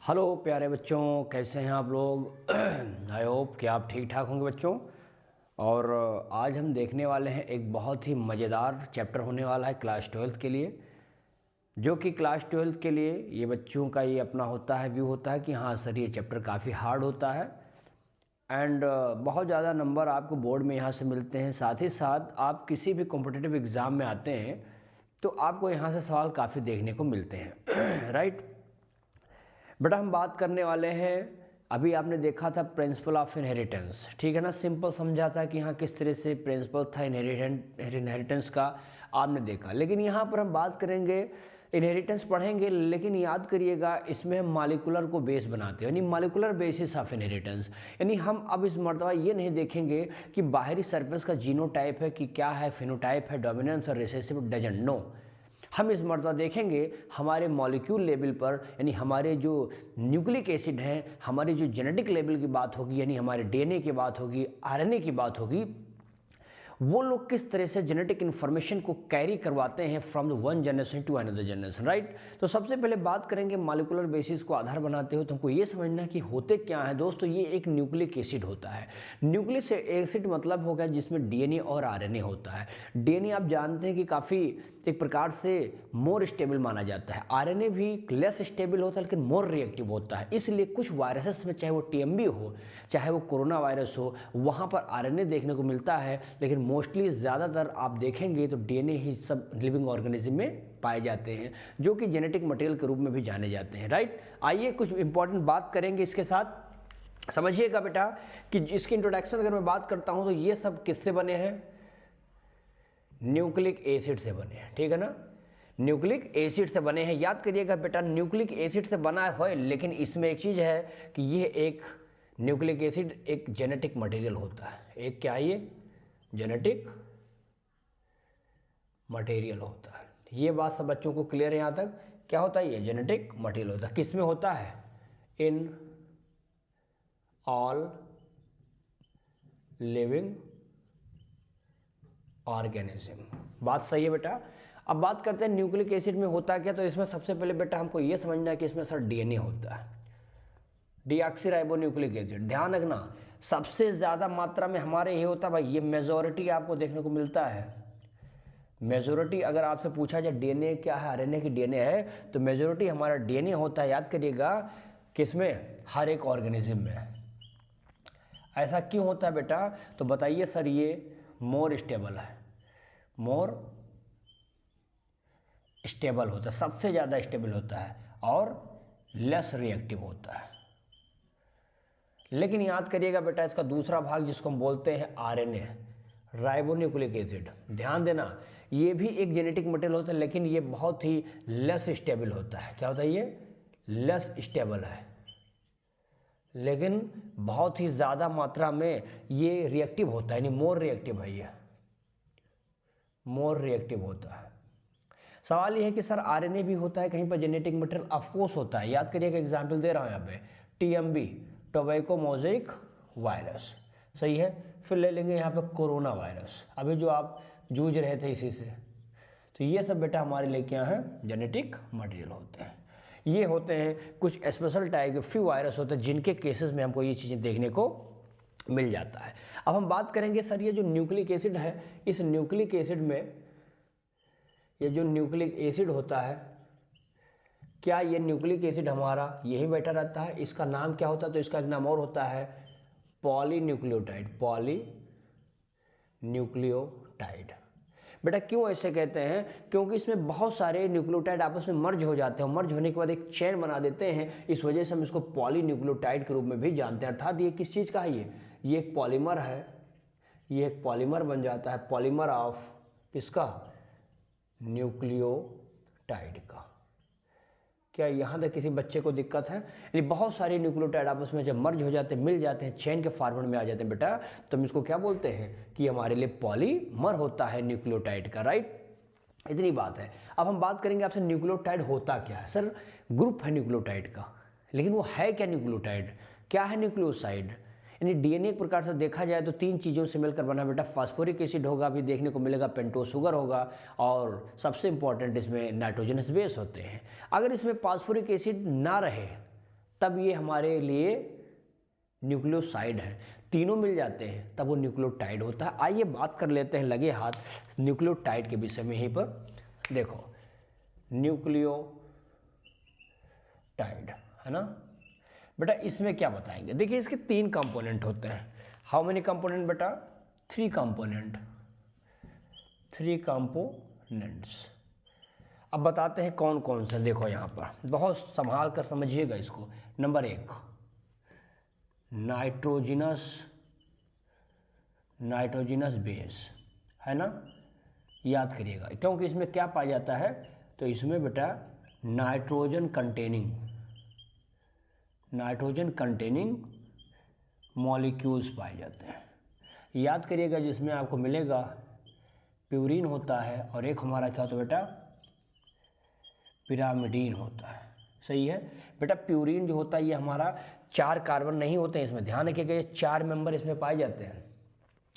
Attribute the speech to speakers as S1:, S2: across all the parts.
S1: Hello प्यारे बच्चों, कैसे हैं आप लोग। आई होप कि आप ठीक ठाक होंगे बच्चों। और आज हम देखने वाले हैं एक बहुत ही मज़ेदार चैप्टर होने वाला है क्लास 12th के लिए, जो कि क्लास 12th के लिए ये बच्चों का ये अपना होता है, व्यू होता है कि हाँ सर ये चैप्टर काफ़ी हार्ड होता है एंड बहुत ज़्यादा नंबर आपको बोर्ड में यहाँ से मिलते हैं। साथ ही साथ आप किसी भी कॉम्पिटिटिव एग्ज़ाम में आते हैं तो आपको यहाँ से सवाल काफ़ी देखने को मिलते हैं। राइट बेटा, हम बात करने वाले हैं, अभी आपने देखा था प्रिंसिपल ऑफ इनहेरिटेंस, ठीक है ना। सिंपल समझा था कि हाँ किस तरह से प्रिंसिपल था इनहेरिटेंस का आपने देखा। लेकिन यहाँ पर हम बात करेंगे, इनहेरिटेंस पढ़ेंगे, लेकिन याद करिएगा इसमें हम मॉलिक्यूलर को बेस बनाते हैं, यानी मॉलिक्यूलर बेसिस ऑफ इनहेरिटेंस। यानी हम अब इस मर्तबा ये नहीं देखेंगे कि बाहरी सरफेस का जीनोटाइप है कि क्या है, फिनोटाइप है, डोमिनेंस और रिसेसिव, डजंट नो। हम इस मर्तबा देखेंगे हमारे मॉलिक्यूल लेवल पर, यानी हमारे जो न्यूक्लिक एसिड हैं, हमारी जो जेनेटिक लेवल की बात होगी, यानी हमारे डीएनए की बात होगी, आरएनए की बात होगी, वो लोग किस तरह से जेनेटिक इन्फॉर्मेशन को कैरी करवाते हैं from the one generation to another generation. Right, तो सबसे पहले बात करेंगे मॉलिक्यूलर बेसिस को आधार बनाते हो तो हमको ये समझना है कि होते क्या है दोस्तों। ये एक न्यूक्लिक एसिड होता है। न्यूक्लिक एसिड मतलब हो गया जिसमें डीएनए और आरएनए होता है। डीएनए आप जानते हैं कि काफ़ी एक प्रकार से मोर स्टेबल माना जाता है, आरएनए भी लेस स्टेबल होता है लेकिन मोर रिएक्टिव होता है। इसलिए कुछ वायरसेस में, चाहे वो टीएमबी हो, चाहे वो कोरोना वायरस हो, वहाँ पर आरएनए देखने को मिलता है, लेकिन मोस्टली ज़्यादातर आप देखेंगे तो डीएनए ही सब लिविंग ऑर्गेनिज्म में पाए जाते हैं, जो कि जेनेटिक मटेरियल के रूप में भी जाने जाते हैं। राइट, आइए कुछ इंपॉर्टेंट बात करेंगे इसके साथ। समझिएगा बेटा कि इसकी इंट्रोडक्शन अगर मैं बात करता हूं तो ये सब किससे बने हैं, न्यूक्लिक एसिड से बने हैं, ठीक है ना। न्यूक्लिक एसिड से बने हैं। याद करिएगा बेटा, न्यूक्लिक एसिड से बना है, लेकिन इसमें एक चीज़ है कि ये एक न्यूक्लिक एसिड एक जेनेटिक मटेरियल होता है। एक क्या है, ये जेनेटिक मटेरियल होता है। ये बात सब बच्चों को क्लियर है यहाँ तक। क्या होता है, ये जेनेटिक मटेरियल होता है। किस में होता है, इन ऑल लिविंग ऑर्गेनिज्म। बात सही है बेटा। अब बात करते हैं न्यूक्लिक एसिड में होता क्या। तो इसमें सबसे पहले बेटा हमको ये समझना है कि इसमें सर डीएनए होता है, डीऑक्सीराइबोन्यूक्लिक एसिड। ध्यान रखना सबसे ज़्यादा मात्रा में हमारे ये होता है भाई, ये मेजॉरिटी आपको देखने को मिलता है। मेजॉरिटी अगर आपसे पूछा जाए डीएनए क्या है, आरएनए की डीएनए है, तो मेजॉरिटी हमारा डीएनए होता है। याद करिएगा किसमें, हर एक ऑर्गेनिज्म में। ऐसा क्यों होता है बेटा, तो बताइए सर। ये मोर स्टेबल है, मोर स्टेबल होता है, सबसे ज़्यादा स्टेबल होता है और लेस रिएक्टिव होता है। लेकिन याद करिएगा बेटा इसका दूसरा भाग जिसको हम बोलते हैं आरएनए, राइबोन्यूक्लिक एसिड, ध्यान देना ये भी एक जेनेटिक मटेरियल होता है, लेकिन ये बहुत ही लेस स्टेबल होता है। क्या होता है, ये लेस स्टेबल है, लेकिन बहुत ही ज़्यादा मात्रा में ये रिएक्टिव होता है, यानी मोर रिएक्टिव है, ये मोर रिएक्टिव होता है। सवाल ये है कि सर आरएनए भी होता है कहीं पर जेनेटिक मटेरियल, ऑफकोर्स होता है। याद करिए, एग्जाम्पल दे रहा हूँ यहाँ पे, टीएमबी, टोबैको मोज़ेक वायरस, सही है। फिर ले लेंगे यहाँ पे कोरोना वायरस, अभी जो आप जूझ रहे थे इसी से। तो ये सब बेटा हमारे लिए क्या है, जेनेटिक मटेरियल होते हैं। ये होते हैं कुछ स्पेशल टाइप के फ्यू वायरस होते हैं जिनके केसेस में हमको ये चीज़ें देखने को मिल जाता है। अब हम बात करेंगे सर ये जो न्यूक्लिक एसिड है, इस न्यूक्लिक एसिड में ये जो न्यूक्लिक एसिड होता है, क्या ये न्यूक्लिक एसिड हमारा यही बैठा रहता है, इसका नाम क्या होता है, तो इसका एक नाम और होता है पॉलीन्यूक्लियोटाइड। पॉलीन्यूक्लियोटाइड बेटा क्यों ऐसे कहते हैं, क्योंकि इसमें बहुत सारे न्यूक्लियोटाइड आपस में मर्ज हो जाते हैं, मर्ज होने के बाद एक चेन बना देते हैं, इस वजह से हम इसको पॉलीन्यूक्लियोटाइड के रूप में भी जानते हैं। अर्थात ये किस चीज़ का है, ये एक पॉलीमर है, ये एक पॉलीमर बन जाता है, पॉलीमर ऑफ किसका, न्यूक्लियोटाइड का। क्या यहाँ तक किसी बच्चे को दिक्कत है, यानी बहुत सारे न्यूक्लियोटाइड आपस में जब मर्ज हो जाते हैं, मिल जाते हैं, चेन के फॉर्मेट में आ जाते हैं बेटा, तो हम इसको क्या बोलते हैं कि हमारे लिए पॉलीमर होता है न्यूक्लियोटाइड का। राइट, इतनी बात है। अब हम बात करेंगे आपसे न्यूक्लियोटाइड होता क्या है। सर ग्रुप है न्यूक्लियोटाइड का, लेकिन वो है क्या न्यूक्लियोटाइड, क्या है न्यूक्लियोसाइड। यानी डीएनए एक प्रकार से देखा जाए तो तीन चीज़ों से मिलकर बना बेटा, फास्फोरिक एसिड होगा, अभी देखने को मिलेगा, पेंटोस शुगर होगा, और सबसे इंपॉर्टेंट इसमें नाइट्रोजनस बेस होते हैं। अगर इसमें फास्फोरिक एसिड ना रहे तब ये हमारे लिए न्यूक्लियोसाइड है। तीनों मिल जाते हैं तब वो न्यूक्लियोटाइड होता है। आइए बात कर लेते हैं लगे हाथ न्यूक्लियोटाइड के विषय में। यहीं पर देखो न्यूक्लियोटाइड है ना बेटा, इसमें क्या बताएंगे? देखिए इसके 3 कंपोनेंट होते हैं। हाउ मेनी कंपोनेंट बेटा? 3 कंपोनेंट, 3 कंपोनेंट्स। अब बताते हैं कौन कौन से। देखो यहाँ पर बहुत संभाल कर समझिएगा इसको। नंबर 1 नाइट्रोजिनस बेस है ना, याद करिएगा, क्योंकि इसमें क्या पाया जाता है? तो इसमें बेटा नाइट्रोजन कंटेनिंग मॉलिक्यूल्स पाए जाते हैं। याद करिएगा, जिसमें आपको मिलेगा प्यूरिन होता है और एक हमारा क्या होता है बेटा? पिरामिडीन होता है। सही है बेटा। प्यूरिन जो होता है ये हमारा 4 कार्बन नहीं होते हैं इसमें, ध्यान रखिएगा, ये 4 मेंबर इसमें पाए जाते हैं।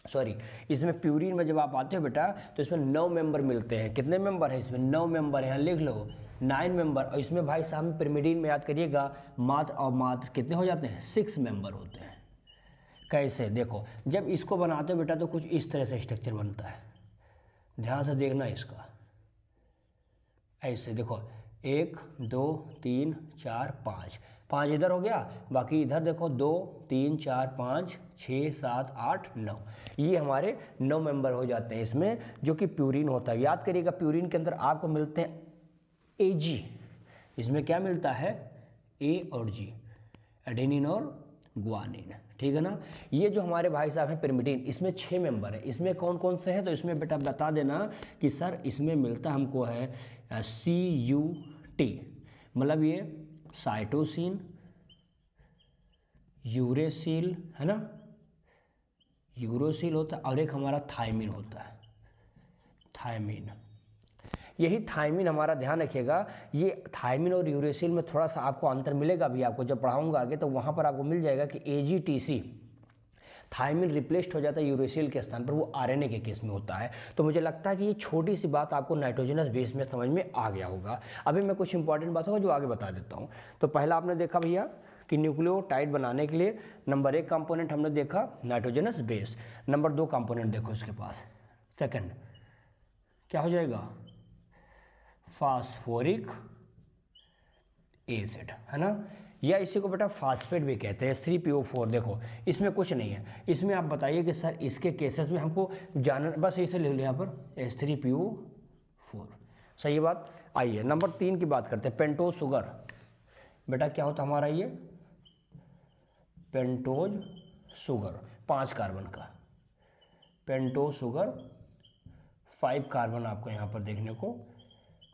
S1: सॉरी, इसमें प्यूरिन में जब आप आते हो बेटा तो इसमें 9 मेंबर मिलते हैं। कितने मेंबर हैं इसमें? 9 मेंबर हैं, लिख लो 9 मेंबर। और इसमें भाई साहब पिरामिडीन में याद करिएगा मात्र और मात्र कितने हो जाते हैं? 6 मेंबर होते हैं। कैसे? देखो जब इसको बनाते हो बेटा तो कुछ इस तरह से स्ट्रक्चर बनता है, ध्यान से देखना इसका। ऐसे देखो 1 2 3 4 5, 5 इधर हो गया, बाकी इधर देखो 2 3 4 5 6 7 8 9, ये हमारे 9 मेंबर हो जाते हैं इसमें, जो कि प्यूरिन होता है। याद करिएगा प्यूरिन के अंदर आपको मिलते हैं Ag, इसमें क्या मिलता है? A और G, एडेनिन और ग्वानिन, ठीक है ना। ये जो हमारे भाई साहब हैं पिरिमिडिन, इसमें 6 मेंबर है। इसमें कौन कौन से हैं? तो इसमें बेटा बता देना कि सर इसमें मिलता हमको है CUT, मतलब ये साइटोसिन, यूरेसिल है ना, यूरोसिल होता है, और एक हमारा थायमिन होता है, थायमिन। यही थायमिन हमारा, ध्यान रखिएगा, ये थायमिन और यूरेसिल में थोड़ा सा आपको अंतर मिलेगा भी, आपको जब पढ़ाऊंगा आगे तो वहाँ पर आपको मिल जाएगा कि AGTC थायमिन रिप्लेस्ड हो जाता है यूरेसिल के स्थान पर, वो RNA के केस में होता है। तो मुझे लगता है कि ये छोटी सी बात आपको नाइट्रोजनस बेस में समझ में आ गया होगा। अभी मैं कुछ इंपॉर्टेंट बात होगा जो आगे बता देता हूँ। तो पहला आपने देखा भैया कि न्यूक्लियोटाइड बनाने के लिए नंबर 1 कंपोनेंट हमने देखा नाइट्रोजनस बेस। नंबर 2 कंपोनेंट देखो इसके पास, सेकंड क्या हो जाएगा? फास्फोरिक एसिड है ना, या इसी को बेटा फास्फेट भी कहते हैं, H3PO4। देखो इसमें कुछ नहीं है, इसमें आप बताइए कि सर इसके केसेस में हमको जानना, बस इसे ले लो यहाँ पर H3PO4, सही बात। आइए नंबर 3 की बात करते हैं, पेंटोज शुगर। बेटा क्या होता हमारा ये? पेंटोज शुगर, 5 कार्बन का पेंटोज शुगर, 5 कार्बन आपको यहाँ पर देखने को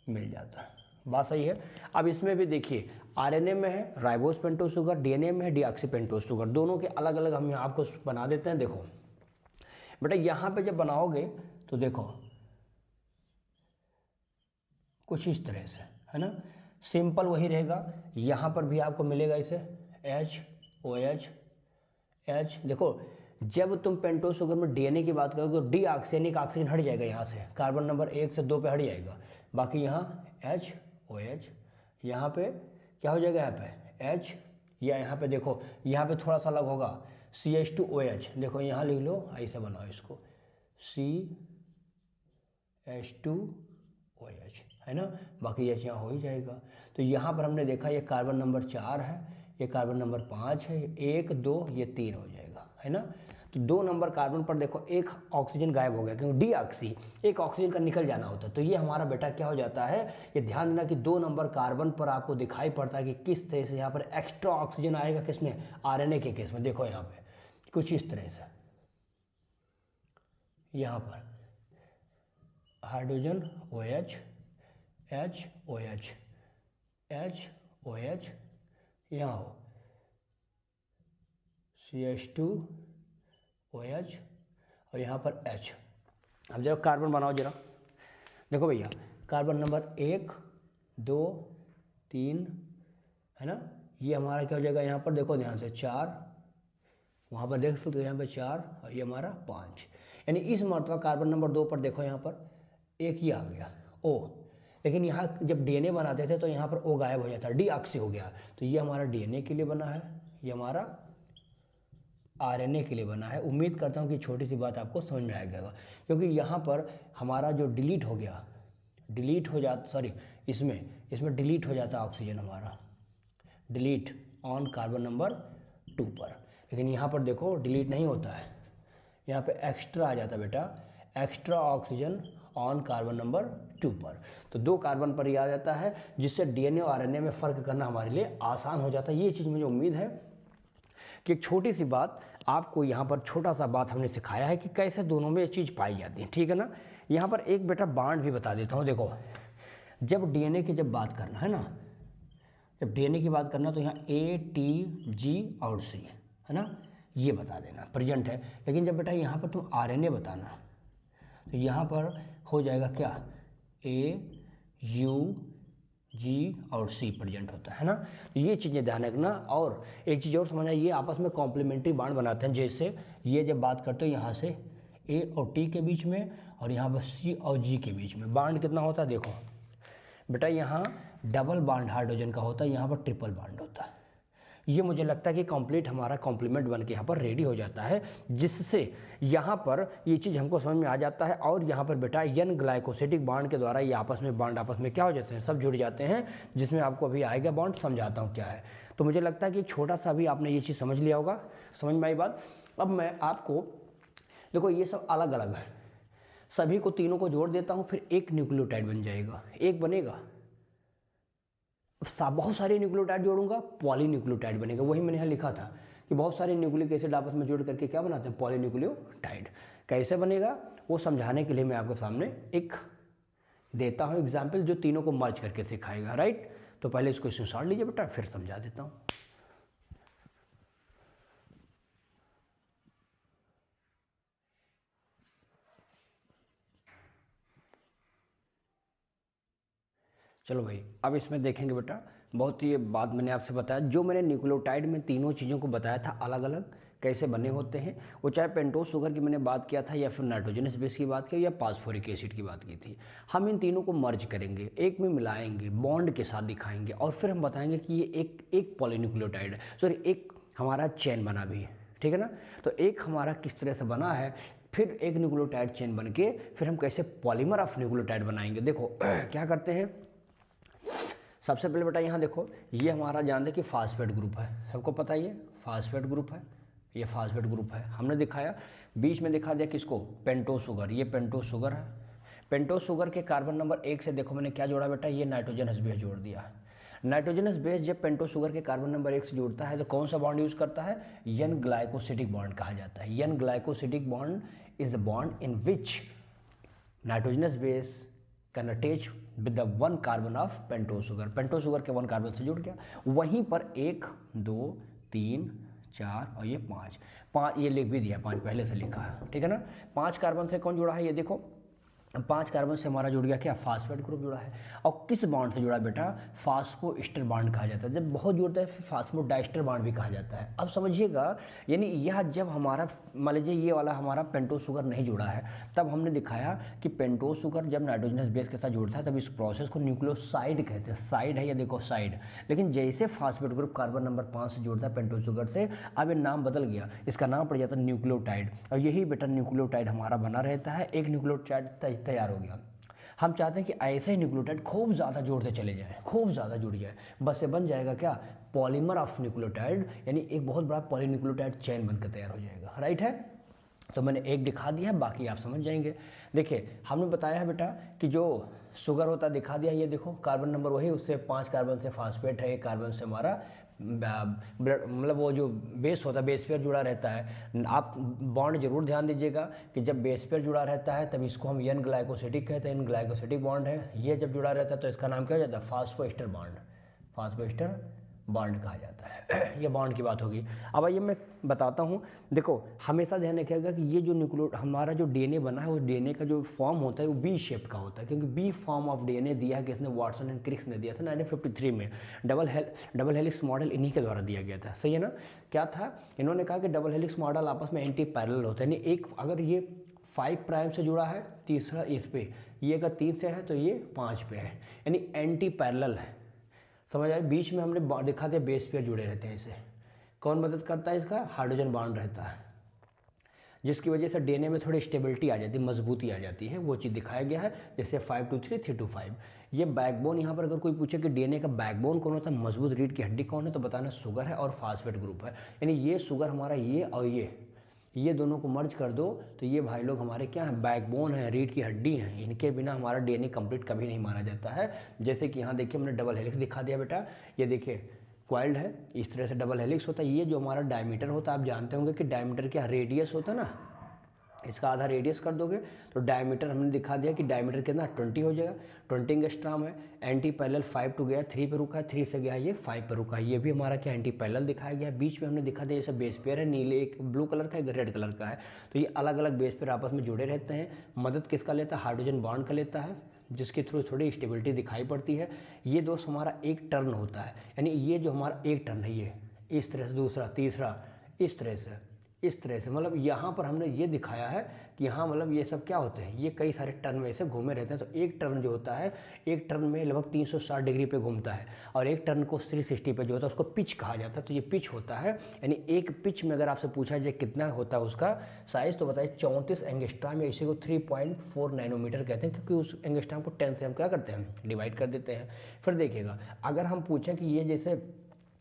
S1: मिल जाता है। बात सही है। अब इसमें भी देखिए RNA में है राइबोस पेंटोज शुगर, DNA में है डीऑक्सी पेंटोज शुगर, दोनों के अलग अलग हम यहाँ आपको बना देते हैं। देखो बेटा यहाँ पे जब बनाओगे तो देखो कुछ इस तरह से है ना, सिंपल वही रहेगा। यहाँ पर भी आपको मिलेगा इसे HOH। देखो जब तुम पेंटोज शुगर में DNA की बात करोगे तो डीऑक्सियनिक ऑक्सीजन हट जाएगा, यहाँ से कार्बन नंबर 1 से 2 पे हट जाएगा, बाकी यहाँ HOH, यहाँ पे क्या हो जाएगा? यहाँ पे H, या यहाँ पे देखो यहाँ पे थोड़ा सा अलग होगा CH2OH। देखो यहाँ लिख लो, ऐसे बनाओ इसको CH2OH है ना, बाकी H यहाँ हो ही जाएगा। तो यहाँ पर हमने देखा ये कार्बन नंबर 4 है, ये कार्बन नंबर 5 है, 1 2 ये 3 हो जाएगा है ना। तो 2 नंबर कार्बन पर देखो एक ऑक्सीजन गायब हो गया, क्योंकि डीऑक्सी एक ऑक्सीजन का निकल जाना होता है। तो ये हमारा बेटा क्या हो जाता है? ये ध्यान देना कि 2 नंबर कार्बन पर आपको दिखाई पड़ता है कि किस तरह से यहाँ पर एक्स्ट्रा ऑक्सीजन आएगा, किसमें? RNA के केस में। देखो यहाँ पे कुछ इस तरह से, यहाँ पर हाइड्रोजन OH HOH, यहाँ हो CH2OH और यहाँ पर H। अब जरा कार्बन बनाओ जरा, देखो भैया कार्बन नंबर 1 2 3 है ना, ये हमारा क्या हो जाएगा? यहाँ पर देखो ध्यान से 4, वहाँ पर देख सकते हो यहाँ पे 4 और ये हमारा 5, यानी इस मरतबा कार्बन नंबर 2 पर देखो यहाँ पर 1 ही आ गया O। लेकिन यहाँ जब डीएनए बनाते थे तो यहाँ पर ओ गायब हो जाता, डीऑक्सी हो गया। तो ये हमारा डीएनए के लिए बना है, ये हमारा आरएनए के लिए बना है। उम्मीद करता हूँ कि छोटी सी बात आपको समझ में आ गया, क्योंकि यहाँ पर हमारा जो डिलीट हो गया, डिलीट हो जाता, सॉरी इसमें डिलीट हो जाता ऑक्सीजन हमारा, डिलीट ऑन कार्बन नंबर 2 पर। लेकिन यहाँ पर देखो डिलीट नहीं होता है, यहाँ पे एक्स्ट्रा आ जाता बेटा, extra oxygen on carbon number 2 पर। तो 2 कार्बन पर ही आ जाता है, जिससे डीएनए और आरएनए में फ़र्क करना हमारे लिए आसान हो जाता है। ये चीज़ मुझे उम्मीद है कि एक छोटी सी बात आपको यहाँ पर, छोटा सा बात हमने सिखाया है कि कैसे दोनों में ये चीज़ पाई जाती है, ठीक है ना। यहाँ पर एक बेटा बांड भी बता देता हूँ। देखो जब डीएनए की जब बात करना है ना, जब डीएनए की बात करना तो यहाँ A, T, G और C है ना, ये बता देना प्रेजेंट है। लेकिन जब बेटा यहाँ पर तुम आरएनए बताना तो यहाँ पर हो जाएगा क्या, A, U, G और C प्रेजेंट होता है ना। तो ये चीज़ें ध्यान रखना। और एक चीज़ और समझना, ये आपस में कॉम्प्लीमेंट्री बांड बनाते हैं। जैसे ये जब बात करते हो यहाँ से A और T के बीच में और यहाँ पर C और G के बीच में बांड कितना होता है, देखो बेटा यहाँ डबल बांड हाइड्रोजन का होता है, यहाँ पर ट्रिपल बांड होता है। ये मुझे लगता है कि कंप्लीट हमारा कॉम्प्लीमेंट बन के यहाँ पर रेडी हो जाता है, जिससे यहाँ पर ये चीज़ हमको समझ में आ जाता है। और यहाँ पर बेटा एन ग्लाइकोसिडिक बांड के द्वारा ये आपस में बांड आपस में क्या हो जाते हैं, सब जुड़ जाते हैं, जिसमें आपको अभी आएगा बांड, समझाता हूँ क्या है। तो मुझे लगता है कि छोटा सा भी आपने ये चीज़ समझ लिया होगा, समझ में आई बात। अब मैं आपको देखो ये सब अलग अलग है, सभी को तीनों को जोड़ देता हूँ, फिर एक न्यूक्लियोटाइड बन जाएगा, एक बनेगा। बहुत सारे न्यूक्लियोटाइड जोड़ूंगा, पॉलीन्यूक्लियोटाइड बनेगा। वही मैंने यहाँ लिखा था कि बहुत सारे न्यूक्लिक एसिड आपस में जोड़ करके क्या बनाते हैं, पॉलीन्यूक्लियोटाइड। कैसे बनेगा वो समझाने के लिए मैं आपके सामने एक देता हूँ एग्जाम्पल, जो तीनों को मर्ज करके सिखाएगा, राइट। तो पहले इसको स्क्रीनशॉट लीजिए बेटा, फिर समझा देता हूँ। चलो भाई, अब इसमें देखेंगे बेटा, बहुत ही बात मैंने आपसे बताया, जो मैंने न्यूक्लियोटाइड में तीनों चीज़ों को बताया था अलग अलग कैसे बने होते हैं, वो चाहे पेंटोस शुगर की मैंने बात किया था, या फिर नाइट्रोजनस बेस की बात की, या फास्फोरिक एसिड की बात की थी। हम इन तीनों को मर्ज करेंगे, एक में मिलाएंगे, बॉन्ड के साथ दिखाएंगे, और फिर हम बताएंगे कि ये एक पॉलीन्यूक्लियोटाइड है, सॉरी एक हमारा चेन बना भी है, ठीक है ना। तो एक हमारा किस तरह से बना है, फिर एक न्यूक्लियोटाइड चेन बन के फिर हम कैसे पॉलीमर ऑफ न्यूक्लियोटाइड बनाएंगे। देखो क्या करते हैं, सबसे पहले बेटा यहाँ देखो, ये हमारा जानते कि फास्फेट ग्रुप है, सबको पता ही है फास्फेट ग्रुप है, ये फास्फेट ग्रुप है। हमने दिखाया, बीच में दिखा दिया किसको, पेंटोस शुगर, ये पेंटोस शुगर है। पेंटोस शुगर के कार्बन नंबर 1 से देखो मैंने क्या जोड़ा बेटा, ये नाइट्रोजनस बेस जोड़ दिया। नाइट्रोजनस बेस जब पेंटोस शुगर के कार्बन नंबर 1 से जुड़ता है तो कौन सा बॉन्ड यूज करता है, एन ग्लाइकोसिडिक बॉन्ड कहा जाता है। N glycosidic bond is the bond in which nitrogenous base can attach with the 1 carbon of pentose sugar. Pentose sugar के 1 कार्बन से जुड़ गया, वहीं पर 1 2 3 4 और ये 5 ये लिख भी दिया, 5 पहले से लिखा है, ठीक है ना। 5 कार्बन से कौन जुड़ा है, ये देखो 5 कार्बन से हमारा जुड़ गया क्या, फास्फेट ग्रुप जुड़ा है। और किस बॉन्ड से जुड़ा बेटा, फास्फोएस्टर बॉन्ड कहा जाता है। जब बहुत जुड़ता है फिर फास्फोडाइस्टर बॉन्ड भी कहा जाता है। अब समझिएगा, यानी यह जब हमारा मान लीजिए ये वाला हमारा पेंटोस शुगर नहीं जुड़ा है, तब हमने दिखाया कि पेंटोस शुगर जब नाइट्रोजनस बेस के साथ जुड़ता है तब इस प्रोसेस को न्यूक्लियोसाइड कहते हैं। साइड है ये देखो साइड, लेकिन जैसे फास्फेट ग्रुप कार्बन नंबर 5 से जुड़ता है पेंटोस शुगर से, अब ये नाम बदल गया, इसका नाम पड़ जाता है न्यूक्लियोटाइड। और यही बेटा न्यूक्लियोटाइड हमारा बना रहता है, एक न्यूक्लियोटाइड तैयार हो गया। हम चाहते हैं कि ऐसे ही न्यूक्लियोटाइड खूब ज़्यादा जोड़ते चले जाएं, खूब ज़्यादा जुड़ जाए, बस ये बन जाएगा क्या, पॉलीमर ऑफ न्यूक्लियोटाइड, यानी एक बहुत बड़ा पॉलीन्यूक्लियोटाइड चेन बनकर तैयार हो जाएगा, राइट है। तो मैंने एक दिखा दिया है, बाकी आप समझ जाएंगे। देखिए हमने बताया है बेटा कि जो शुगर होता है दिखा दिया, ये देखो कार्बन नंबर वही, उससे 5 कार्बन से फास्फेट है, 1 कार्बन से हमारा ब्लड, मतलब वो जो बेस होता है बेस पेयर जुड़ा रहता है। आप बॉन्ड जरूर ध्यान दीजिएगा कि जब बेस पेयर जुड़ा रहता है तब इसको हम एन ग्लाइकोसिडिक कहते हैं, एन ग्लाइकोसिडिक बॉन्ड है। ये जब जुड़ा रहता है तो इसका नाम क्या हो जाता है, फास्फोएस्टर बॉन्ड, फास्फोएस्टर बॉन्ड कहा जाता है। ये बॉन्ड की बात होगी। अब आइए मैं बताता हूँ, देखो हमेशा ध्यान रखिएगा कि ये जो न्यूक्लियो हमारा जो डीएनए बना है, उस डीएनए का जो फॉर्म होता है वो बी शेप का होता है, क्योंकि बी फॉर्म ऑफ डीएनए दिया है किसने, वाटसन एंड क्रिक्स ने दिया था 1953 में। डबल हेलिक्स मॉडल इन्हीं के द्वारा दिया गया था, सही है ना। क्या था, इन्होंने कहा कि डबल हेलिक्स मॉडल आपस में एंटी पैरेलल होता है, यानी एक अगर ये 5 प्राइम से जुड़ा है, तीसरा इस पे, ये अगर 3 से है तो ये 5 पे है, यानी एंटी पैरेलल है। समझ आए? बीच में हमने दिखा दिया बेस पेयर जुड़े रहते हैं। इसे कौन मदद करता है? इसका हाइड्रोजन बॉन्ड रहता है, जिसकी वजह से डीएनए में थोड़ी स्टेबिलिटी आ जाती है, मजबूती आ जाती है। वो चीज़ दिखाया गया है, जैसे 5 to 3, 3 to 5। ये बैकबोन, यहाँ पर अगर कोई पूछे कि डीएनए का बैकबोन कौन होता है, मजबूत रीढ़ की हड्डी कौन है, तो बताना शुगर है और फास्फेट ग्रुप है। यानी ये शुगर हमारा, ये और ये दोनों को मर्ज कर दो तो ये भाई लोग हमारे क्या हैं? बैकबोन है, रीढ़ की हड्डी हैं। इनके बिना हमारा डीएनए कंप्लीट कभी नहीं माना जाता है। जैसे कि यहाँ देखिए हमने डबल हेलिक्स दिखा दिया बेटा, ये देखिए क्वाइल्ड है, इस तरह से डबल हेलिक्स होता है। ये जो हमारा डायमीटर होता है, आप जानते होंगे कि डायमीटर क्या रेडियस होता है ना, इसका आधा रेडियस कर दोगे तो डायमीटर हमने दिखा दिया कि डायमीटर कितना 20 हो जाएगा। 20 एंगस्ट्रॉम है। एंटी पैरेलल 5 to गया 3 पे रुका है, 3 से गया ये 5 पे रुका है। ये भी हमारा क्या एंटी पैरेलल दिखाया गया। बीच में हमने दिखा दिया जैसे बेस पेयर है, नीले एक ब्लू कलर का, एक रेड कलर का है। तो ये अलग अलग बेस पेयर आपस में जुड़े रहते हैं। मदद किसका लेता है? हाइड्रोजन बॉन्ड का लेता है, जिसके थ्रू थोड़ी स्टेबिलिटी दिखाई पड़ती है। ये दोस्त हमारा एक टर्न होता है, यानी ये जो हमारा एक टर्न है, ये इस तरह से, दूसरा, तीसरा, इस तरह से, इस तरह से। मतलब यहाँ पर हमने ये दिखाया है कि यहाँ मतलब ये सब क्या होते हैं, ये कई सारे टर्न में से घूमे रहते हैं। तो एक टर्न जो होता है, एक टर्न में लगभग 360 डिग्री पे घूमता है, और एक टर्न को 360 पे जो होता है उसको पिच कहा जाता है। तो ये पिच होता है, यानी एक पिच में अगर आपसे पूछा जाए कितना होता है उसका साइज़, तो बताइए 34 एंगस्ट्रॉम, या इसी को 3.4 नैनोमीटर कहते हैं, क्योंकि उस एंगस्ट्रॉम को 10 से हम क्या करते हैं? डिवाइड कर देते हैं। फिर देखिएगा, अगर हम पूछें कि ये जैसे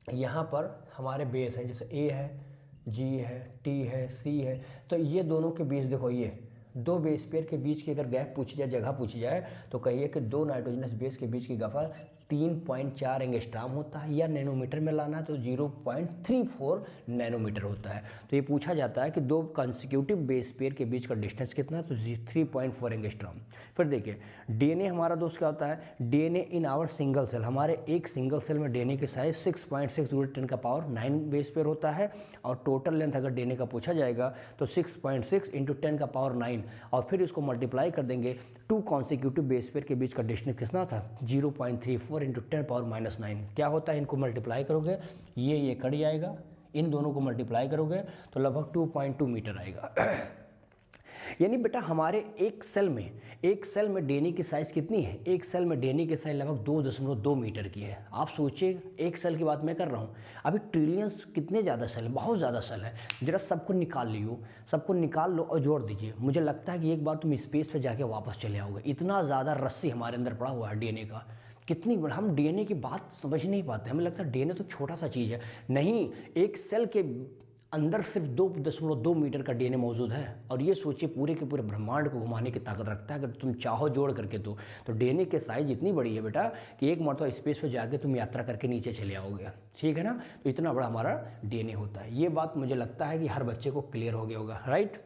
S1: यहाँ पर हमारे बेस है, जैसे ए है, जी है, टी है, सी है, तो ये दोनों के बीच देखो, ये दो बेस पेयर के बीच की अगर गैप पूछी जाए, जगह पूछी जाए, तो कहिए कि दो नाइट्रोजनस बेस के बीच की गैप 3.4 एंगस्ट्रॉम होता है, या नैनोमीटर में लाना है तो 0.34 नैनोमीटर होता है। तो ये पूछा जाता है कि दो कंसेक्यूटिव बेस पेयर के बीच का डिस्टेंस कितना है, तो 3.4 एंगस्ट्रॉम। फिर देखिए डीएनए हमारा दोस्त क्या होता है? DNA in our single cell, हमारे एक सिंगल सेल में डीएनए की साइज 6.6 × 10⁹ बेस पेयर होता है, और टोटल लेंथ अगर डीएनए का पूछा जाएगा तो 6.6 × 10⁹, और फिर इसको मल्टीप्लाई कर देंगे, टू कॉन्सिक्यूटिव बेस पेयर के बीच का डिस्टेंस कितना था? 0.34 × 10⁻⁹ क्या होता है? इनको मल्टीप्लाई करोगे, ये कट जाएगा, इन दोनों को मल्टीप्लाई करोगे तो लगभग 2.2 मीटर आएगा। यानी बेटा हमारे एक सेल में डीएनए की साइज़ कितनी है? एक सेल में डीएनए की साइज़ लगभग 2.2 मीटर की है। आप सोचिए, एक सेल की बात मैं कर रहा हूँ, अभी ट्रिलियंस कितने ज़्यादा सेल है, बहुत ज़्यादा सेल है। जरा सबको निकाल लो और जोड़ दीजिए। मुझे लगता है कि एक बार तुम स्पेस पे जाके वापस चले आओगे। इतना ज़्यादा रस्सी हमारे अंदर पड़ा हुआ है डीएनए का। कितनी बड़ा, हम डीएनए की बात समझ नहीं पाते, हमें लगता है डीएनए तो छोटा सा चीज़ है। नहीं, एक सेल के अंदर सिर्फ 2.2 मीटर का डीएनए मौजूद है, और ये सोचिए पूरे के पूरे ब्रह्मांड को घुमाने की ताकत रखता है। अगर तुम चाहो जोड़ करके तो डीएनए के साइज इतनी बड़ी है बेटा कि एक मरतबा स्पेस पे जाके तुम यात्रा करके नीचे चले आओगे। ठीक है ना? तो इतना बड़ा हमारा डीएनए होता है। ये बात मुझे लगता है कि हर बच्चे को क्लियर हो गया होगा, राइट?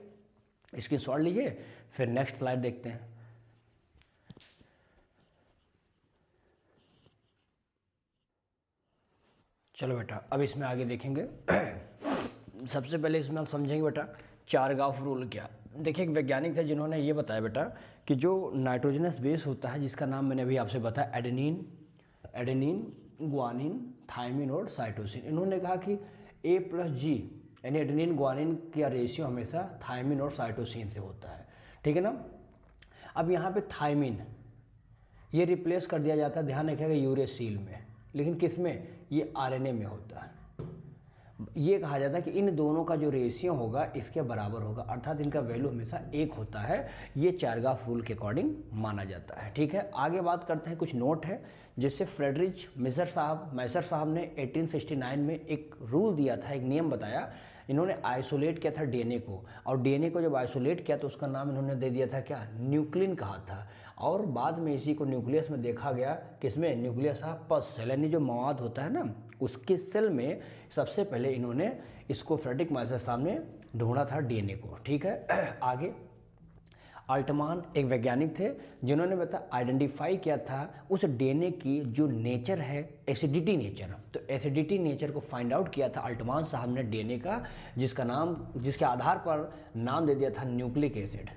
S1: इसकी शॉट लीजिए, फिर नेक्स्ट स्लाइड देखते हैं। चलो बेटा, अब इसमें आगे देखेंगे। सबसे पहले इसमें आप समझेंगे बेटा चारगाफ रूल क्या। देखिए, एक वैज्ञानिक थे जिन्होंने ये बताया बेटा कि जो नाइट्रोजनस बेस होता है, जिसका नाम मैंने अभी आपसे बताया एडेनिन, ग्वानिन, थायमिन और साइटोसिन, इन्होंने कहा कि A+G यानी एडेनिन ग्वानिन का रेशियो हमेशा थायमिन और साइटोसिन से होता है। ठीक है ना? अब यहाँ पे थायमिन ये रिप्लेस कर दिया जाता है, ध्यान रखिएगा, यूरेसिल में, लेकिन किस में? ये आरएनए में होता है। ये कहा जाता है कि इन दोनों का जो रेशियो होगा इसके बराबर होगा, अर्थात इनका वैल्यू हमेशा 1 होता है। ये चारगाफ रूल के अकॉर्डिंग माना जाता है। ठीक है, आगे बात करते हैं, कुछ नोट है जिससे फ्रेडरिच मैसर साहब ने 1869 में एक रूल दिया था, एक नियम बताया। इन्होंने आइसोलेट किया था डीएनए को, और डीएनए को जब आइसोलेट किया तो उसका नाम इन्होंने दे दिया था क्या? न्यूक्लिन कहा था। और बाद में इसी को न्यूक्लियस में देखा गया, किसमें? न्यूक्लियस ऑफ पस सेल, यानी जो मवाद होता है ना उसके सेल में सबसे पहले इन्होंने इसको फ्रेडरिक मैसर साहब ने ढूंढा था डीएनए को। ठीक है, आगे अल्टमान एक वैज्ञानिक थे जिन्होंने आइडेंटिफाई किया था उस डीएनए की जो नेचर है, एसिडिटी नेचर। तो एसिडिटी नेचर को फाइंड आउट किया था अल्टमान साहब ने डीएनए का, जिसके आधार पर नाम दे दिया था न्यूक्लिक एसिड।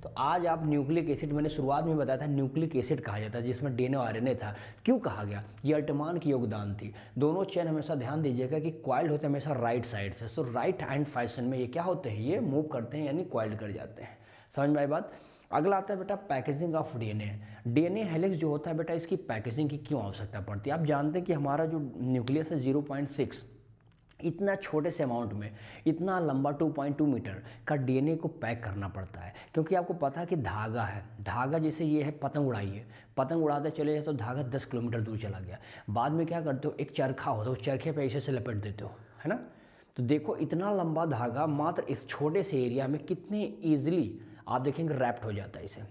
S1: तो आज आप न्यूक्लिक एसिड, मैंने शुरुआत में बताया था न्यूक्लिक एसिड कहा जाता है, जिसमें डीएनए और आरएनए था। क्यों कहा गया? ये अल्टमान की योगदान थी। दोनों चेन हमेशा ध्यान दीजिएगा कि क्वाइल्ड होते हैं हमेशा राइट साइड से, सो राइट हैंड फैशन में ये क्या होते हैं? ये मूव करते हैं, यानी क्वाइल्ड कर जाते हैं। समझ में आई बात। अगला आता है बेटा packaging of DNA. DNA helix जो होता है बेटा, इसकी पैकेजिंग की क्यों आवश्यकता पड़ती है? आप जानते हैं कि हमारा जो न्यूक्लियस है 0.6, इतना छोटे से अमाउंट में इतना लंबा 2.2 मीटर का डीएनए को पैक करना पड़ता है, क्योंकि आपको पता है कि धागा है, धागा जैसे ये है, पतंग उड़ाई है, पतंग उड़ाते चले जाए तो धागा 10 किलोमीटर दूर चला गया, बाद में क्या करते हो, एक चरखा होता है, उस चरखे पे ऐसे से लपेट देते हो, है ना। तो देखो इतना लंबा धागा मात्र इस छोटे से एरिया में कितने ईजिली आप देखेंगे रैप्ट हो जाता है, इसे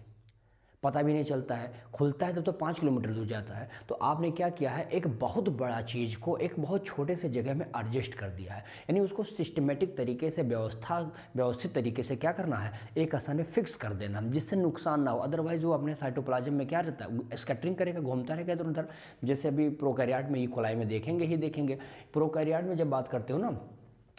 S1: पता भी नहीं चलता है, खुलता है तब तो 5 किलोमीटर दूर जाता है। तो आपने क्या किया है, एक बहुत बड़ा चीज़ को एक बहुत छोटे से जगह में एडजस्ट कर दिया है, यानी उसको सिस्टमेटिक तरीके से व्यवस्थित तरीके से क्या करना है, एक स्थान में फिक्स कर देना, जिससे नुकसान ना हो। अदरवाइज वो अपने साइटोप्लाज्म में क्या रहता है, स्कैटरिंग करेगा, घूमता रहेगा इधर उधर। जैसे अभी प्रोकैरियोट में, ई कोलाई में देखेंगे ही देखेंगे। प्रोकैरियोट में जब बात करते हो ना,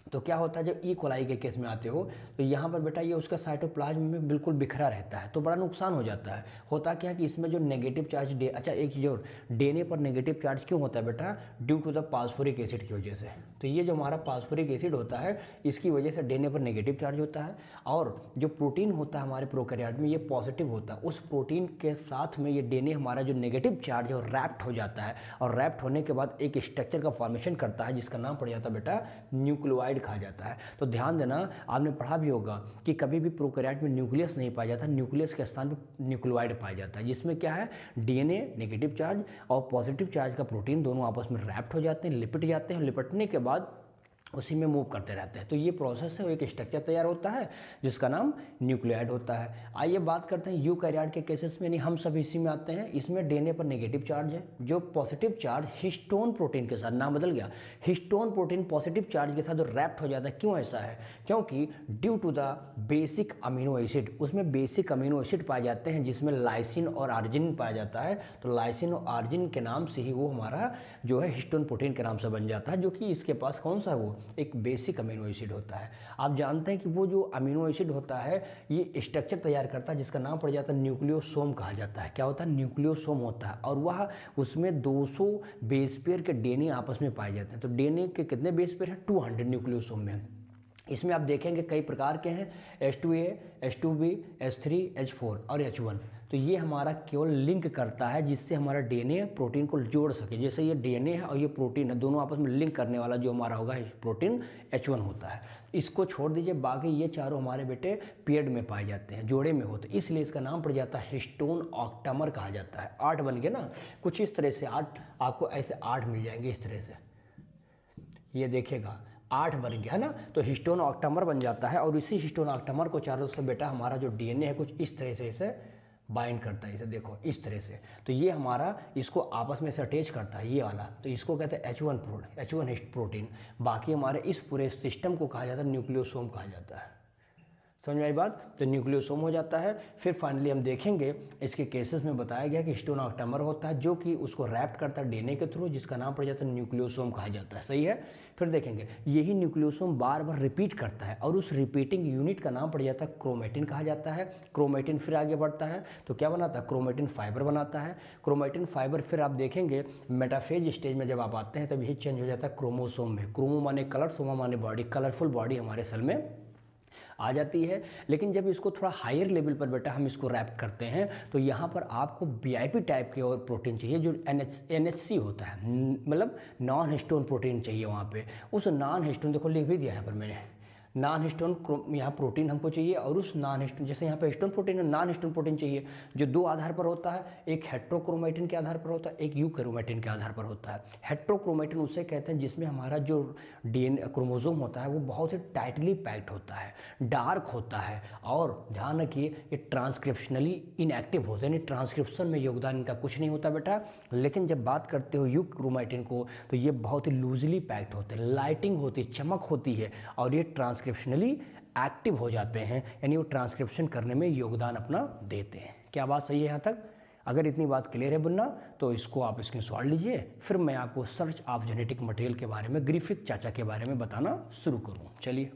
S1: तो क्या होता है, जब ई कोलाई के केस में आते हो तो यहाँ पर बेटा ये उसका साइटोप्लाज्म में बिल्कुल बिखरा रहता है, तो बड़ा नुकसान हो जाता है। होता क्या है कि इसमें जो नेगेटिव चार्ज अच्छा एक चीज़ और, डीएनए पर नेगेटिव चार्ज क्यों होता है बेटा, due to the phosphoric acid की वजह से। तो ये जो हमारा फास्फोरिक एसिड होता है, इसकी वजह से डीएनए पर नेगेटिव चार्ज होता है। और जो प्रोटीन होता है हमारे प्रोकैरियोट में, ये पॉजिटिव होता है, उस प्रोटीन के साथ में ये डीएनए हमारा जो नेगेटिव चार्ज है वो रैप्ट हो जाता है, और रैप्ट होने के बाद एक स्ट्रक्चर का फॉर्मेशन करता है, जिसका नाम पड़ जाता है बेटा न्यूक्लियोइड कहा जाता है। तो ध्यान देना, आपने पढ़ा भी होगा कि कभी भी प्रोकैरियोट में न्यूक्लियस नहीं पाया जाता, न्यूक्लियस के स्थान पर न्यूक्लियोइड पाया जाता है, जिसमें क्या है, डीएनए नेगेटिव चार्ज और पॉजिटिव चार्ज का प्रोटीन दोनों आपस में रैप्ट हो जाते हैं, लिपट जाते हैं, लिपटने के बाद उसी में मूव करते रहते हैं। तो ये प्रोसेस है, एक स्ट्रक्चर तैयार होता है जिसका नाम न्यूक्लियोइड होता है। आइए बात करते हैं यूकैरियोट के केसेस में, नहीं हम सब इसी में आते हैं। इसमें डीएनए पर नेगेटिव चार्ज है, जो पॉजिटिव चार्ज हिस्टोन प्रोटीन के साथ, नाम बदल गया, हिस्टोन प्रोटीन पॉजिटिव चार्ज के साथ रैप्ट हो जाता है। क्यों ऐसा है, क्योंकि due to the basic amino acid, उसमें बेसिक अमीनो एसिड पाए जाते हैं, जिसमें लाइसिन और आर्जिनिन पाया जाता है। तो लाइसिन और आर्जिनिन के नाम से ही वो हमारा जो है हिस्टोन प्रोटीन के नाम से बन जाता है, जो कि इसके पास कौन सा है, वो एक बेसिक अमीनो एसिड होता है। आप जानते हैं कि वो जो अमीनो एसिड होता है ये स्ट्रक्चर तैयार करता है, जिसका नाम पड़ जाता है न्यूक्लियोसोम कहा जाता है। क्या होता है, न्यूक्लियोसोम होता है, और वह उसमें 200 बेस पेयर के डीएनए आपस में पाए जाते हैं। तो डीएनए के कितने बेस पेयर हैं, 200 न्यूक्लियोसोम में। इसमें आप देखेंगे कई प्रकार के हैं, H2A, H2B, H3, H4 और H1। तो ये हमारा केवल लिंक करता है, जिससे हमारा डीएनए प्रोटीन को जोड़ सके। जैसे ये डीएनए है और ये प्रोटीन है, दोनों आपस में लिंक करने वाला जो हमारा होगा प्रोटीन H1 होता है। इसको छोड़ दीजिए, बाकी ये चारों हमारे बेटे पेयर्ड में पाए जाते हैं, जोड़े में होते हैं, इसलिए इसका नाम पड़ जाता है हिस्टोन ऑक्टामर कहा जाता है। 8 बन गए ना, कुछ इस तरह से 8 आपको ऐसे 8 मिल जाएंगे इस तरह से, ये देखेगा 8 बन गया है ना। तो हिस्टोन ऑक्टामर बन जाता है, और इसी हिस्टोन ऑक्टामर को चारों से बेटा हमारा जो डीएनए है कुछ इस तरह से इसे बाइंड करता है, इसे देखो इस तरह से। तो ये हमारा इसको आपस में से अटैच करता है, ये वाला, तो इसको कहते हैं H1 प्रोटीन। बाकी हमारे इस पूरे सिस्टम को कहा जाता है न्यूक्लियोसोम कहा जाता है। समझ में आई बात। तो न्यूक्लियोसोम हो जाता है। फिर फाइनली हम देखेंगे इसके केसेस में बताया गया कि हिस्टोन ऑक्टामर होता है, जो कि उसको रैप्ट करता है डीएनए के थ्रू, जिसका नाम पड़ जाता है न्यूक्लियोसोम कहा जाता है। सही है। फिर देखेंगे यही न्यूक्लियोसोम बार बार रिपीट करता है, और उस रिपीटिंग यूनिट का नाम पड़ जाता है क्रोमेटिन कहा जाता है। क्रोमेटिन फिर आगे बढ़ता है तो क्या बनाता है, क्रोमेटिन फाइबर बनाता है। क्रोमेटिन फाइबर फिर आप देखेंगे मेटाफेज स्टेज में जब आप आते हैं तब यही चेंज हो जाता है क्रोमोसोम में। क्रोमो माने कलर, सोमा माने बॉडी, कलरफुल बॉडी हमारे सेल में आ जाती है। लेकिन जब इसको थोड़ा हायर लेवल पर बेटा हम इसको रैप करते हैं, तो यहाँ पर आपको वीआईपी टाइप के और प्रोटीन चाहिए, जो NHC होता है, मतलब नॉन हिस्टोन प्रोटीन चाहिए वहाँ पे। उस नॉन हिस्टोन, देखो लिख भी दिया है पर मैंने, नॉन हिस्टोन यहाँ प्रोटीन हमको चाहिए, और उस नॉन हिस्टोन, जैसे यहाँ पे हिस्टोन प्रोटीन है, नॉन हिस्टोन प्रोटीन चाहिए, जो 2 आधार पर होता है, एक हेट्रोक्रोमेटिन के आधार पर होता है, एक यूकैरोमेटिन के आधार पर होता है। हेट्रोक्रोमेटिन उसे कहते हैं जिसमें हमारा जो डीएनए क्रोमोसोम होता है वो बहुत ही टाइटली पैक्ड होता है, डार्क होता है, और ध्यान रखिए ये ट्रांसक्रिप्शनली इनएक्टिव होते हैं, यानी ट्रांसक्रिप्शन में योगदान इनका कुछ नहीं होता बेटा। लेकिन जब बात करते हो यूक्रोमेटिन को, तो ये बहुत ही लूजली पैक्ड होते हैं, लाइटिंग होती है, चमक होती है, और ये ट्रांसक्रिप्शनली एक्टिव हो जाते हैं, यानी वो ट्रांसक्रिप्शन करने में योगदान अपना देते हैं। क्या बात सही है यहाँ तक? अगर इतनी बात क्लियर है बनना, तो इसको आप स्क्रीनशॉट लीजिए। फिर मैं आपको सर्च ऑफ जेनेटिक मटेरियल के बारे में, ग्रिफिथ चाचा के बारे में बताना शुरू करूँ। चलिए,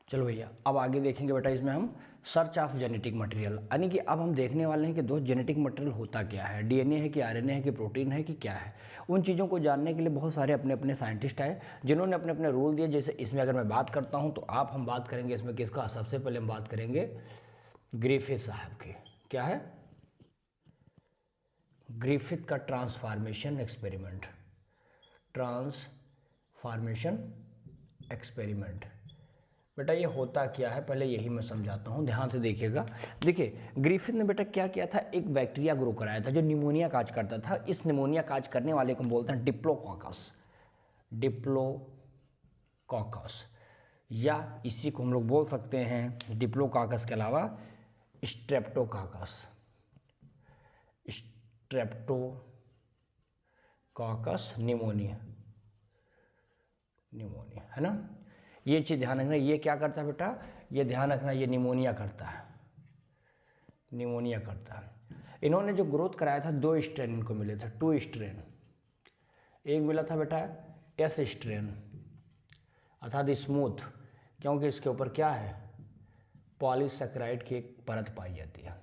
S1: चलो भैया अब आगे देखेंगे बेटा इसमें हम सर्च ऑफ जेनेटिक मटेरियल, यानी कि अब हम देखने वाले हैं कि दोस्त जेनेटिक मटेरियल होता क्या है, डीएनए है कि आरएनए है कि प्रोटीन है कि क्या है। उन चीज़ों को जानने के लिए बहुत सारे अपने अपने साइंटिस्ट आए जिन्होंने अपने अपने रूल दिए। जैसे इसमें अगर मैं बात करता हूँ तो हम बात करेंगे इसमें किसका, सबसे पहले हम बात करेंगे ग्रिफिथ साहब की। क्या है? ग्रिफिथ का ट्रांसफॉर्मेशन एक्सपेरिमेंट, ट्रांसफॉर्मेशन एक्सपेरिमेंट। बेटा ये होता क्या है पहले यही मैं समझाता हूँ, ध्यान से देखिएगा। देखिए ग्रिफिथ ने बेटा क्या किया था, एक बैक्टीरिया ग्रो कराया था जो निमोनिया काज करता था। इस निमोनिया काज करने वाले को हम बोलते हैं डिप्लोकोकस, डिप्लोकोकस, या इसी को हम लोग बोल सकते हैं डिप्लोकोकस के अलावा स्ट्रेप्टोकोकस, स्ट्रेप्टोकोकस निमोनिया, निमोनिया है ना। ये चीज़ ध्यान रखना, ये क्या करता है बेटा, ये ध्यान रखना, ये निमोनिया करता है, निमोनिया करता है। इन्होंने जो ग्रोथ कराया था 2 स्ट्रेन इनको मिले थे, 2 स्ट्रेन। एक मिला था बेटा एस स्ट्रेन अर्थात स्मूथ, क्योंकि इसके ऊपर क्या है, पॉलीसैकेराइड की एक परत पाई जाती है।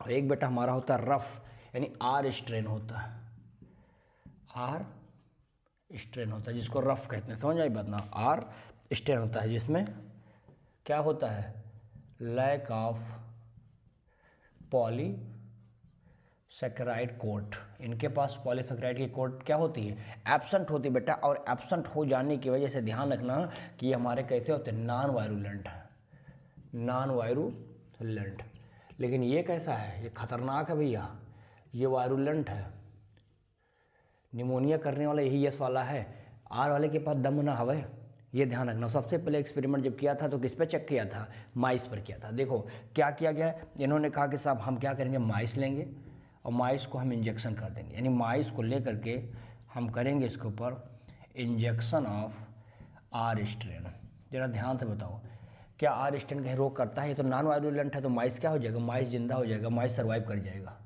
S1: और एक बेटा हमारा होता है रफ, यानी आर स्ट्रेन होता है, आर स्ट्रेन होता है जिसको रफ कहते हैं, समझ आई बात ना। आर स्ट्रेन होता है जिसमें क्या होता है, लैक ऑफ पॉलीसैकेराइड कोट। इनके पास पॉलीसैकेराइड की कोट क्या होती है, एब्सेंट होती है बेटा। और एब्सेंट हो जाने की वजह से ध्यान रखना कि ये हमारे कैसे होते हैं, नॉन वायरुलेंट है, नॉन वायरुलेंट। लेकिन ये कैसा है, ये खतरनाक है भैया, ये वायरुलेंट है। निमोनिया करने वाला यही यस वाला है, आर वाले के पास दम ना हवे, ये ध्यान रखना। सबसे पहले एक्सपेरिमेंट जब किया था तो किस पे चेक किया था, माइस पर किया था। देखो क्या किया गया, इन्होंने कहा कि साहब हम क्या करेंगे, माइस लेंगे और माइस को हम इंजेक्शन कर देंगे, यानी माइस को ले करके हम करेंगे इसके ऊपर इंजेक्शन ऑफ आर स्ट्रेन। जरा ध्यान से बताओ, क्या आर स्ट्रेन कहीं रोग करता है? ये तो नॉन वायरुलेंट है, तो माइस क्या हो जाएगा, माइस जिंदा हो जाएगा, माइस सर्वाइव कर जाएगा,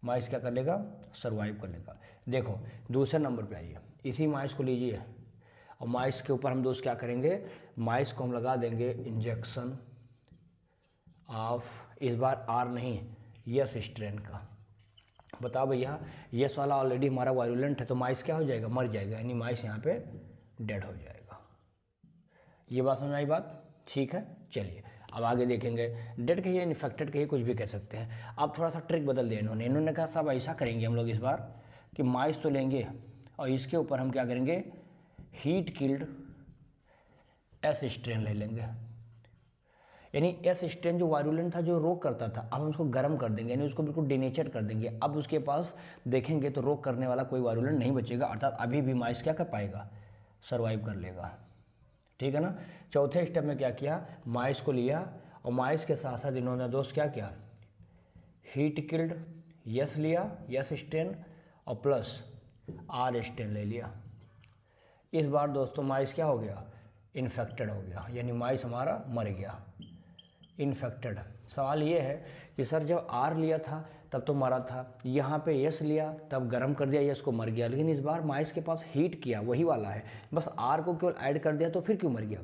S1: माइस क्या कर लेगा, सर्वाइव कर लेगा। देखो दूसरे नंबर पे आइए, इसी माइस को लीजिए और माइस के ऊपर हम दोस्त क्या करेंगे, माइस को हम लगा देंगे इंजेक्शन ऑफ, इस बार आर नहीं यस स्ट्रेन का। बताओ भैया यस वाला ऑलरेडी हमारा वायरुलेंट है, तो माइस क्या हो जाएगा, मर जाएगा, यानी माइस यहाँ पे डेड हो जाएगा। ये बात समझ आई बात, ठीक है। चलिए अब आगे देखेंगे, डेड कहिए इन्फेक्टेड कहिए कुछ भी कह सकते हैं। अब थोड़ा सा ट्रिक बदल दिया इन्होंने कहा साहब ऐसा करेंगे हम लोग इस बार कि माइस तो लेंगे और इसके ऊपर हम क्या करेंगे, हीट किल्ड एस स्ट्रेन ले लेंगे। यानी एस स्ट्रेन जो वायरुलेंट था, जो रोग करता था, अब हम उसको गर्म कर देंगे, यानी उसको बिल्कुल डिनेचर कर देंगे। अब उसके पास देखेंगे तो रोग करने वाला कोई वायरुलेंट नहीं बचेगा, अर्थात अभी भी माइस क्या कर पाएगा, सर्वाइव कर लेगा, ठीक है ना। चौथे स्टेप में क्या किया, माइस को लिया और माइस के साथ साथ इन्होंने दोस्त क्या किया, हीट किल्ड यस लिया, यस स्ट्रेन और प्लस आर स्ट्रेन ले लिया। इस बार दोस्तों माइस क्या हो गया, इन्फेक्टेड हो गया, यानी माइस हमारा मर गया, इन्फेक्टेड। सवाल ये है कि सर जब आर लिया था तब तो मरा था, यहाँ पे यस लिया तब गर्म कर दिया, यस को मर गया, लेकिन इस बार माइस के पास हीट किया वही वाला है, बस आर को केवल ऐड कर दिया तो फिर क्यों मर गया।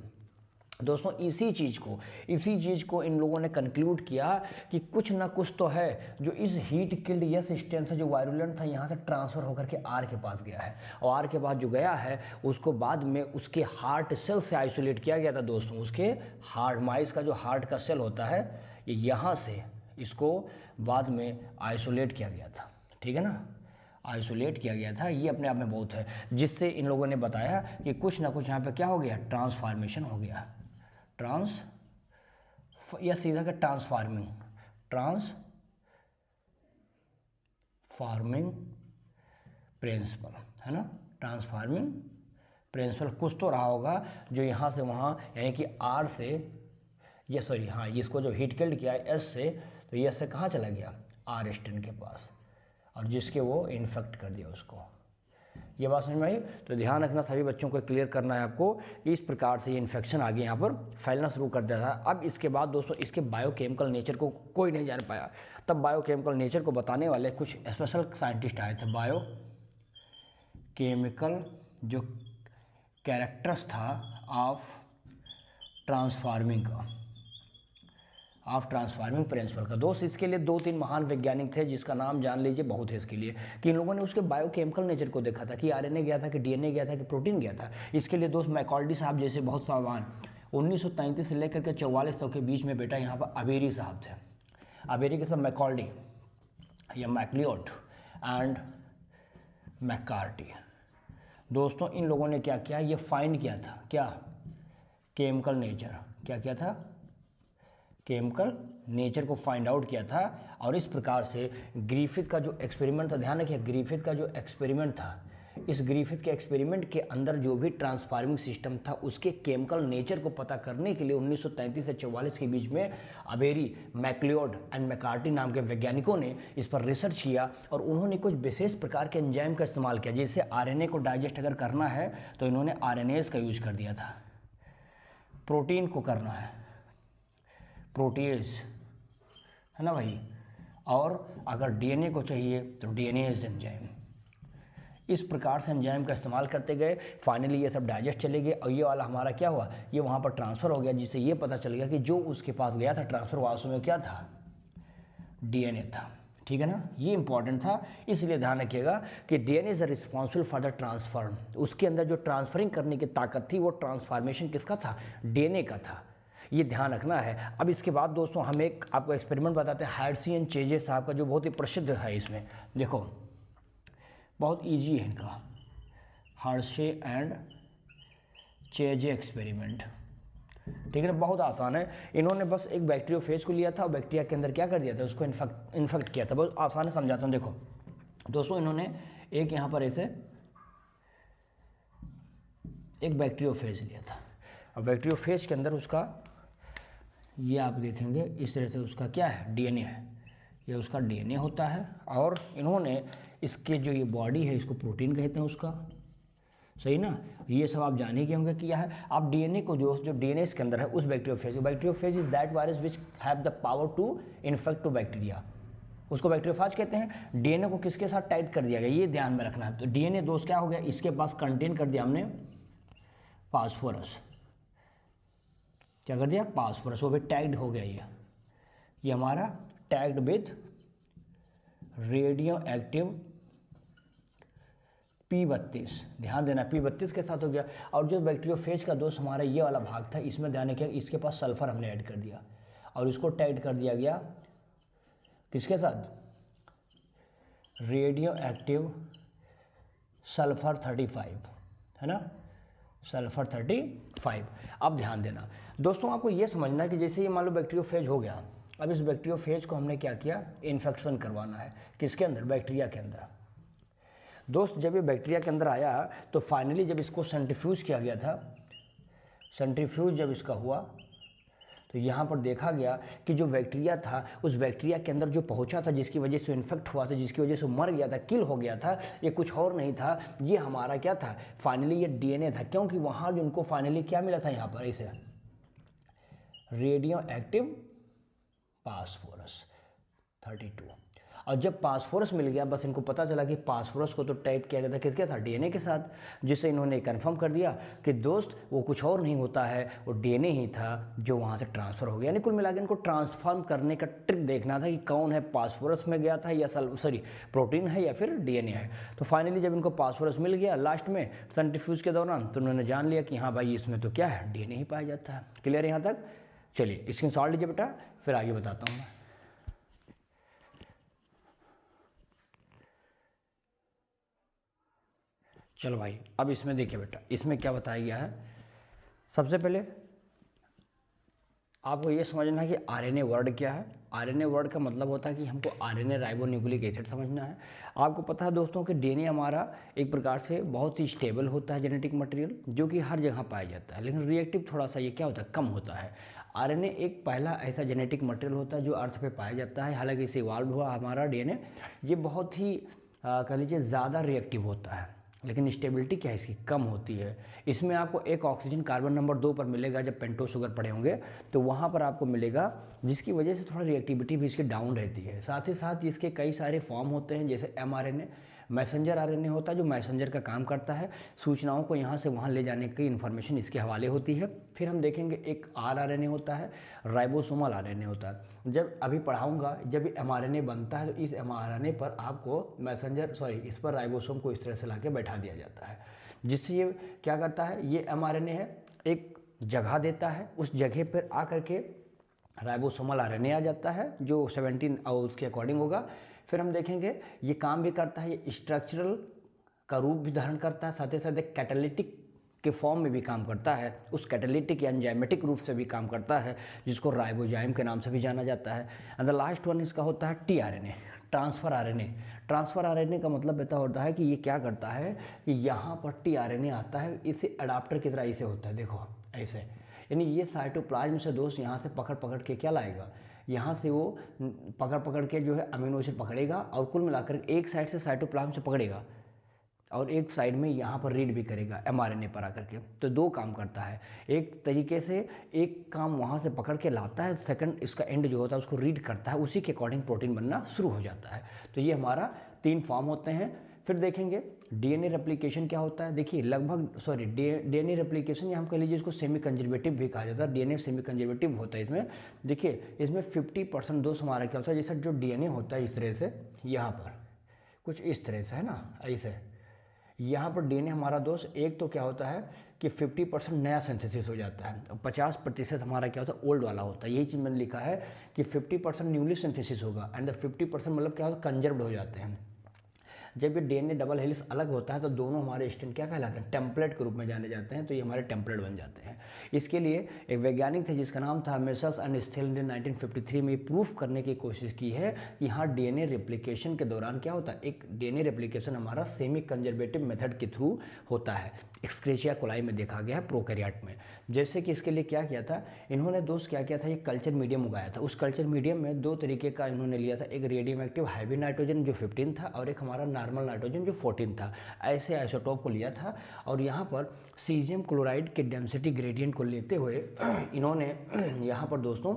S1: दोस्तों इसी चीज़ को इन लोगों ने कंक्लूड किया कि कुछ ना कुछ तो है जो इस हीट किल्ड यस स्ट्रेन से जो वायरुलेंट था यहाँ से ट्रांसफ़र होकर के आर के पास गया है, और आर के पास जो गया है उसको बाद में उसके हार्ट सेल से आइसोलेट किया गया था दोस्तों। उसके हार्ट, माइस का जो हार्ट का सेल होता है ये यहाँ से इसको बाद में आइसोलेट किया गया था, ठीक है ना, आइसोलेट किया गया था। ये अपने आप में बहुत है, जिससे इन लोगों ने बताया कि कुछ ना कुछ यहाँ पे क्या हो गया, ट्रांसफॉर्मेशन हो गया, या सीधा का ट्रांसफार्मिंग प्रिंसिपल है ना, ट्रांसफार्मिंग प्रिंसिपल कुछ तो रहा होगा जो यहाँ से वहाँ, यानी कि आर से ये सॉरी हाँ इसको जो हीट किल्ड किया है एस से, तो ये से कहाँ चला गया, आर स्ट्रेन के पास, और जिसके वो इन्फेक्ट कर दिया उसको। ये बात समझ में आई। तो ध्यान रखना, सभी बच्चों को क्लियर करना है आपको कि इस प्रकार से ये इन्फेक्शन आगे यहाँ पर फैलना शुरू कर दिया था। अब इसके बाद दोस्तों इसके बायोकेमिकल नेचर को कोई नहीं जान पाया, तब बायोकेमिकल नेचर को बताने वाले कुछ स्पेशल साइंटिस्ट आए थे। बायोकेमिकल जो कैरेक्टर्स था ऑफ ट्रांसफार्मिंग का, ऑफ ट्रांसफार्मिंग प्रिंसिपल का। दोस्त इसके लिए 2-3 महान वैज्ञानिक थे जिसका नाम जान लीजिए, बहुत है इसके लिए, कि इन लोगों ने उसके बायोकेमिकल नेचर को देखा था कि आरएनए गया था कि डीएनए गया था कि प्रोटीन गया था। इसके लिए दोस्त मैकॉल्डी साहब जैसे बहुत सामान 1933 से लेकर के 44 तक के बीच में बेटा यहाँ पर अबेरी साहब थे। अबेरी के साथ मैकॉल्डी या मैक्लियोड एंड मैककार्टी। दोस्तों इन लोगों ने क्या किया, ये फाइंड किया था, क्या केमिकल नेचर, क्या किया था, केमिकल नेचर को फाइंड आउट किया था। और इस प्रकार से ग्रिफिथ का जो एक्सपेरिमेंट था, ध्यान रखिए ग्रिफिथ का जो एक्सपेरिमेंट था, इस ग्रिफिथ के एक्सपेरिमेंट के अंदर जो भी ट्रांसफार्मिंग सिस्टम था उसके केमिकल नेचर को पता करने के लिए 1933 से 44 के बीच में अबेरी, मैक्लियोड एंड मैककार्टी नाम के वैज्ञानिकों ने इस पर रिसर्च किया और उन्होंने कुछ विशेष प्रकार के एंजाइम का इस्तेमाल किया। जैसे आरएनए को डाइजेस्ट अगर करना है तो इन्होंने आरएनएज का यूज कर दिया था, प्रोटीन को करना है प्रोटीएज, है ना भाई, और अगर डीएनए को चाहिए तो डीएनएज एंजाइम। इस प्रकार से एंजाइम का इस्तेमाल करते गए, फाइनली ये सब डाइजेस्ट चले गए और ये वाला हमारा क्या हुआ, ये वहाँ पर ट्रांसफ़र हो गया, जिससे ये पता चल गया कि जो उसके पास गया था ट्रांसफ़र वास्तव में क्या था, डीएनए था। ठीक है ना, ये इंपॉर्टेंट था, इसलिए ध्यान रखिएगा कि DNA is responsible for the transfer. उसके अंदर जो ट्रांसफरिंग करने की ताकत थी वो ट्रांसफॉर्मेशन किसका था, डीएनए का था, ये ध्यान रखना है। अब इसके बाद दोस्तों हम एक आपको एक्सपेरिमेंट बताते हैं हार्शी एंड चेजे साहब का, जो बहुत ही प्रसिद्ध है। इसमें देखो बहुत इजी है इनका, हार्शी एंड चेजे एक्सपेरिमेंट, ठीक है ना, बहुत आसान है। इन्होंने बस एक बैक्टीरियोफेज को लिया था और बैक्टीरिया के अंदर क्या कर दिया था, उसको इन्फेक्ट किया था। बहुत आसान है, समझाता हूँ। देखो दोस्तों इन्होंने एक यहाँ पर ऐसे एक बैक्टीरियोफेज लिया था और बैक्टीरियोफेज के अंदर उसका ये आप देखेंगे इस तरह से उसका क्या है, डीएनए है, ये उसका डीएनए होता है। और इन्होंने इसके जो ये बॉडी है इसको प्रोटीन कहते हैं उसका, सही ना, ये सब आप जान ही गए होंगे क्या है। आप डीएनए को जो डीएनए के अंदर है उस bacteriophage is that virus which have the power to infect to bacteria, उसको बैक्टीरियोफेज कहते हैं। डीएनए को किसके साथ टाइट कर दिया गया, ये ध्यान में रखना है। तो डीएनए दोस्त क्या हो गया, इसके पास कंटेन कर दिया हमने फास्फोरस, क्या कर दिया, फास्फोरस, वो भी टैग्ड हो गया। ये हमारा tagged with radio active P32, ध्यान देना P32 के साथ हो गया। और जो बैक्टीरियोफेज का दोस्त हमारा ये वाला भाग था, इसमें ध्यान रखिए इसके पास सल्फर हमने ऐड कर दिया और इसको टैग्ड कर दिया गया किसके साथ, रेडियो एक्टिव सल्फर 35, है ना, सल्फर 35। अब ध्यान देना दोस्तों, आपको ये समझना है कि जैसे ये मान लो बैक्टीरियोफेज हो गया, अब इस बैक्टीरियोफेज को हमने क्या किया, इन्फेक्शन करवाना है किसके अंदर, बैक्टीरिया के अंदर। दोस्त जब ये बैक्टीरिया के अंदर आया तो फाइनली जब इसको सेंट्रीफ्यूज किया गया था, सेंट्रीफ्यूज जब इसका हुआ तो यहाँ पर देखा गया कि जो बैक्टीरिया था उस बैक्टीरिया के अंदर जो पहुँचा था, जिसकी वजह से इन्फेक्ट हुआ था, जिसकी वजह से मर गया था, किल हो गया था, ये कुछ और नहीं था, ये हमारा क्या था, फाइनली ये डीएनए था। क्योंकि वहाँ जो उनको फाइनली क्या मिला था, यहाँ पर ऐसे रेडियो एक्टिव फास्फोरस 32। और जब फास्फोरस मिल गया, बस इनको पता चला कि फास्फोरस को तो टाइप किया गया था किसके साथ, डीएनए के साथ, जिससे इन्होंने कंफर्म कर दिया कि दोस्त वो कुछ और नहीं होता है, वो डीएनए ही था जो वहाँ से ट्रांसफ़र हो गया। यानी कुल मिला के इनको ट्रांसफॉर्म करने का ट्रिक देखना था कि कौन है, फास्फोरस में गया था या प्रोटीन है या फिर डीएनए है। तो फाइनली जब इनको फास्फोरस मिल गया लास्ट में सेंट्रीफ्यूज के दौरान, तो उन्होंने जान लिया कि हाँ भाई इसमें तो क्या है, डीएनए ही पाया जाता है। क्लियर है यहाँ तक? चलिए स्क्रीनशॉट लीजिए बेटा, फिर आगे बताता हूँ मैं। चलो भाई, अब इसमें देखिए बेटा, इसमें क्या बताया गया है। सबसे पहले आपको ये समझना है कि आरएनए वर्ड क्या है। आरएनए वर्ड का मतलब होता है कि हमको आरएनए राइबोन्यूक्लिक एसिड समझना है। आपको पता है दोस्तों कि डीएनए हमारा एक प्रकार से बहुत ही स्टेबल होता है जेनेटिक मटेरियल, जो कि हर जगह पाया जाता है, लेकिन रिएक्टिव थोड़ा सा ये क्या होता है, कम होता है। आरएनए एक पहला ऐसा जेनेटिक मटेरियल होता है जो अर्थ पे पाया जाता है, हालांकि इसे इवॉल्व हुआ हमारा डीएनए, ये बहुत ही कह लीजिए ज़्यादा रिएक्टिव होता है, लेकिन स्टेबिलिटी क्या है इसकी, कम होती है। इसमें आपको एक ऑक्सीजन कार्बन नंबर 2 पर मिलेगा, जब पेंटोस शुगर पड़े होंगे तो वहाँ पर आपको मिलेगा, जिसकी वजह से थोड़ा रिएक्टिविटी भी इसकी डाउन रहती है। साथ ही साथ इसके कई सारे फॉर्म होते हैं, जैसे mRNA, मैसेंजर आरएनए होता है जो मैसेंजर का काम करता है, सूचनाओं को यहाँ से वहाँ ले जाने की इन्फॉर्मेशन इसके हवाले होती है। फिर हम देखेंगे एक आरएनए होता है, राइबोसोमल आरएनए होता है। जब अभी पढ़ाऊँगा, जब ये एमआरएनए बनता है तो इस एमआरएनए पर आपको इस पर राइबोसोम को इस तरह से ला के बैठा दिया जाता है, जिससे ये क्या करता है, ये एमआरएनए है एक जगह देता है, उस जगह पर आकर के राइबोसोमल आरएनए आ जाता है जो 17 और उसके अकॉर्डिंग होगा। फिर हम देखेंगे ये काम भी करता है, ये स्ट्रक्चरल का रूप भी धारण करता है, साथ ही साथ एक कैटालिटिक के फॉर्म में भी काम करता है, उस कैटालिटिक या एंजाइमेटिक रूप से भी काम करता है, जिसको राइबोजाइम के नाम से भी जाना जाता है। एंड द लास्ट वन इसका होता है tRNA, transfer RNA. Transfer RNA का मतलब ऐसा होता है कि ये क्या करता है कि यहाँ पर टीआरएनए आता है, इसे अडाप्टर की तरह इसे होता है, देखो ऐसे, यानी ये साइटोप्लाज्म से दोस्त यहाँ से पकड़ पकड़ के क्या लाएगा, यहाँ से वो पकड़ पकड़ के जो है अमीनो एसिड पकड़ेगा और कुल मिलाकर एक साइड से साइटोप्लाज्म से पकड़ेगा और एक साइड में यहाँ पर रीड भी करेगा एमआरएनए पर आकर के। तो दो काम करता है, एक तरीके से एक काम वहाँ से पकड़ के लाता है, सेकंड इसका एंड जो होता है उसको रीड करता है, उसी के अकॉर्डिंग प्रोटीन बनना शुरू हो जाता है। तो ये हमारा 3 फॉर्म होते हैं। फिर देखेंगे डीएनए रेप्लिकेशन क्या होता है। देखिए डीएनए रेप्लिकेशन या हम कह लीजिए इसको सेमी कंजर्वेटिव भी कहा जाता है, डीएनए सेमी कंजर्वेटिव होता है इसमें। देखिए इसमें 50% दोष हमारा क्या होता है, जैसे जो डीएनए होता है इस तरह से, यहाँ पर कुछ इस तरह से है ना, ऐसे यहाँ पर डीएनए हमारा दोस्त एक तो क्या होता है कि 50% नया सिंथेसिस हो जाता है और 50% हमारा क्या होता है ओल्ड वाला होता है। यही चीज़ मैंने लिखा है कि 50% न्यूली सिंथेसिस होगा एंड 50% मतलब क्या होता है कंजर्व्ड हो जाते हैं। जब ये डीएनए डबल हेलिक्स अलग होता है तो दोनों हमारे स्ट्रैंड क्या कहलाते हैं, टेम्पलेट के रूप में जाने जाते हैं, तो ये हमारे टेम्पलेट बन जाते हैं। इसके लिए एक वैज्ञानिक थे जिसका नाम था मेसर्स एंड स्थिल ने 1953 में प्रूफ करने की कोशिश की है कि हाँ डीएनए रेप्लिकेशन के दौरान क्या होता है, एक डीएनए रेप्लिकेशन हमारा सेमी कंजर्वेटिव मेथड के थ्रू होता है। एक्सक्रेचिया कोलाई में देखा गया है, प्रोकैरियोट में। जैसे कि इसके लिए क्या किया था इन्होंने दोस्त, क्या किया था, ये कल्चर मीडियम उगाया था। उस कल्चर मीडियम में 2 तरीके का इन्होंने लिया था, एक रेडियम एक्टिव हैवी नाइट्रोजन जो 15 था और एक हमारा नॉर्मल नाइट्रोजन जो 14 था। ऐसे आइसोटोप को लिया था और यहाँ पर सीजियम क्लोराइड के डेंसिटी ग्रेडियंट को लेते हुए इन्होंने यहाँ पर दोस्तों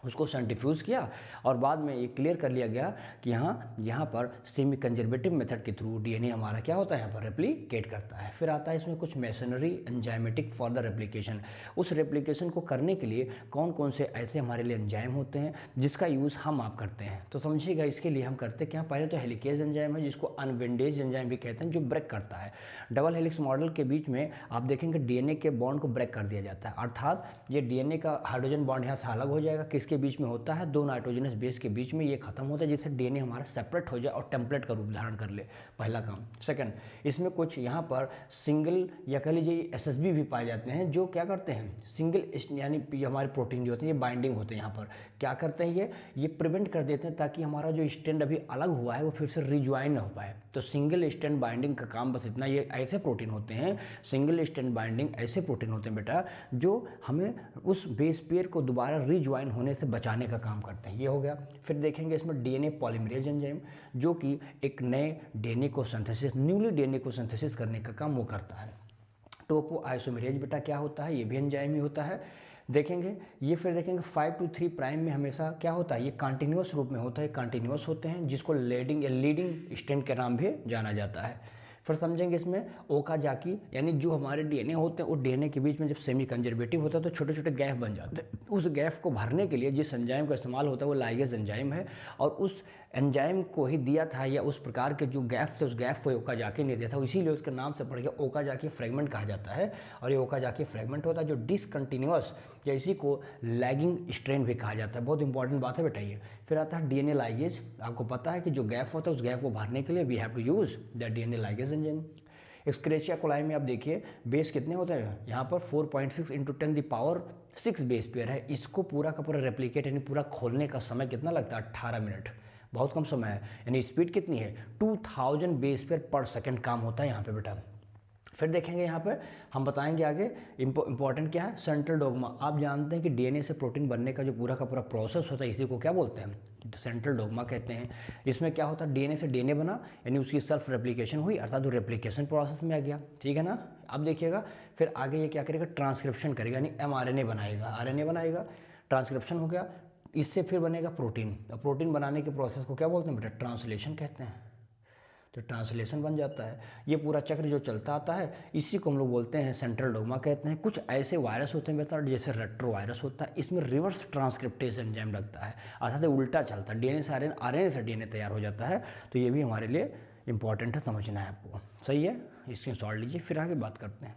S1: उसको सेंट्रीफ्यूज किया और बाद में ये क्लियर कर लिया गया कि यहाँ पर सेमी कंजर्वेटिव मेथड के थ्रू डीएनए हमारा क्या होता है, यहाँ पर रेप्लिकेट करता है। फिर आता है इसमें कुछ masonry enzymatic for the replication. उस रेप्लिकेशन को करने के लिए कौन कौन से ऐसे हमारे लिए एंजाइम होते हैं जिसका यूज़ हम आप करते हैं। तो समझिएगा इसके लिए हम करते क्या, पहले तो हेलिकेज एंजाइम है जिसको अनविंडेज एंजाइम भी कहते हैं, जो ब्रेक करता है। डबल हेलिक्स मॉडल के बीच में आप देखेंगे डीएनए के बॉन्ड को ब्रेक कर दिया जाता है, अर्थात ये डीएनए का हाइड्रोजन बॉन्ड यहाँ से अलग हो जाएगा, के बीच में होता है 2 नाइट्रोजनस बेस के बीच में ये खत्म होता है, जिससे डीएनए हमारा सेपरेट हो जाए और टेम्पलेट का रूप धारण कर ले, पहला काम। सेकंड, इसमें कुछ यहाँ पर सिंगल या कह लीजिए एसएसबी भी पाए जाते हैं जो क्या करते हैं, सिंगल यानी हमारे प्रोटीन जो होते हैं ये बाइंडिंग होते हैं, यहाँ पर क्या करते हैं ये प्रिवेंट कर देते हैं ताकि हमारा जो स्ट्रैंड अभी अलग हुआ है वो फिर से रिज्वाइन ना हो पाए। तो सिंगल स्ट्रैंड बाइंडिंग का काम बस इतना, ये ऐसे प्रोटीन होते हैं, सिंगल स्ट्रैंड बाइंडिंग ऐसे प्रोटीन होते हैं बेटा जो हमें उस बेस पेयर को दोबारा रिज्वाइन होने से बचाने का काम करते हैं। ये हो गया। फिर देखेंगे इसमें डीएनए पॉलीमरेज एंजाइम जो कि एक नए डीएनए को सिंथेसिस, न्यूली डीएनए को सिंथेसिस करने का काम वो करता है। टोपो आइसोमेरेज बेटा क्या होता है, ये भी एंजाइम ही होता है। देखेंगे ये, फिर देखेंगे 5 to 3 प्राइम में हमेशा क्या होता है, ये कंटिन्यूअस रूप में होता है, कंटिन्यूअस होते हैं जिसको लीडिंग या लीडिंग स्ट्रैंड के नाम भी जाना जाता है। फिर समझेंगे इसमें ओकाजाकी, यानी जो हमारे डीएनए होते हैं वो डीएनए के बीच में जब सेमी कंजर्वेटिव होता है तो छोटे छोटे गैप बन जाते हैं। उस गैप को भरने के लिए जिस एंजाइम का इस्तेमाल होता है वो लाइगेज एंजाइम है और उस एंजाइम को ही दिया था या उस प्रकार के जो गैप थे उस गैप को ओकाजाकी ने दिया था, इसीलिए उसके नाम से पड़ गया ओकाजाकी फ्रेगमेंट कहा जाता है। और ये ओकाजाकी फ्रेगमेंट होता है जो डिसकंटिन्यूअस या इसी को लैगिंग स्ट्रेन भी कहा जाता है। बहुत इंपॉर्टेंट बात है बेटा ये। फिर आता है डीएनए लाइगेज। आपको पता है कि जो गैप होता है उस गैप को भरने के लिए we have to use the DNA ligase enzyme. Escherichia coli में आप देखिए बेस कितने होते हैं, यहाँ पर 4.6 × 10⁶ बेस पेयर है। इसको पूरा का पूरा रेप्लिकेट यानी पूरा खोलने का समय कितना लगता है, 18 मिनट, बहुत कम समय है। यानी स्पीड कितनी है, 2000 बेस पेयर पर सेकंड काम होता है यहाँ पे बेटा। फिर देखेंगे यहाँ पे हम बताएंगे आगे इंपॉर्टेंट क्या है, सेंट्रल डोग्मा। आप जानते हैं कि डीएनए से प्रोटीन बनने का जो पूरा का पूरा प्रोसेस होता है इसी को क्या बोलते हैं, सेंट्रल डोग्मा कहते हैं। इसमें क्या होता है, डीएनए से डीएनए बना यानी उसकी सेल्फ रेप्लिकेशन हुई, अर्थात वो रेप्लिकेशन प्रोसेस में आ गया, ठीक है ना। अब देखिएगा फिर आगे ये क्या करेगा, ट्रांसक्रिप्शन करेगा यानी एमआरएनए बनाएगा, आरएनए बनाएगा, ट्रांसक्रिप्शन हो गया, इससे फिर बनेगा प्रोटीन। प्रोटीन बनाने के प्रोसेस को क्या बोलते हैं बेटा, ट्रांसलेशन कहते हैं। तो ट्रांसलेशन बन जाता है। ये पूरा चक्र जो चलता आता है इसी को हम लोग बोलते हैं सेंट्रल डोग्मा कहते हैं। कुछ ऐसे वायरस होते हैं बेटा जैसे रेट्रो वायरस होता है, इसमें रिवर्स ट्रांसक्रिप्टेज एंजाइम लगता है, अर्थात उल्टा चलता है, डीएनए से आरएनए से डीएनए तैयार हो जाता है। तो ये भी हमारे लिए इंपॉर्टेंट है, समझना है आपको। सही है, इसके सॉल्व लीजिए, फिर आगे बात करते हैं।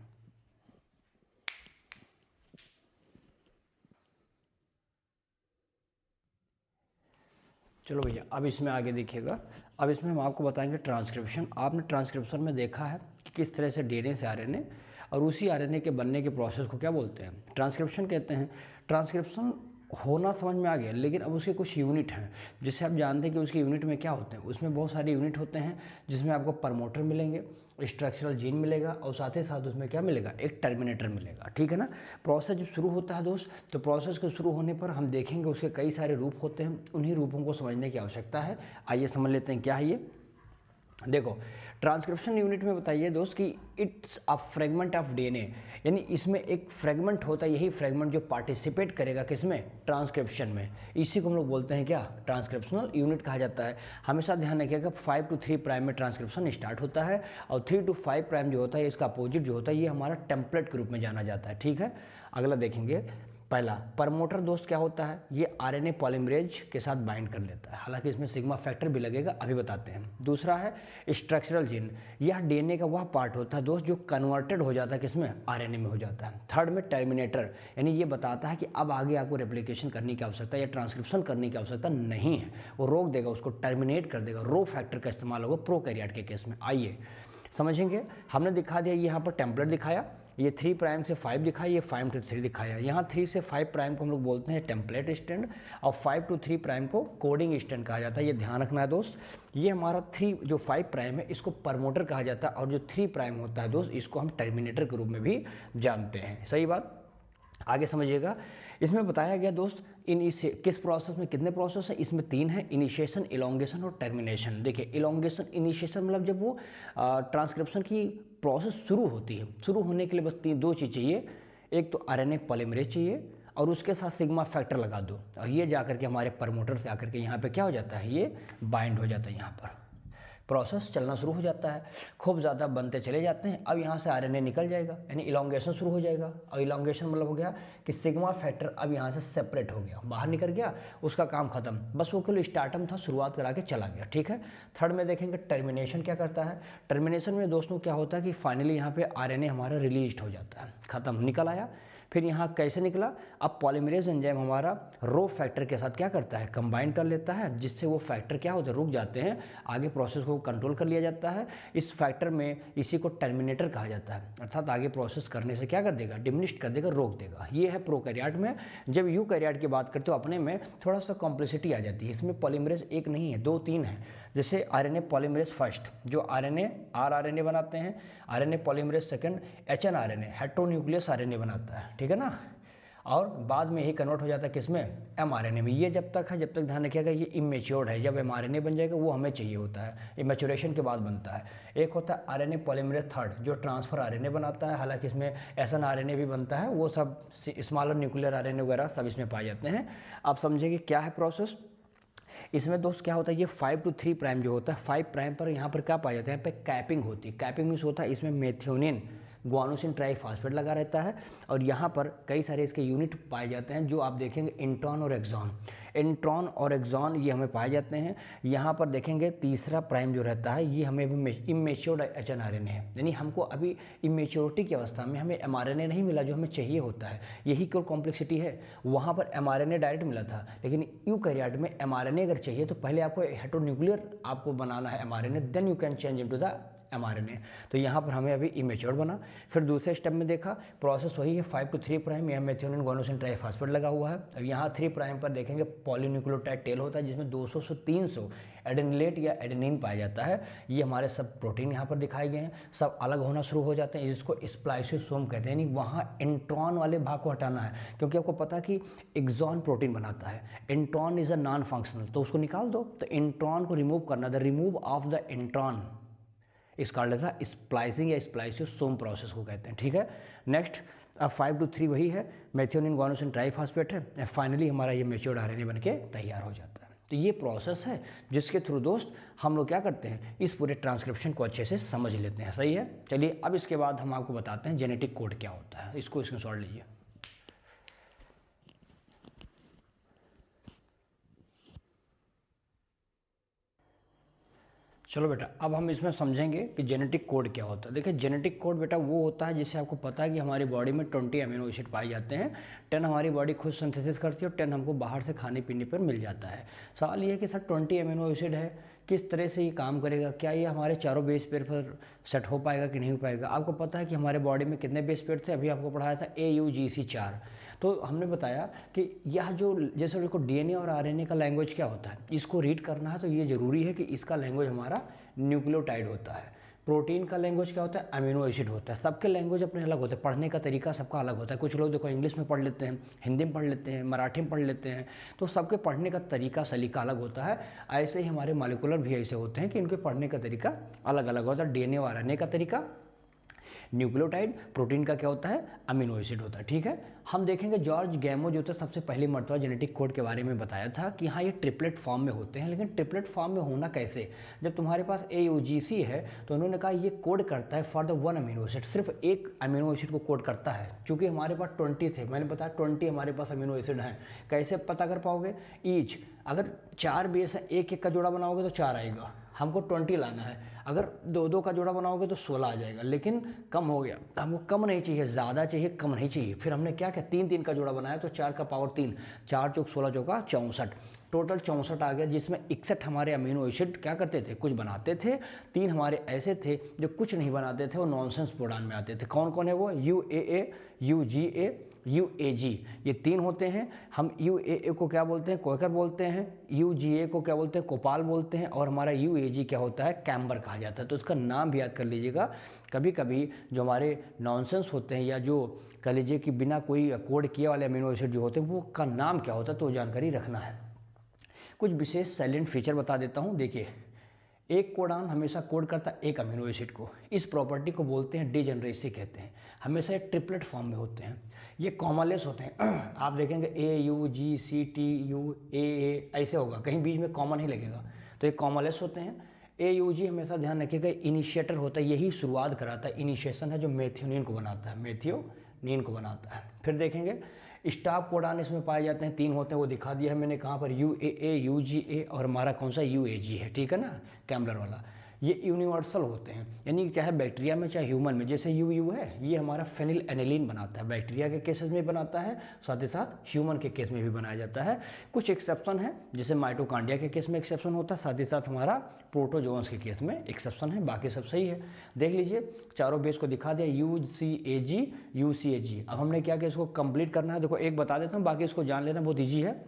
S1: चलो भैया, अब इसमें आगे देखिएगा। अब इसमें हम आपको बताएंगे ट्रांसक्रिप्शन। आपने ट्रांसक्रिप्शन में देखा है कि किस तरह से डीएनए से आरएनए और उसी आरएनए के बनने के प्रोसेस को क्या बोलते हैं, ट्रांसक्रिप्शन कहते हैं। ट्रांसक्रिप्शन होना समझ में आ गया, लेकिन अब उसके कुछ यूनिट हैं जिससे आप जानते हैं कि उसके यूनिट में क्या होते हैं। उसमें बहुत सारे यूनिट होते हैं जिसमें आपको प्रमोटर मिलेंगे, स्ट्रक्चरल जीन मिलेगा और साथ ही साथ उसमें क्या मिलेगा, एक टर्मिनेटर मिलेगा। ठीक है ना। प्रोसेस जब शुरू होता है दोस्त, तो प्रोसेस के शुरू होने पर हम देखेंगे उसके कई सारे रूप होते हैं, उन्हीं रूपों को समझने की आवश्यकता है। आइए समझ लेते हैं क्या है ये। देखो, ट्रांसक्रिप्शन यूनिट में बताइए दोस्त कि it's a fragment of DNA, यानी इसमें एक फ्रेगमेंट होता है, यही फ्रेगमेंट जो पार्टिसिपेट करेगा किसमें, ट्रांसक्रिप्शन में। इसी को हम लोग बोलते हैं क्या, ट्रांसक्रिप्शनल यूनिट कहा जाता है। हमेशा ध्यान रखिएगा 5 to 3 प्राइम में ट्रांसक्रिप्शन स्टार्ट होता है और 3 to 5 प्राइम जो होता है इसका अपोजिट जो होता है ये हमारा टेम्पलेट के रूप में जाना जाता है। ठीक है, अगला देखेंगे। पहला प्रमोटर दोस्त क्या होता है, ये आरएनए पॉलीमरेज के साथ बाइंड कर लेता है, हालांकि इसमें सिग्मा फैक्टर भी लगेगा, अभी बताते हैं। दूसरा है स्ट्रक्चरल जीन, यह डीएनए का वह पार्ट होता है दोस्त जो कन्वर्टेड हो जाता है किसमें, आरएनए में हो जाता है। थर्ड में टर्मिनेटर, यानी ये बताता है कि अब आगे आपको रेप्लिकेशन करने की आवश्यकता या ट्रांसक्रिप्शन करने की आवश्यकता नहीं है, वो रोक देगा, उसको टर्मिनेट कर देगा। रो फैक्टर का इस्तेमाल होगा प्रोकैरियोट के केस में। आइए समझेंगे। हमने दिखा दिया, ये यहाँ पर टेम्पलेट दिखाया, ये 3 प्राइम से 5 दिखाया, ये 5 to 3 दिखाया। यहाँ 3 से 5 प्राइम को हम लोग बोलते हैं टेम्पलेट स्टैंड और 5 to 3 प्राइम को कोडिंग स्टैंड कहा जाता है। ये ध्यान रखना है दोस्त। ये हमारा 3 जो 5 प्राइम है इसको प्रमोटर कहा जाता है और जो 3 प्राइम होता है दोस्त इसको हम टर्मिनेटर के रूप में भी जानते हैं। सही बात, आगे समझिएगा। इसमें बताया गया दोस्त किस प्रोसेस में कितने प्रोसेस है, इसमें 3 है, इनिशिएशन, इलोंगेशन और टर्मिनेशन। देखिए इलोंगेशन, इनिशिएशन मतलब जब वो ट्रांसक्रिप्शन की प्रोसेस शुरू होती है, शुरू होने के लिए बस 2 चीज़ चाहिए, एक तो आरएनए पॉलीमरेज चाहिए और उसके साथ सिग्मा फैक्टर लगा दो और ये जाकर के हमारे प्रमोटर से आकर के यहाँ पे क्या हो जाता है, ये बाइंड हो जाता है, यहाँ पर प्रोसेस चलना शुरू हो जाता है, खूब ज़्यादा बनते चले जाते हैं। अब यहाँ से आरएनए निकल जाएगा, यानी इलोंगेशन शुरू हो जाएगा। और इलोंगेशन मतलब हो गया कि सिग्मा फैक्टर अब यहाँ से सेपरेट हो गया, बाहर निकल गया, उसका काम खत्म, बस वो केवल स्टार्टम था, शुरुआत करा के चला गया। ठीक है। थर्ड में देखेंगे टर्मिनेशन क्या करता है। टर्मिनेशन में दोस्तों क्या होता है कि फाइनली यहाँ पे आरएनए हमारा रिलीज हो जाता है, खत्म, निकल आया। फिर यहाँ कैसे निकला, अब पॉलीमरेज एंजाइम हमारा रो फैक्टर के साथ क्या करता है, कंबाइन कर लेता है, जिससे वो फैक्टर क्या होते हैं, रुक जाते हैं, आगे प्रोसेस को कंट्रोल कर लिया जाता है। इस फैक्टर में इसी को टर्मिनेटर कहा जाता है, अर्थात आगे प्रोसेस करने से क्या कर देगा, डिमिनिश कर देगा, रोक देगा। ये है प्रोकैरियोट में। जब यूकैरियोट की बात करते हो अपने में थोड़ा सा कॉम्प्लेक्सिटी आ जाती है, इसमें पॉलीमरेज एक नहीं है, 2-3 है। जैसे आरएनए पॉलीमरेज फर्स्ट जो आरएनए बनाते हैं, RNA polymerase second hnRNA heteronuclear RNA बनाता है। ठीक है ना। और बाद में ही कन्वर्ट हो जाता है किसमें, एमआरएनए में। ये जब तक है, जब तक ध्यान रखिएगा ये इमेच्योर्ड है, जब एमआरएनए बन जाएगा वो हमें चाहिए होता है, ये मैच्योरेशन के बाद बनता है। एक होता है आरएनए पॉलीमरेज थर्ड जो ट्रांसफर आरएनए बनाता है, हालांकि इसमें एसएनआरएनए भी बनता है, वो सब स्मॉलर न्यूक्लियर आरएनए वगैरह सब इसमें पाए जाते हैं। आप समझेंगे क्या है प्रोसेस। इसमें दोस्त क्या होता है, ये 5 to 3 प्राइम जो होता है, 5 प्राइम पर यहाँ पर क्या पाया जाता है, यहाँ पे कैपिंग होती है। कैपिंग मीन्स होता है इसमें मेथियोनिन ग्वानोसिन ट्राइफॉस्फेट लगा रहता है और यहाँ पर कई सारे इसके यूनिट पाए जाते हैं जो आप देखेंगे इंट्रॉन और एक्सॉन। इंट्रॉन और एक्सॉन ये हमें पाए जाते हैं। यहाँ पर देखेंगे तीसरा प्राइम जो रहता है ये हमें इमेच्योर्ड एचएनआरएनए है, यानी हमको अभी इमेच्योरिटी की अवस्था में हमें एमआरएनए नहीं मिला जो हमें चाहिए होता है, यही क्यों कॉम्प्लेक्सिटी है। वहाँ पर एमआरएनए डायरेक्ट मिला था, लेकिन यूकैरियोट में एमआरएनए अगर चाहिए तो पहले आपको हेटेरोन्यूक्लियर आपको बनाना है mRNA, then you can change into the mRNA. तो यहाँ पर हमें अभी इमेच्योर बना। फिर दूसरे स्टेप में देखा प्रोसेस वही है 5 to 3 प्राइम, यहाँ मेथियोनिन ग्वानोसिन ट्राइफॉस्फेट लगा हुआ है। अब यहाँ 3 प्राइम पर देखेंगे पॉलीन्यूक्लियोटाइड टेल होता है जिसमें 200 से 300 एडेनिलेट या एडेनिन पाया जाता है। ये हमारे सब प्रोटीन यहाँ पर दिखाए गए हैं, सब अलग होना शुरू हो जाते हैं, जिसको स्प्लाइसोसोम कहते हैं। यानी वहाँ इंट्रॉन वाले भाग को हटाना है, क्योंकि आपको पता है कि एक्सॉन प्रोटीन बनाता है, intron is a non functional, तो उसको निकाल दो। तो इंट्रॉन को रिमूव करना, the remove of the intron इस कॉल्ड था स्प्लाइसिंग या स्प्लाइसोसोम प्रोसेस को कहते हैं। ठीक है। नेक्स्ट अब 5 to 3 वही है, मेथियोनिन ग्वानोसिन ट्राइफॉस्फेट है। फाइनली हमारा ये मैच्योर्ड आरएनए बन के तैयार हो जाता है। तो ये प्रोसेस है जिसके थ्रू दोस्त हम लोग क्या करते हैं, इस पूरे ट्रांसक्रिप्शन को अच्छे से समझ लेते हैं। सही है, चलिए अब इसके बाद हम आपको बताते हैं जेनेटिक कोड क्या होता है। इसको स्क्रीनशॉट लीजिए। चलो बेटा, अब हम इसमें समझेंगे कि जेनेटिक कोड क्या होता है। देखिए, जेनेटिक कोड बेटा वो होता है जिससे आपको पता है कि हमारी बॉडी में 20 अमीनो एसिड पाए जाते हैं, 10 हमारी बॉडी खुद सिंथेसिस करती है और 10 हमको बाहर से खाने पीने पर मिल जाता है। सवाल ये है कि सर 20 अमीनो एसिड है, किस तरह से ये काम करेगा, क्या ये हमारे चारों बेस पेयर पर सेट हो पाएगा कि नहीं हो पाएगा। आपको पता है कि हमारे बॉडी में कितने बेस पेयर थे, अभी आपको पढ़ाया था AUGC 4। तो हमने बताया कि यह जो जैसे देखो DNA और RNA का लैंग्वेज क्या होता है, इसको रीड करना है तो ये ज़रूरी है कि इसका लैंग्वेज हमारा न्यूक्लियोटाइड होता है। प्रोटीन का लैंग्वेज क्या होता है, अमीनो एसिड होता है। सबके लैंग्वेज अपने अलग होते हैं, पढ़ने का तरीका सबका अलग होता है। कुछ लोग देखो इंग्लिश में पढ़ लेते हैं, हिंदी में पढ़ लेते हैं, मराठी में पढ़ लेते हैं, तो सबके पढ़ने का तरीका सलीका अलग होता है। ऐसे ही हमारे मॉलिक्यूलर भी ऐसे होते हैं कि इनके पढ़ने का तरीका अलग अलग होता है। DNA और RNA का तरीका न्यूक्लियोटाइड, प्रोटीन का क्या होता है, अमीनो एसिड होता है। ठीक है, हम देखेंगे जॉर्ज गैमो जो था सबसे पहली मरतबा जेनेटिक कोड के बारे में बताया था कि हाँ ये ट्रिपलेट फॉर्म में होते हैं। लेकिन ट्रिपलेट फॉर्म में होना कैसे, जब तुम्हारे पास AUGC है तो उन्होंने कहा ये कोड करता है फॉर द 1 अमीनो एसिड, सिर्फ एक अमीनो एसिड को कोड करता है। चूँकि हमारे पास 20 थे, मैंने बताया 20 हमारे पास अमीनो एसिड हैं। कैसे पता कर पाओगे, ईच अगर 4 बेस है, एक एक का जोड़ा बनाओगे तो 4 आएगा, हमको 20 लाना है। अगर 2-2 का जोड़ा बनाओगे तो 16 आ जाएगा, लेकिन कम हो गया, हमको कम नहीं चाहिए, ज़्यादा चाहिए, कम नहीं चाहिए। फिर हमने क्या किया, 3-3 का जोड़ा बनाया तो 4 का पावर 3, 4 चौक 16 चौका 64, टोटल 64 आ गया, जिसमें 61 हमारे अमीनो एसिड क्या करते थे, कुछ बनाते थे। 3 हमारे ऐसे थे जो कुछ नहीं बनाते थे, वो नॉनसेंस प्रोडान में आते थे। कौन कौन है वो, UAA, UGA, UAG, ये 3 होते हैं। हम UAA को क्या बोलते हैं, क्वेकर बोलते हैं, UGA को क्या बोलते हैं, कोपाल बोलते हैं, और हमारा UAG क्या होता है, कैम्बर कहा जाता है। तो इसका नाम भी याद कर लीजिएगा। कभी कभी जो हमारे नॉनसेंस होते हैं या जो कह लीजिए कि बिना कोई कोड किए वाले अमीनो एसिड जो होते हैं वो का नाम क्या होता है, तो जानकारी रखना है। कुछ विशेष साइलेंट फीचर बता देता हूँ। देखिए, एक कोडान हमेशा कोड करता है एक अमीनो एसिड को, इस प्रॉपर्टी को बोलते हैं डिजेनरेसी कहते हैं। हमेशा एक ट्रिपलेट फॉर्म में होते हैं, ये कॉमनलेस होते हैं। आप देखेंगे AUGCTUAA ऐसे होगा, कहीं बीच में कॉमन ही लगेगा, तो ये कॉमनलेस होते हैं। AUG हमेशा ध्यान रखिएगा इनिशिएटर होता है, यही शुरुआत कराता है, इनिशिएशन है जो मेथियोनिन को बनाता है, मेथियोनिन को बनाता है। फिर देखेंगे स्टॉप कोडान इसमें पाए जाते हैं, 3 होते हैं, वो दिखा दिया है मैंने कहाँ पर, UAA, UGA और हमारा कौन सा UAG है, ठीक है ना, कैम्बलर वाला। ये यूनिवर्सल होते हैं, यानी चाहे बैक्टीरिया में चाहे ह्यूमन में, जैसे UU है ये हमारा फेनिल एनिलीन बनाता है, बैक्टीरिया के केसेस में बनाता है, साथ ही साथ ह्यूमन के केस में भी बनाया जाता है। कुछ एक्सेप्शन है, जैसे माइटोकॉन्ड्रिया के केस में एक्सेप्शन होता है, साथ ही साथ हमारा प्रोटोजोन्स के केस में एक्सेप्शन है, बाकी सब सही है। देख लीजिए चारों बेस को दिखा दिया, UCAG, UCAG। अब हमने क्या किया, इसको कंप्लीट करना है। देखो एक बता देता हूँ, बाकी इसको जान लेना बहुत ईजी है।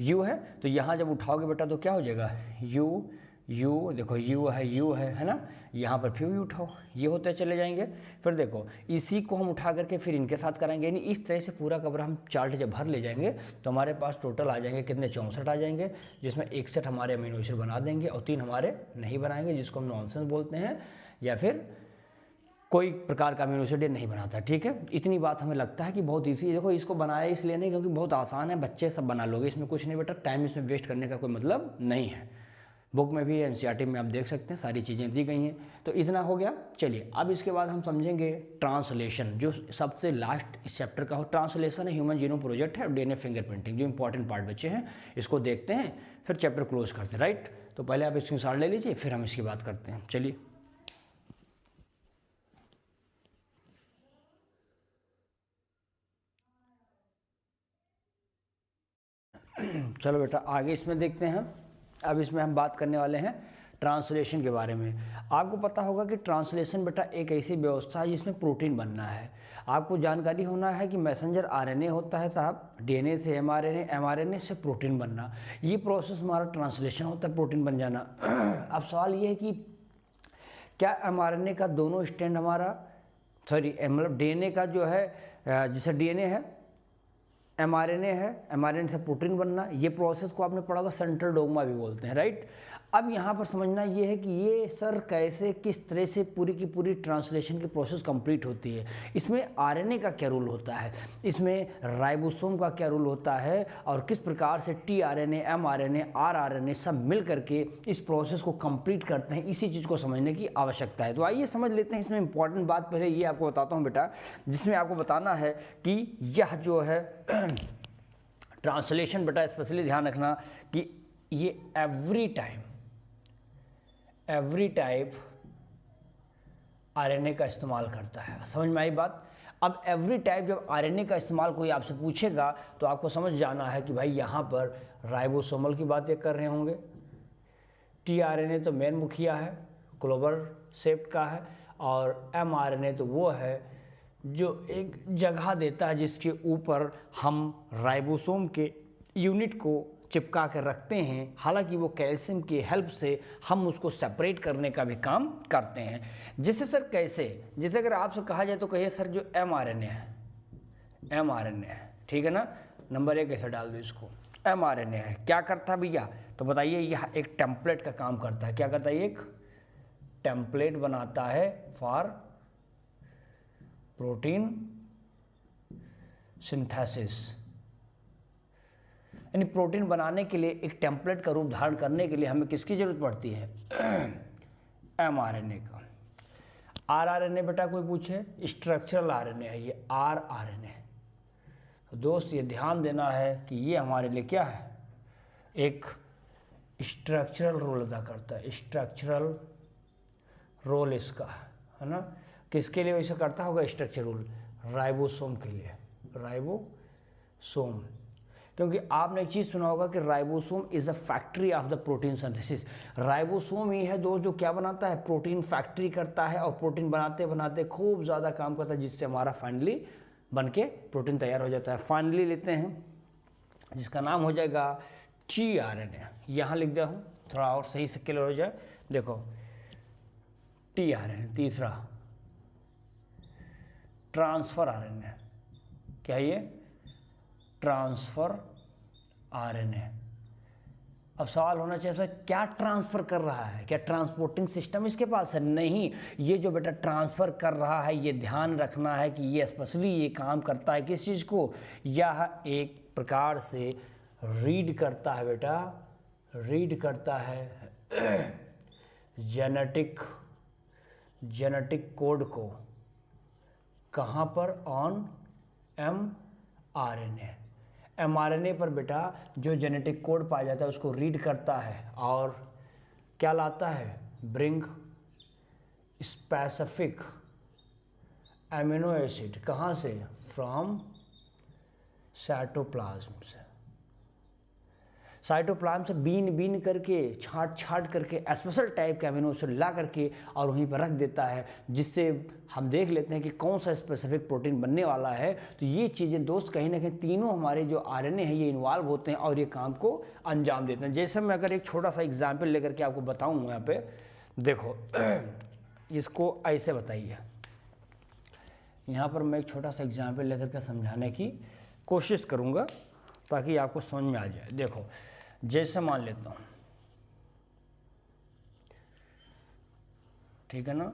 S1: U है तो यहाँ जब उठाओगे बेटा तो क्या हो जाएगा, U देखो U है ना, यहाँ पर फिर U उठाओ, ये होते चले जाएंगे। फिर देखो इसी को हम उठा करके फिर इनके साथ कराएंगे, यानी इस तरह से पूरा कवर हम चार्ट जब भर ले जाएंगे तो हमारे पास टोटल आ जाएंगे कितने, 64 आ जाएंगे, जिसमें 61 हमारे अमीनो एसिड बना देंगे और 3 हमारे नहीं बनाएंगे, जिसको हम नॉनसेंस बोलते हैं, या फिर कोई प्रकार का अमीनो एसिड नहीं बनाता। ठीक है, इतनी बात हमें लगता है कि बहुत ईजी है। देखो इसको बनाया इसलिए नहीं क्योंकि बहुत आसान है, बच्चे सब बना लोगे, इसमें कुछ नहीं बेटा, टाइम इसमें वेस्ट करने का कोई मतलब नहीं है। बुक में भी NCERT में आप देख सकते हैं, सारी चीज़ें दी गई हैं। तो इतना हो गया। चलिए अब इसके बाद हम समझेंगे ट्रांसलेशन, जो सबसे लास्ट इस चैप्टर का हो। ट्रांसलेशन है, ह्यूमन जीनोम प्रोजेक्ट है और DNA फिंगरप्रिंटिंग, जो इंपॉर्टेंट पार्ट बचे हैं इसको देखते हैं, फिर चैप्टर क्लोज करते हैं। राइट, तो पहले आप इसकी सार ले लीजिए, फिर हम इसकी बात करते हैं। चलिए चलो बेटा आगे इसमें देखते हैं। अब इसमें हम बात करने वाले हैं ट्रांसलेशन के बारे में। आपको पता होगा कि ट्रांसलेशन बेटा एक ऐसी व्यवस्था है जिसमें प्रोटीन बनना है। आपको जानकारी होना है कि मैसेंजर RNA होता है साहब, DNA से mRNA, mRNA से प्रोटीन बनना, ये प्रोसेस हमारा ट्रांसलेशन होता है, प्रोटीन बन जाना। अब सवाल ये है कि क्या mRNA का दोनों स्टैंड हमारा मतलब DNA का जो है, जैसे DNA है, mRNA है, mRNA से प्रोटीन बनना, ये प्रोसेस को आपने पढ़ा होगा, सेंट्रल डोग्मा भी बोलते हैं। राइट, अब यहाँ पर समझना ये है कि ये सर कैसे किस तरह से पूरी की पूरी ट्रांसलेशन की प्रोसेस कंप्लीट होती है, इसमें आरएनए का क्या रोल होता है, इसमें राइबोसोम का क्या रोल होता है, और किस प्रकार से टीआरएनए, एमआरएनए, आरआरएनए सब मिल करके इस प्रोसेस को कंप्लीट करते हैं, इसी चीज़ को समझने की आवश्यकता है। तो आइए समझ लेते हैं। इसमें इंपॉर्टेंट बात पहले ये आपको बताता हूँ बेटा, जिसमें आपको बताना है कि यह जो है ट्रांसलेशन बेटा स्पेशली ध्यान रखना कि ये एवरी टाइप आरएनए का इस्तेमाल करता है। समझ में आई बात? अब एवरी टाइप जब आरएनए का इस्तेमाल कोई आपसे पूछेगा तो आपको समझ जाना है कि भाई यहाँ पर राइबोसोमल की बातें कर रहे होंगे, टीआरएनए तो मेन मुखिया है, ग्लोबल शेप्ड का है, और एमआरएनए तो वो है जो एक जगह देता है जिसके ऊपर हम राइबोसोम के यूनिट को चिपका कर रखते हैं। हालांकि वो कैल्शियम की हेल्प से हम उसको सेपरेट करने का भी काम करते हैं। जैसे सर कैसे, जैसे अगर आपसे कहा जाए तो कहिए सर जो एमआरएनए है, ठीक है ना, नंबर 1 ऐसे डाल दो इसको, एमआरएनए है, क्या करता है भैया? तो बताइए, यह एक टेम्पलेट का काम करता है। क्या करता है? एक टेम्पलेट बनाता है फॉर प्रोटीन सिंथेसिस, यानी प्रोटीन बनाने के लिए एक टेम्पलेट का रूप धारण करने के लिए हमें किसकी जरूरत पड़ती है? एमआरएनए का। आरआरएनए बेटा कोई पूछे, स्ट्रक्चरल आरएनए है, ये आरआरएनए। तो दोस्त ये ध्यान देना है कि ये हमारे लिए क्या है? एक स्ट्रक्चरल रोल अदा करता है, स्ट्रक्चरल रोल इसका है ना। किसके लिए वैसे करता होगा स्ट्रक्चरल रोल? राइबोसोम के लिए, राइबोसोम। क्योंकि आपने एक चीज़ सुना होगा कि ribosome is a factory of the protein synthesis. Ribosome ही है दोस्त जो क्या बनाता है? प्रोटीन फैक्ट्री करता है, और प्रोटीन बनाते बनाते खूब ज़्यादा काम करता है, जिससे हमारा फाइनली बन के प्रोटीन तैयार हो जाता है। फाइनली लेते हैं जिसका नाम हो जाएगा टीआरएनए। यहाँ लिख दिया हूँ थोड़ा और सही से क्लियर हो जाए। देखो टीआरएनए, तीसरा ट्रांसफर आरएनए। क्या ये? Transfer RNA. अब सवाल होना चाहिए सर क्या ट्रांसफर कर रहा है? क्या ट्रांसपोर्टिंग सिस्टम इसके पास है? नहीं, ये जो बेटा ट्रांसफर कर रहा है, ये ध्यान रखना है कि ये स्पेशली ये काम करता है किस चीज़ को? यह एक प्रकार से रीड करता है बेटा, रीड करता है जेनेटिक कोड को। कहाँ पर? On mRNA. एमआरएनए पर बेटा जो जेनेटिक कोड पाया जाता है उसको रीड करता है, और क्या लाता है? Bring specific amino acid. कहाँ से? फ्रॉम साइटोप्लाज्म से। साइटोप्लाज्म से बीन करके छाट करके स्पेशल टाइप के अमीनो एसिड ला करके और वहीं पर रख देता है, जिससे हम देख लेते हैं कि कौन सा स्पेसिफिक प्रोटीन बनने वाला है। तो ये चीज़ें दोस्त कहीं ना कहीं तीनों हमारे जो आरएनए हैं ये इन्वॉल्व होते हैं और ये काम को अंजाम देते हैं। जैसे मैं अगर एक छोटा सा एग्जाम्पल लेकर के आपको बताऊँ, यहाँ पे देखो इसको ऐसे बताइए। यहाँ पर मैं एक छोटा सा एग्जाम्पल लेकर के समझाने की कोशिश करूँगा ताकि आपको समझ में आ जाए। देखो जैसे मान लेता हूँ, ठीक है ना,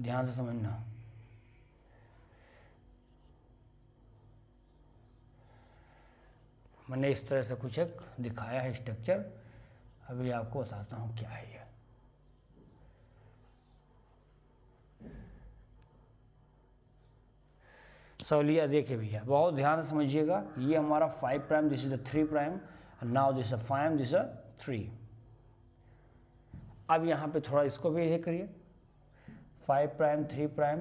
S1: ध्यान से समझना। मैंने इस तरह से कुछ एक दिखाया है स्ट्रक्चर, अभी आपको बताता हूँ क्या है ये। सवालिया देखिए भैया, बहुत ध्यान से समझिएगा। ये हमारा 5 prime, this is the 3 prime, now this is 5, this is 3। अब यहाँ पे थोड़ा इसको भी ये करिए, 5 प्राइम 3 प्राइम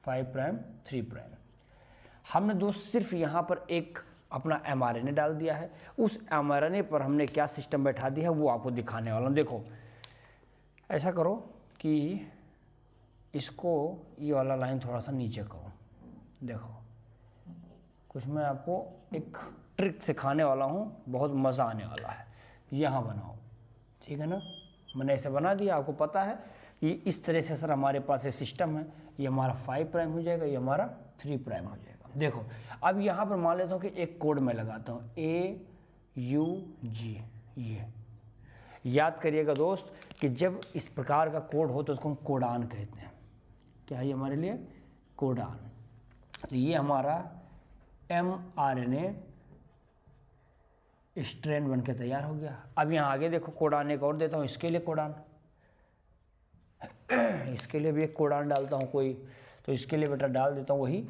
S1: 5 प्राइम 3 प्राइम। हमने दोस्त सिर्फ यहाँ पर एक अपना एमआरएनए डाल दिया है, उस एमआरएनए पर हमने क्या सिस्टम बैठा दिया है वो आपको दिखाने वाला हूँ। देखो ऐसा करो कि इसको ये वाला लाइन थोड़ा सा नीचे करो। देखो कुछ मैं आपको एक ट्रिक सिखाने वाला हूँ, बहुत मज़ा आने वाला है। यहाँ बनाओ, ठीक है ना, मैंने ऐसे बना दिया। आपको पता है कि इस तरह से सर हमारे पास एक सिस्टम है, ये हमारा 5 प्राइम हो जाएगा, ये हमारा 3 प्राइम हो जाएगा। देखो अब यहाँ पर मान लेता हूँ कि एक कोड मैं लगाता हूँ AUG। ये याद करिएगा दोस्त कि जब इस प्रकार का कोड हो तो उसको हम कोडान कहते हैं। क्या है हमारे लिए? कोडान। तो ये हमारा mRNA स्ट्रैंड बन के तैयार हो गया। अब यहाँ आगे देखो कोडान एक और देता हूँ, इसके लिए कोडान, इसके लिए भी एक कोडान डालता हूँ कोई, तो इसके लिए बेटा डाल देता हूँ वही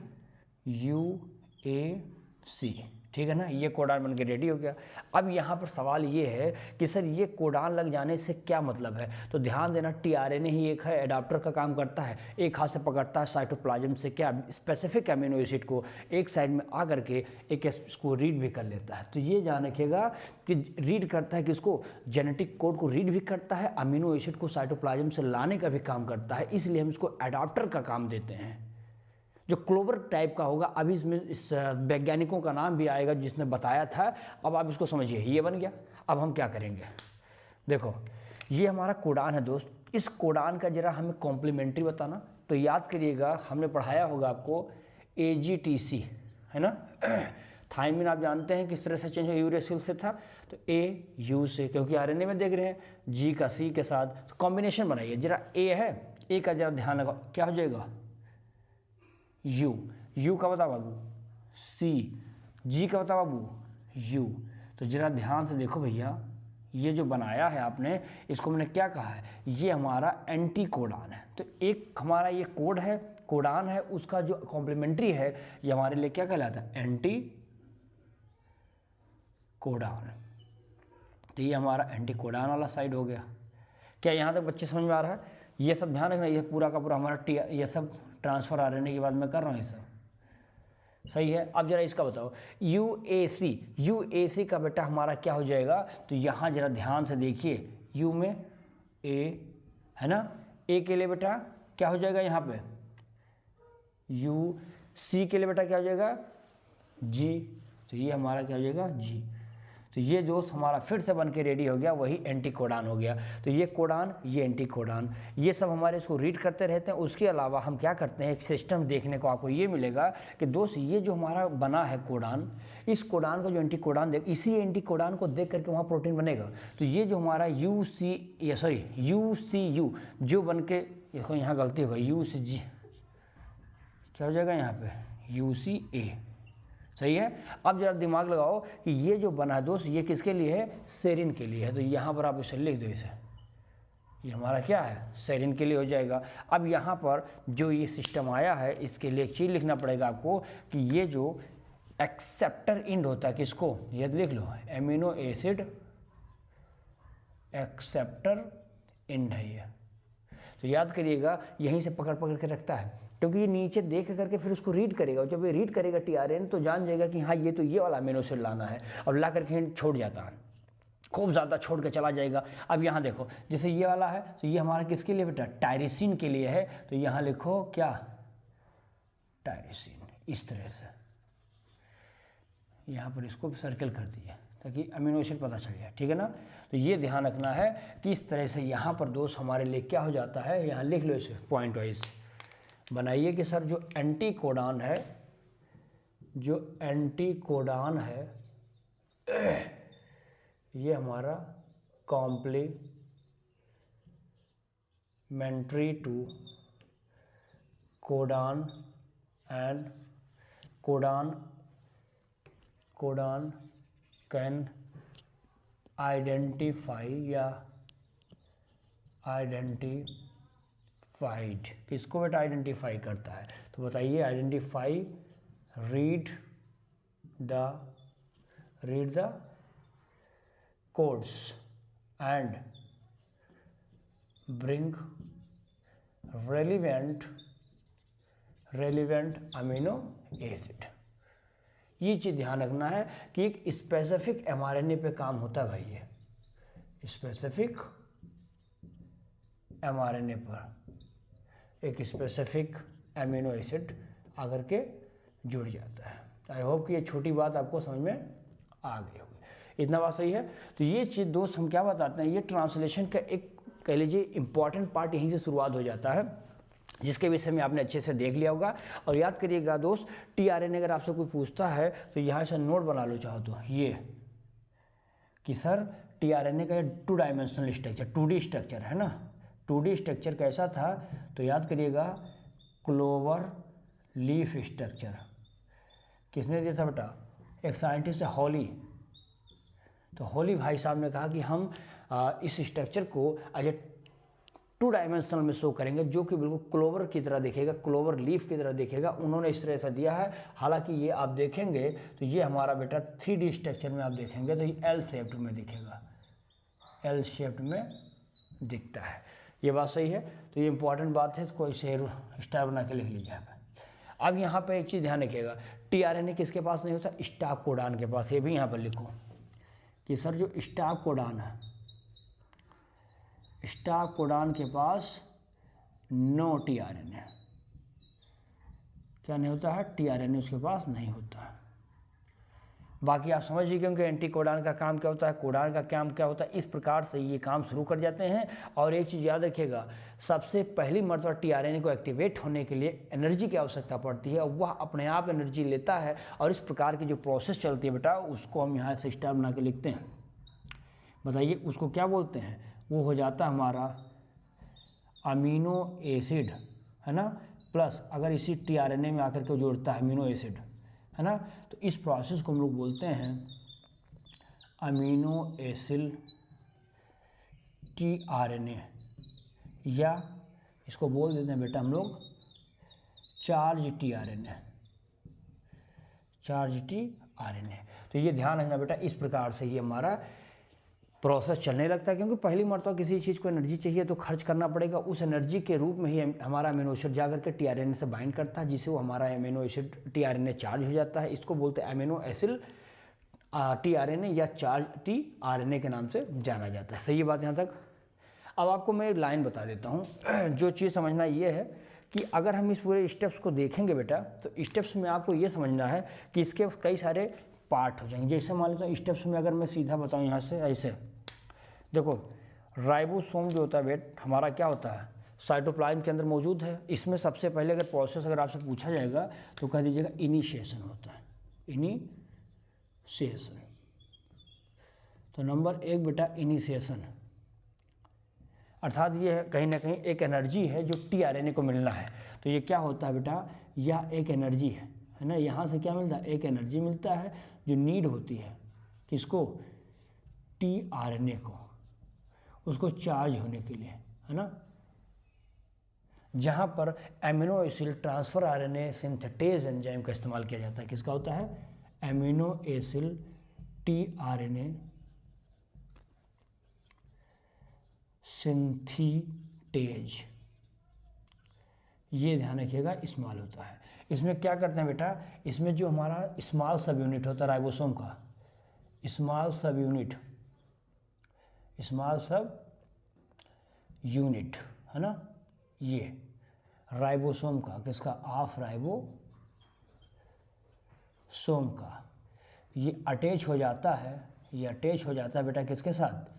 S1: UAC, ठीक है ना। ये कोडान बन के रेडी हो गया। अब यहाँ पर सवाल ये है कि सर ये कोडान लग जाने से क्या मतलब है? तो ध्यान देना, टीआरएनए ही एक है, एडाप्टर का काम करता है, एक हाथ से पकड़ता है साइटोप्लाज्म से क्या स्पेसिफिक अमीनो एसिड को, एक साइड में आ करके एक इसको रीड भी कर लेता है। तो ये जान रखिएगा कि रीड करता है, किसको? जेनेटिक कोड को रीड भी करता है, अमीनो एसिड को साइटोप्लाज्म से लाने का भी काम करता है, इसलिए हम इसको एडाप्टर का काम देते हैं, जो क्लोवर टाइप का होगा। अभी इसमें इस वैज्ञानिकों का नाम भी आएगा जिसने बताया था। अब आप इसको समझिए, ये बन गया। अब हम क्या करेंगे, देखो ये हमारा कोडान है दोस्त, इस कोडान का जरा हमें कॉम्प्लीमेंट्री बताना। तो याद करिएगा, हमने पढ़ाया होगा आपको AGTC, है ना। थायमिन आप जानते हैं किस तरह से चेंज हो, यूरेसिल से था, तो AU से, क्योंकि RNA में देख रहे हैं G का C के साथ, तो कॉम्बिनेशन बनाइए। जरा A है, A का जरा ध्यान रखो, क्या हो जाएगा? U का बता बाबू C, G का बता बाबू U। तो जरा ध्यान से देखो भैया, ये जो बनाया है आपने, इसको मैंने क्या कहा है? ये हमारा एंटी कोडान है। तो एक हमारा ये कोड है, कोडान है, उसका जो कॉम्प्लीमेंट्री है ये हमारे लिए क्या कहलाता है? Anti codon. तो ये हमारा एंटी कोडान वाला साइड हो गया। क्या यहाँ तक बच्चे समझ में आ रहा है? ये सब ध्यान रखना, ये पूरा का पूरा हमारा ये सब ट्रांसफर RNA की बात मैं कर रहा हूँ, ये सब सही है। अब जरा इसका बताओ, UAC का बेटा हमारा क्या हो जाएगा? तो यहाँ जरा ध्यान से देखिए, U में A है ना, A के लिए बेटा क्या हो जाएगा यहाँ पे? C के लिए बेटा क्या हो जाएगा? G। तो ये हमारा क्या हो जाएगा? G। तो ये दोस्त हमारा फिर से बन के रेडी हो गया, वही एंटी कोडान हो गया। तो ये कोडान, ये एंटी कोडान, ये सब हमारे इसको रीड करते रहते हैं। उसके अलावा हम क्या करते हैं, एक सिस्टम देखने को आपको ये मिलेगा कि दोस्त ये जो हमारा बना है कोडान, इस कोडान का जो एंटी कोडान देख, इसी एंटी कोडान को देख करके वहाँ प्रोटीन बनेगा। तो ये जो हमारा UCU जो बन के, देखो यहाँ गलती हो गई, UCG क्या हो जाएगा यहाँ पे? UCA, सही है। अब जरा दिमाग लगाओ कि ये जो बना है दोस्त, ये किसके लिए है? सेरिन के लिए है। तो यहाँ पर आप इसे लिख दो, इसे, ये हमारा क्या है? सेरिन के लिए हो जाएगा। अब यहाँ पर जो ये सिस्टम आया है, इसके लिए एक चीज़ लिखना पड़ेगा आपको कि ये जो एक्सेप्टर इंड होता है, किसको? ये लिख लो, एमिनो एसिड एक्सेप्टर इंड है ये। तो याद करिएगा, यहीं से पकड़ पकड़ के रखता है, क्योंकि ये नीचे देख करके फिर उसको रीड करेगा। जब ये रीड करेगा टीआरएन, तो जान जाएगा कि हाँ ये तो ये वाला अमीनो एसिड लाना है, और ला करके छोड़ जाता है, खूब ज़्यादा छोड़ के चला जाएगा। अब यहाँ देखो, जैसे ये वाला है, तो ये हमारा किसके लिए बेटा? टायरिसिन के लिए है। तो यहाँ लिखो क्या? टायरिसिन, इस तरह से यहाँ पर इसको सर्कल कर दिया ताकि अमीनो एसिड पता चल जाए, ठीक है ना। तो ये ध्यान रखना है कि इस तरह से यहाँ पर दोस्त हमारे लिए क्या हो जाता है, यहाँ लिख लो इसे पॉइंट वाइज बनाइए कि सर जो एंटी कोडान है, जो एंटी कोडान है ये हमारा complementary to codon and codon can identify या आइडेंटिफाइड, किसको बेटा आइडेंटिफाई करता है? तो बताइए, identify, read the codes and bring relevant amino acid. ये चीज़ ध्यान रखना है कि एक स्पेसिफिक mRNA पे काम होता है भाई, ये स्पेसिफिक mRNA पर एक स्पेसिफिक अमीनो एसिड आकर के जुड़ जाता है। आई होप कि ये छोटी बात आपको समझ में आ गई होगी। इतना बात सही है। तो ये चीज़ दोस्त हम क्या बताते हैं, ये ट्रांसलेशन का एक कह लीजिए इम्पॉर्टेंट पार्ट यहीं से शुरुआत हो जाता है, जिसके विषय में आपने अच्छे से देख लिया होगा। और याद करिएगा दोस्त, टीआरएनए अगर आपसे कोई पूछता है तो यहाँ से नोट बना लो चाहो तो, ये कि सर टीआरएनए का 2 डायमेंशनल स्ट्रक्चर, 2D स्ट्रक्चर है ना। 2D स्ट्रक्चर कैसा था तो याद करिएगा, क्लोवर लीफ स्ट्रक्चर। किसने दिया था बेटा? एक साइंटिस्ट है हॉली। तो हॉली भाई साहब ने कहा कि हम इस स्ट्रक्चर को एज ए 2 डायमेंशनल में शो करेंगे, जो कि बिल्कुल क्लोवर की तरह दिखेगा, क्लोवर लीफ की तरह दिखेगा। उन्होंने इस तरह से दिया है। हालांकि ये आप देखेंगे तो ये हमारा बेटा 3D स्ट्रक्चर में आप देखेंगे तो ये एल शेप्ड में दिखेगा, एल शेप्ड में दिखता है। ये बात सही है। तो ये इंपॉर्टेंट बात है, इसको इसे स्टार बना के लिख लीजिएगा। अब यहाँ पे एक चीज़ ध्यान रखिएगा, टीआरएनए किसके पास नहीं होता? स्टॉप कोडॉन के पास। ये भी यहाँ पर लिखो कि सर जो स्टॉप कोडॉन है, स्टॉप कोडॉन के पास नो टीआरएनए। क्या नहीं होता है? टीआरएनए उसके पास नहीं होता है। बाकी आप समझिए क्योंकि एंटी कोडॉन का काम क्या होता है, कोडॉन का काम क्या होता है। इस प्रकार से ये काम शुरू कर जाते हैं। और एक चीज़ याद रखिएगा, सबसे पहली मर्तबा टीआरएनए को एक्टिवेट होने के लिए एनर्जी की आवश्यकता पड़ती है, और वह अपने आप एनर्जी लेता है। और इस प्रकार की जो प्रोसेस चलती है बेटा, उसको हम यहाँ से स्टार बना के लिखते हैं। बताइए उसको क्या बोलते हैं? वो हो जाता है हमारा अमीनो एसिड, है ना, प्लस अगर इसी टीआरएनए में आकर के जोड़ता है अमीनो एसिड, है ना, तो इस प्रोसेस को हम लोग बोलते हैं अमीनो एसिड टीआरएनए, या इसको बोल देते हैं बेटा हम लोग चार्ज टीआरएनए, चार्ज टीआरएनए। तो ये ध्यान रखना बेटा, इस प्रकार से ये हमारा प्रोसेस चलने लगता है। क्योंकि पहली मर्तबा किसी चीज़ को एनर्जी चाहिए तो खर्च करना पड़ेगा। उस एनर्जी के रूप में ही हमारा अमीनो एसिड जाकर के टीआरएनए से बाइंड करता है, जिससे वो हमारा अमीनो एसिड टीआरएनए चार्ज हो जाता है। इसको बोलते हैं अमीनो एसिड टीआरएनए या चार्ज टीआरएनए के नाम से जाना जाता है। सही है बात यहाँ तक? अब आपको मैं लाइन बता देता हूँ। जो चीज़ समझना ये है कि अगर हम इस पूरे स्टेप्स को देखेंगे बेटा, तो स्टेप्स में आपको ये समझना है कि इसके कई सारे पार्ट हो जाएंगे। जैसे मान लीजिए स्टेप्स में अगर मैं सीधा बताऊँ यहाँ से, ऐसे देखो, राइबोसोम जो होता है बेट हमारा क्या होता है? साइटोप्लाज्म के अंदर मौजूद है। इसमें सबसे पहले अगर प्रोसेस अगर आपसे पूछा जाएगा तो कह दीजिएगा इनिशिएशन होता है, इनिशिएशन। तो नंबर 1 बेटा इनिशिएशन, अर्थात ये है कहीं ना कहीं एक एनर्जी है जो टीआरएनए को मिलना है। तो ये क्या होता है बेटा? यह एक एनर्जी है ना। यहाँ से क्या मिलता है? एक एनर्जी मिलता है जो नीड होती है किसको? टीआरएनए को, उसको चार्ज होने के लिए, है ना। जहाँ पर amino acid transfer RNA synthetase enzyme का इस्तेमाल किया जाता है। किसका होता है? एमिनो एसिड टीआरएनए सिंथेटेज, ये ध्यान रखिएगा, इस्तेमाल होता है। इसमें क्या करते हैं बेटा? इसमें जो हमारा स्मॉल सब यूनिट होता है राइबोसोम का, स्मॉल सब यूनिट, स्मॉल सब यूनिट, है ना, ये राइबोसोम का, किसका? ऑफ राइबोसोम का, ये अटैच हो जाता है, ये अटैच हो जाता है बेटा किसके साथ?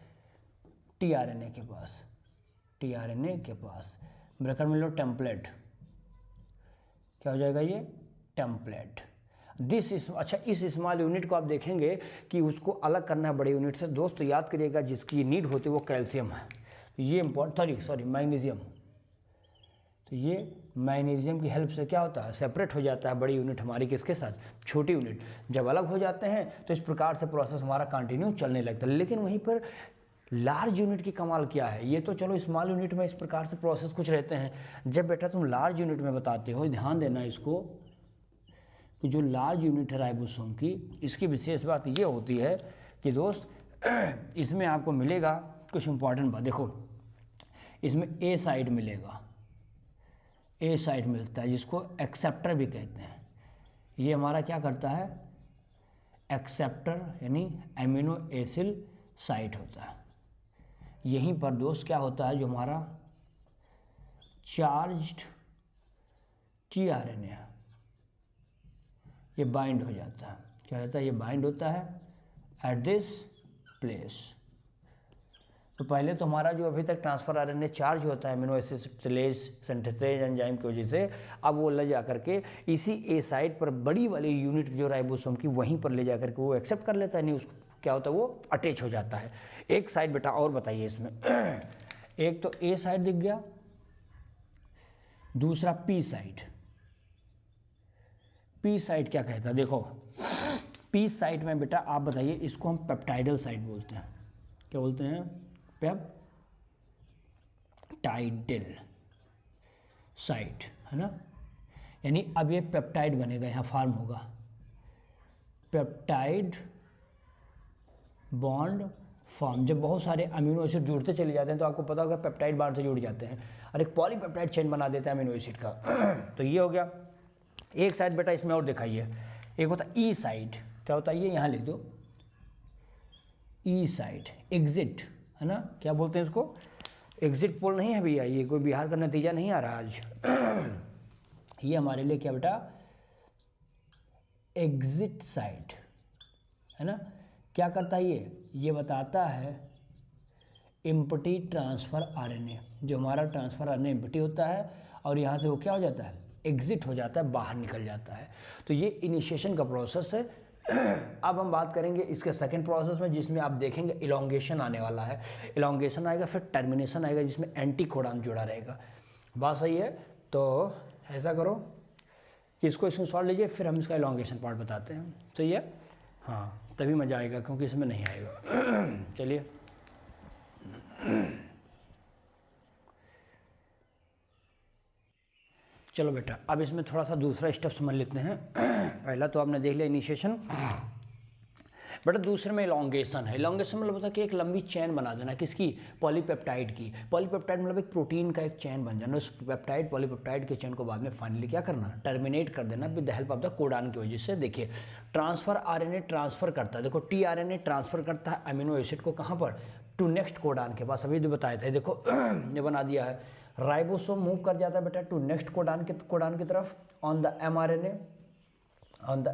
S1: टीआरएनए के पास, टीआरएनए के पास। ब्रैकेट में लो टेम्पलेट, क्या हो जाएगा ये? टेम्पलेट। दिस इस अच्छा, इस स्मॉल यूनिट को आप देखेंगे कि उसको अलग करना है बड़े यूनिट से। दोस्तों याद करिएगा, जिसकी नीड होती है वो कैल्शियम है। ये सॉरी मैग्नीशियम। तो ये मैग्नीशियम की हेल्प से क्या होता है? सेपरेट हो जाता है बड़ी यूनिट हमारी किसके साथ? छोटी यूनिट। जब अलग हो जाते हैं तो इस प्रकार से प्रोसेस हमारा कंटिन्यू चलने लगता है। लेकिन वहीं पर लार्ज यूनिट की कमाल क्या है? ये तो चलो स्मॉल यूनिट में इस प्रकार से प्रोसेस कुछ रहते हैं। जब बेटा तुम लार्ज यूनिट में बताते हो, ध्यान देना इसको, कि जो लार्ज यूनिट है राइबोसोम की, इसकी विशेष बात ये होती है कि दोस्त इसमें आपको मिलेगा कुछ इंपॉर्टेंट बात। देखो इसमें ए साइड मिलेगा, ए साइड मिलता है, जिसको एक्सेप्टर भी कहते हैं। ये हमारा क्या करता है? एक्सेप्टर, यानी एमिनो एसिड साइट होता है। यहीं पर दोस्त क्या होता है? जो हमारा चार्ज्ड टीआरएनए है, ये बाइंड हो जाता है। क्या रहता है? ये बाइंड होता है एट दिस प्लेस। तो पहले तो हमारा जो अभी तक ट्रांसफर आरएनए चार्ज होता है अमीनो एसिड सिंथेसेज एंजाइम की वजह से, अब वो ले जा करके इसी ए साइड पर बड़ी वाली यूनिट जो राइबोसोम की वहीं पर ले जा करके वो एक्सेप्ट कर लेता है, नहीं उसको क्या होता है वो अटैच हो जाता है। एक साइड बेटा और बताइए इसमें एक तो ए साइड दिख गया, दूसरा पी साइड। पी साइड क्या कहता है देखो, पी साइड में बेटा आप बताइए, इसको हम पेप्टाइडल साइड बोलते हैं। क्या बोलते हैं? पेप्टाइडल साइड, है ना। यानी अब ये पेप्टाइड बनेगा, यहाँ फॉर्म होगा पेप्टाइड बॉन्ड फॉर्म। जब बहुत सारे अमीनो एसिड जुड़ते चले जाते हैं तो आपको पता होगा पेप्टाइड बॉन्ड से जुड़ जाते हैं और एक पॉलीपेप्टाइड चेन बना देते हैं अमीनो एसिड का। तो ये हो गया एक साइड बेटा। इसमें और दिखाइए, एक होता है ई साइड। क्या होता है ये? यहाँ लिख दो ई साइड, एग्जिट, है ना। क्या बोलते हैं इसको? एग्जिट पोल नहीं है भैया, ये कोई बिहार का नतीजा नहीं आ रहा आज। ये हमारे लिए क्या बेटा? एग्जिट साइड, है ना। क्या करता है ये बताता है एम्प्टी ट्रांसफर आरएनए। जो हमारा ट्रांसफर आरएनए एम्प्टी होता है और यहाँ से वो क्या हो जाता है? एग्जिट हो जाता है, बाहर निकल जाता है। तो ये इनिशिएशन का प्रोसेस है। अब हम बात करेंगे इसके सेकंड प्रोसेस में, जिसमें आप देखेंगे इलोंगेशन आने वाला है। इलोंगेशन आएगा, फिर टर्मिनेशन आएगा, जिसमें एंटी कोडान जुड़ा रहेगा। बात सही है? तो ऐसा करो कि इसको इसमें सॉल्व लीजिए, फिर हम इसका इलोंगेशन पार्ट बताते हैं। सही है? हाँ, तभी मज़ा आएगा, क्योंकि इसमें नहीं आएगा। चलिए चलो बेटा, अब इसमें थोड़ा सा दूसरा स्टेप समझ लेते हैं। पहला तो आपने देख लिया इनिशिएशन, बेटा दूसरे में इलोंगेशन है। इलोंगेशन मतलब होता है कि एक लंबी चेन बना देना, किसकी? पॉलीपेप्टाइड की। पॉलीपेप्टाइड मतलब एक प्रोटीन का एक चेन बन जाना। उस पेप्टाइड पॉलीपेप्टाइड के चेन को बाद में फाइनली क्या करना? टर्मिनेट कर देना with the help of the codon की वजह से। देखिए ट्रांसफर आरएनए ट्रांसफर करता है, देखो टीआरएनए ट्रांसफर करता है अमीनो एसिड को, कहाँ पर? टू नेक्स्ट कोडान के पास। अभी जो बताया था देखो ये बना दिया है। राइबोसोम मूव कर जाता है बेटा टू नेक्स्ट कोडान की तरफ ऑन द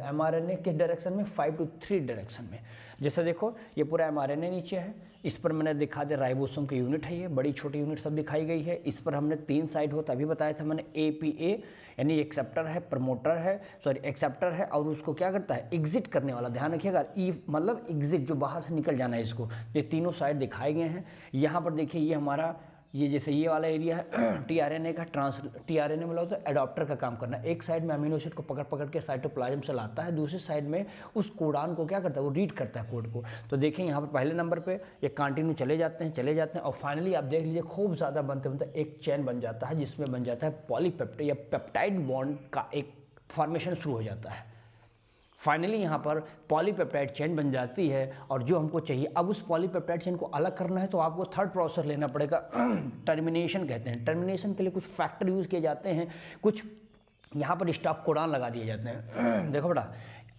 S1: एमआरएनए किस डायरेक्शन में? 5 to 3 डायरेक्शन में। जैसे देखो ये पूरा एमआरएनए नीचे है, इस पर मैंने दिखा दिया राइबोसोम की यूनिट है, ये बड़ी छोटी यूनिट सब दिखाई गई है। इस पर हमने 3 साइड होता अभी बताया था मैंने, APA यानी एक्सेप्टर है, प्रमोटर है, एक्सेप्टर है, और उसको क्या करता है? एग्जिट करने वाला। ध्यान रखिएगा, ई मतलब एग्जिट, जो बाहर से निकल जाना है इसको। ये तीनों साइड दिखाए गए हैं। यहाँ पर देखिए ये हमारा ये जैसे ये वाला एरिया है टीआरएनए का। टीआरएनए मतलब होता है एडॉप्टर का काम करना। एक साइड में अमीनो एसिड को पकड़ के साइटोप्लाज्म से लाता है, दूसरी साइड में उस कोडान को क्या करता है? वो रीड करता है कोड को। तो देखें यहाँ पर पहले नंबर पे ये कंटिन्यू चले जाते हैं और फाइनली आप देख लीजिए खूब ज़्यादा बनते एक चेन बन जाता है, जिसमें बन जाता है पॉलीपेप्टाइड या पेप्टाइड बॉन्ड का एक फॉर्मेशन शुरू हो जाता है। फाइनली यहाँ पर पॉलीपेप्टाइड चेन बन जाती है, और जो हमको चाहिए अब उस पॉलीपेप्टाइड चेन को अलग करना है तो आपको थर्ड प्रोसेस लेना पड़ेगा, टर्मिनेशन कहते हैं। टर्मिनेशन के लिए कुछ फैक्टर यूज़ किए जाते हैं, कुछ यहाँ पर स्टॉप कोडान लगा दिए जाते हैं। देखो बेटा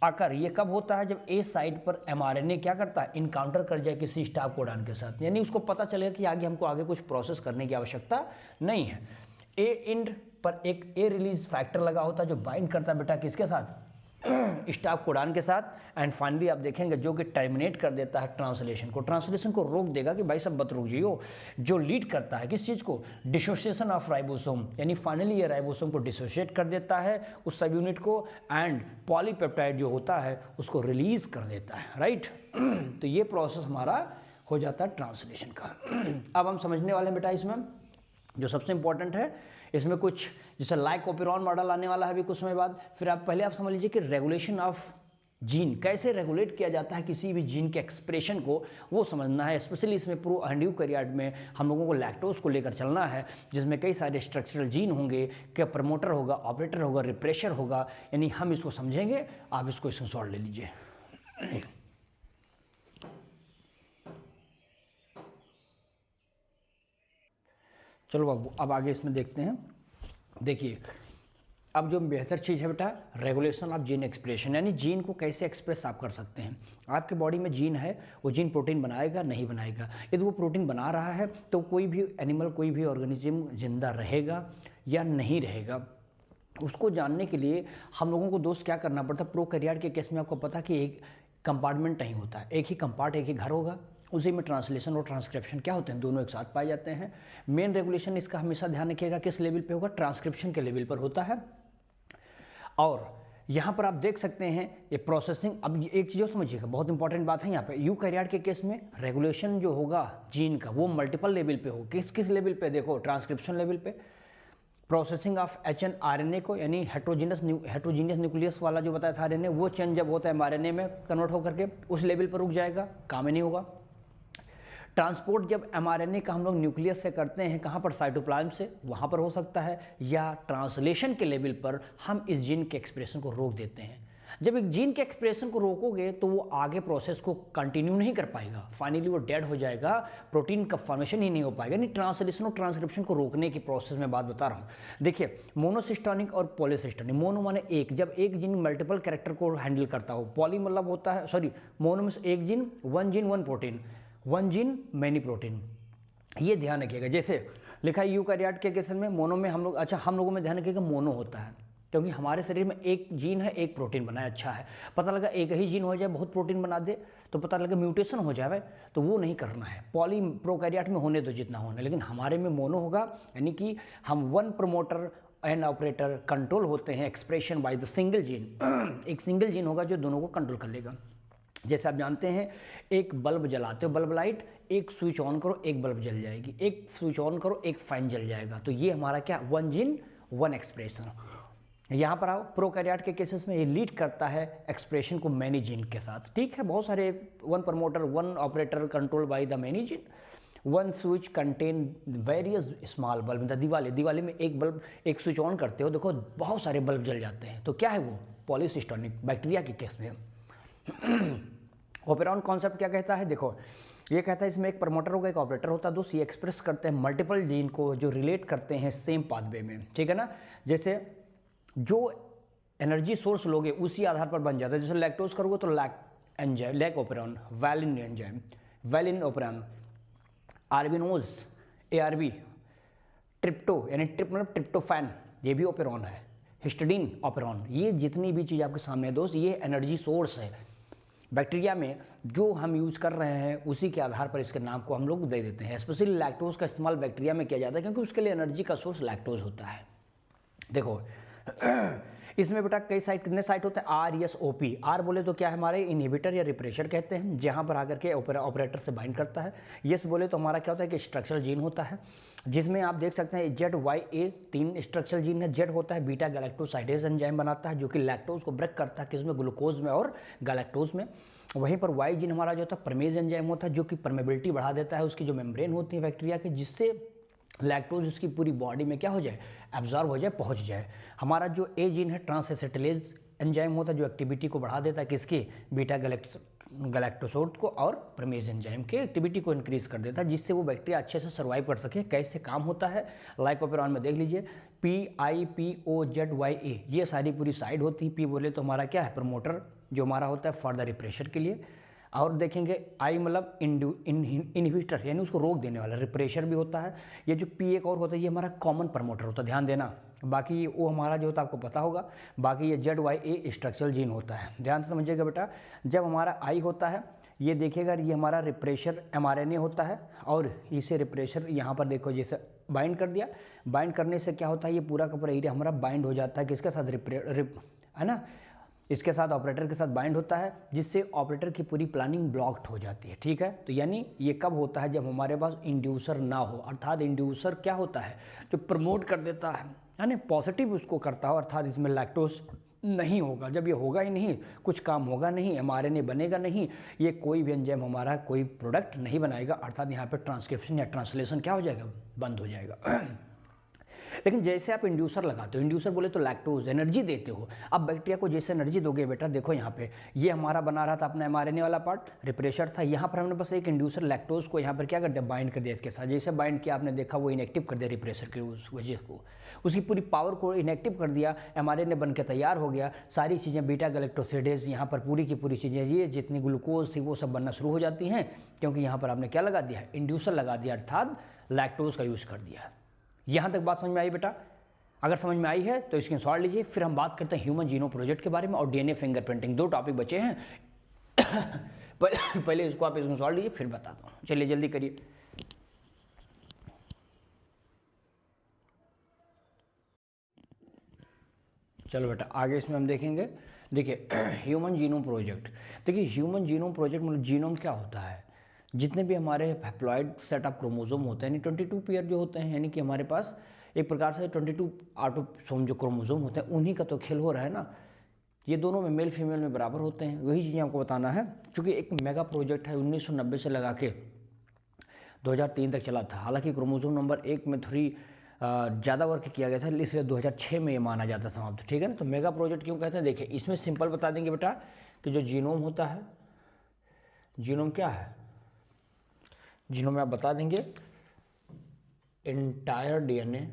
S1: आकर ये कब होता है? जब ए साइड पर एमआरएनए क्या करता है? इनकाउंटर कर जाए किसी स्टॉप कोडान के साथ, यानी उसको पता चलेगा कि आगे हमको कुछ प्रोसेस करने की आवश्यकता नहीं है। ए इंड पर एक ए रिलीज फैक्टर लगा होता है जो बाइंड करता है बेटा किसके साथ? स्टॉप कोडान के साथ। एंड फाइनली आप देखेंगे जो कि टर्मिनेट कर देता है ट्रांसलेशन को रोक देगा कि भाई सब मत रुकिए। जो लीड करता है किस चीज़ को? डिसोसिएशन ऑफ राइबोसोम, यानी फाइनली ये राइबोसोम को डिसोशिएट कर देता है उस सब यूनिट को, एंड पॉलीपेप्टाइड जो होता है उसको रिलीज कर देता है। राइट तो ये प्रोसेस हमारा हो जाता है ट्रांसलेशन का। अब हम समझने वाले हैं बेटा इसमें जो सबसे इंपॉर्टेंट है, इसमें कुछ जैसे लाइकोपिरॉन मॉडल आने वाला है अभी कुछ समय बाद। फिर आप पहले आप समझ लीजिए कि रेगुलेशन ऑफ जीन कैसे रेगुलेट किया जाता है, किसी भी जीन के एक्सप्रेशन को वो समझना है। स्पेशली इसमें प्रो यूकैरियोट में हम लोगों को लैक्टोज को लेकर चलना है, जिसमें कई सारे स्ट्रक्चरल जीन होंगे, क्या प्रमोटर होगा, ऑपरेटर होगा, रिप्रेशर होगा, यानी हम इसको समझेंगे। आप इसको इसमें सॉल्व ले लीजिए। चलो बाबू अब आगे इसमें देखते हैं। देखिए अब जो बेहतर चीज़ है बेटा रेगुलेशन ऑफ जीन एक्सप्रेशन, यानी जीन को कैसे एक्सप्रेस आप कर सकते हैं। आपके बॉडी में जीन है, वो जीन प्रोटीन बनाएगा नहीं बनाएगा। यदि वो प्रोटीन बना रहा है तो कोई भी एनिमल, कोई भी ऑर्गेनिज्म जिंदा रहेगा या नहीं रहेगा, उसको जानने के लिए हम लोगों को दोस्त क्या करना पड़ता है। प्रोकैरियोट के केस में आपको पता कि एक कंपार्टमेंट नहीं होता है, एक ही कंपार्ट, एक ही घर होगा, उसी में ट्रांसलेशन और ट्रांसक्रिप्शन क्या होते हैं, दोनों एक साथ पाए जाते हैं। मेन रेगुलेशन इसका हमेशा ध्यान रखिएगा किस लेवल पे होगा, ट्रांसक्रिप्शन के लेवल पर होता है। और यहाँ पर आप देख सकते हैं ये प्रोसेसिंग, अब एक चीज़ और समझिएगा, बहुत इंपॉर्टेंट बात है यहाँ पे, यूकैरियोट के केस में रेगुलेशन जो होगा जीन का वो मल्टीपल लेवल पे हो। किस किस लेवल पे, देखो ट्रांसक्रिप्शन लेवल पे, प्रोसेसिंग ऑफ HNRNA को, यानी हेट्रोजीनियस न्यूक्लियस वाला जो बताया था RNA, वो चेंज जब होता है mRNA में कन्वर्ट होकर के उस लेवल पर रुक जाएगा, काम ही नहीं होगा। ट्रांसपोर्ट जब mRNA का हम लोग न्यूक्लियस से करते हैं, कहाँ पर, साइटोप्लाज्म से, वहाँ पर हो सकता है, या ट्रांसलेशन के लेवल पर हम इस जीन के एक्सप्रेशन को रोक देते हैं। जब एक जीन के एक्सप्रेशन को रोकोगे तो वो आगे प्रोसेस को कंटिन्यू नहीं कर पाएगा, फाइनली वो डेड हो जाएगा, प्रोटीन का फॉर्मेशन ही नहीं हो पाएगा। नहीं, ट्रांसलेशन और ट्रांसक्रिप्शन को रोकने की प्रोसेस में बात बता रहा हूँ। देखिए मोनोसिस्टोनिक और पॉलीसिस्टोनिक, मोनो माने एक, जब एक जीन मल्टीपल कैरेक्टर को हैंडल करता हो, पॉली मतलब होता है, सॉरी, मोनो में एक gene one protein, one gene many protein, ये ध्यान रखिएगा। जैसे लिखा है यूकैरियोट के केस में, मोनो में हम लोग, अच्छा हम लोगों में ध्यान रखिएगा मोनो होता है, क्योंकि हमारे शरीर में एक जीन है, एक प्रोटीन बना है। अच्छा है, पता लगा एक ही जीन हो जाए बहुत प्रोटीन बना दे तो पता लगा म्यूटेशन हो जाए, तो वो नहीं करना है। पॉली प्रोकैरियोट में होने दो जितना होना, लेकिन हमारे में मोनो होगा, यानी कि हम one promoter and operator control होते हैं expression by the single gene. एक सिंगल जीन होगा जो दोनों को कंट्रोल कर लेगा। जैसे आप जानते हैं, एक बल्ब जलाते हो, बल्ब लाइट, एक स्विच ऑन करो एक बल्ब जल जाएगी, एक स्विच ऑन करो एक फैन जल जाएगा। तो ये हमारा क्या, वन जीन वन एक्सप्रेशन। यहाँ पर आओ, प्रोकैरियोट के केसेस में ये लीड करता है एक्सप्रेशन को मैनी जीन के साथ। ठीक है, बहुत सारे, one promoter one operator control by the many gene, one switch contain various small bulb. Diwali में एक बल्ब, एक स्विच ऑन करते हो, देखो बहुत सारे बल्ब जल जाते हैं, तो क्या है वो, पॉलीसिस्टोनिक। बैक्टीरिया के केस में ओपेरॉन कॉन्सेप्ट क्या कहता है, देखो ये कहता है इसमें एक प्रमोटर होगा एक ऑपरेटर होता है, दोस्त ये एक्सप्रेस करते हैं मल्टीपल जीन को जो रिलेट करते हैं सेम पाथवे में। ठीक है ना, जैसे जो एनर्जी सोर्स लोगे उसी आधार पर बन जाता है। जैसे लैक्टोज करोगे तो lac operon, valine enzyme, valine operon, arabinose ARB, trypto यानी मतलब ट्रिप्टोफैन, ये भी ओपेरॉन है, हिस्टिडीन ओपेरॉन। ये जितनी भी चीज़ आपके सामने है दोस्त, ये एनर्जी सोर्स है। बैक्टीरिया में जो हम यूज़ कर रहे हैं उसी के आधार पर इसके नाम को हम लोग दे देते हैं। स्पेशली लैक्टोज का इस्तेमाल बैक्टीरिया में किया जाता है क्योंकि उसके लिए एनर्जी का सोर्स लैक्टोज होता है। देखो इसमें बेटा कई साइट, कितने साइट होते हैं, RSOP। आर बोले तो क्या है, हमारे इनहिबिटर या रिप्रेशर कहते हैं, जहाँ पर आकर के ऑपरेटर से बाइंड करता है। यस बोले तो हमारा क्या होता है कि स्ट्रक्चरल जीन होता है, जिसमें आप देख सकते हैं ZYA 3 स्ट्रक्चरल जीन है। जेड होता है बीटा गैलेक्टोसाइडेज एंजाइम बनाता है जो कि लैक्टोज को ब्रेक करता है, किसमें, ग्लूकोज में और गैलेक्टोज में। वहीं पर वाई जीन हमारा जो होता है परमेज एंजाइम होता है जो कि परमेबिलिटी बढ़ा देता है उसकी जो मेम्ब्रेन होती है बैक्टीरिया की, जिससे लैक्टोज उसकी पूरी बॉडी में क्या हो जाए, एब्जॉर्ब हो जाए, पहुंच जाए। हमारा जो ए जीन है ट्रांसएसिटिलेज एंजाइम होता है जो एक्टिविटी को बढ़ा देता है, किसकी, बीटा गैलेक्टोसोर्ट को और परमेज एंजाइम के एक्टिविटी को इंक्रीज कर देता है, जिससे वो बैक्टीरिया अच्छे से सर्वाइव कर सके। कैसे काम होता है, लाइकोपेरॉन में देख लीजिए, PIPOZYA ये सारी पूरी साइड होती है। P बोले तो हमारा क्या है, प्रमोटर जो हमारा होता है फॉर द रिप्रेशर के लिए, और देखेंगे आई मतलब इनहिबिटर यानी उसको रोक देने वाला, रिप्रेशर भी होता है। ये जो P एक और होता है ये हमारा कॉमन प्रमोटर होता है, ध्यान देना। बाकी वो हमारा जो होता है आपको पता होगा। बाकी ये ZYA स्ट्रक्चरल जीन होता है, ध्यान से समझिएगा बेटा। जब हमारा I होता है ये देखिएगा, ये हमारा रिप्रेशर mRNA होता है, और इसे रिप्रेशर यहाँ पर देखो जैसे बाइंड कर दिया, बाइंड करने से क्या होता है, ये पूरा का पूरा एरिया हमारा बाइंड हो जाता है किसके साथ, है ना, इसके साथ ऑपरेटर के साथ बाइंड होता है, जिससे ऑपरेटर की पूरी प्लानिंग ब्लॉक्ड हो जाती है। ठीक है, तो यानी ये कब होता है, जब हमारे पास इंड्यूसर ना हो, अर्थात इंड्यूसर क्या होता है, जो प्रमोट कर देता है यानी पॉजिटिव उसको करता हो, अर्थात इसमें लैक्टोज नहीं होगा। जब ये होगा ही नहीं, कुछ काम होगा नहीं, mRNA बनेगा नहीं, ये कोई भी एंजाइम हमारा कोई प्रोडक्ट नहीं बनाएगा, अर्थात यहाँ पे ट्रांसक्रिप्शन या ट्रांसलेशन क्या हो जाएगा, बंद हो जाएगा। लेकिन जैसे आप इंड्यूसर लगाते हो, इंड्यूसर बोले तो लैक्टोज एनर्जी देते हो, अब बैक्टीरिया को जैसे एनर्जी दोगे बेटा, देखो यहाँ पे ये हमारा बना रहा था अपना mRNA वाला पार्ट, रिप्रेशर था, यहाँ पर हमने बस एक इंड्यूसर लैक्टोज को यहाँ पर क्या कर दिया, बाइंड कर दिया इसके साथ। जैसे बाइंड किया आपने देखा वो इनएक्टिव कर दिया रिप्रेशर की उस वजह को, उसकी पूरी पावर को इनएक्टिव कर दिया, mRNA बन के तैयार हो गया, सारी चीज़ें बीटा गैलेक्टोसिडेज यहाँ पर पूरी की पूरी चीज़ें, ये जितनी ग्लूकोज थी वो सब बनना शुरू हो जाती हैं, क्योंकि यहाँ पर आपने क्या लगा दिया, इंड्यूसर लगा दिया, अर्थात लैक्टोज का यूज़ कर दिया। यहाँ तक बात समझ में आई बेटा? अगर समझ में आई है तो स्क्रीनशॉट लीजिए। फिर हम बात करते हैं ह्यूमन जीनोम प्रोजेक्ट के बारे में और DNA फिंगरप्रिंटिंग। 2 टॉपिक बचे हैं। पहले इसको आप इसमें सॉल्व लीजिए फिर बताता हूँ। चलिए जल्दी करिए। चलो बेटा आगे इसमें हम देखेंगे। देखिए ह्यूमन जीनोम प्रोजेक्ट। देखिए ह्यूमन जीनोम प्रोजेक्ट मतलब जीनोम क्या होता है, जितने भी हमारे हैप्लॉइड सेट ऑफ क्रोमोसोम होते हैं, यानी 22 पेयर जो होते हैं, यानी कि हमारे पास एक प्रकार से 22 ऑटोसोम जो क्रोमोसोम होते हैं उन्हीं का तो खेल हो रहा है ना। ये दोनों में मेल फीमेल में बराबर होते हैं, वही चीज़ें आपको बताना है। क्योंकि एक मेगा प्रोजेक्ट है 1990 से लगा के 2003 तक चला था। हालांकि क्रोमोसोम नंबर 1 में थोड़ी ज़्यादा वर्क किया गया था, इसलिए 2006 में ये माना जाता समाप्त। ठीक है ना। तो मेगा प्रोजेक्ट क्यों कहते हैं, देखिए इसमें सिंपल बता देंगे बेटा कि जो जीनोम होता है, जीनोम क्या है, जीनोम में आप बता देंगे इंटायर डीएनए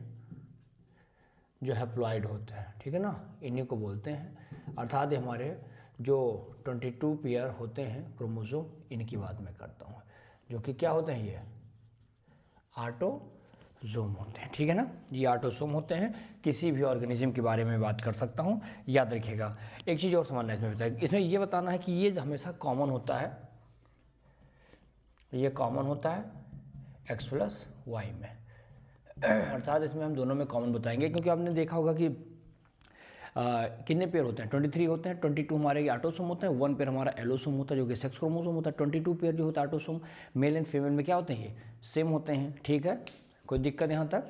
S1: जो हैप्लॉइड होते हैं, ठीक है ना, इन्हीं को बोलते हैं। अर्थात हमारे जो 22 पेयर होते हैं क्रोमोसोम, इनकी बात मैं करता हूँ, जो कि क्या होते हैं, ये ऑटोसोम होते हैं। ठीक है ना, ये ऑटोसोम होते हैं। किसी भी ऑर्गेनिज्म के बारे में बात कर सकता हूँ, याद रखिएगा। एक चीज़ और समझना है इसमें ये बताना है कि ये हमेशा कॉमन होता है, ये कॉमन होता है X+Y में। अर्थात इसमें हम दोनों में कॉमन बताएंगे, क्योंकि आपने देखा होगा कि कितने पेयर होते हैं, 23 होते हैं। 22 हमारे ऑटोसोम होते हैं, 1 पेयर हमारा एलोसोम होता है जो कि सेक्स क्रोमोसोम होता है। 22 पेयर जो होता है ऑटोसोम मेल एंड फीमेल में क्या होते हैं, ये सेम होते हैं। ठीक है, कोई दिक्कत यहाँ तक,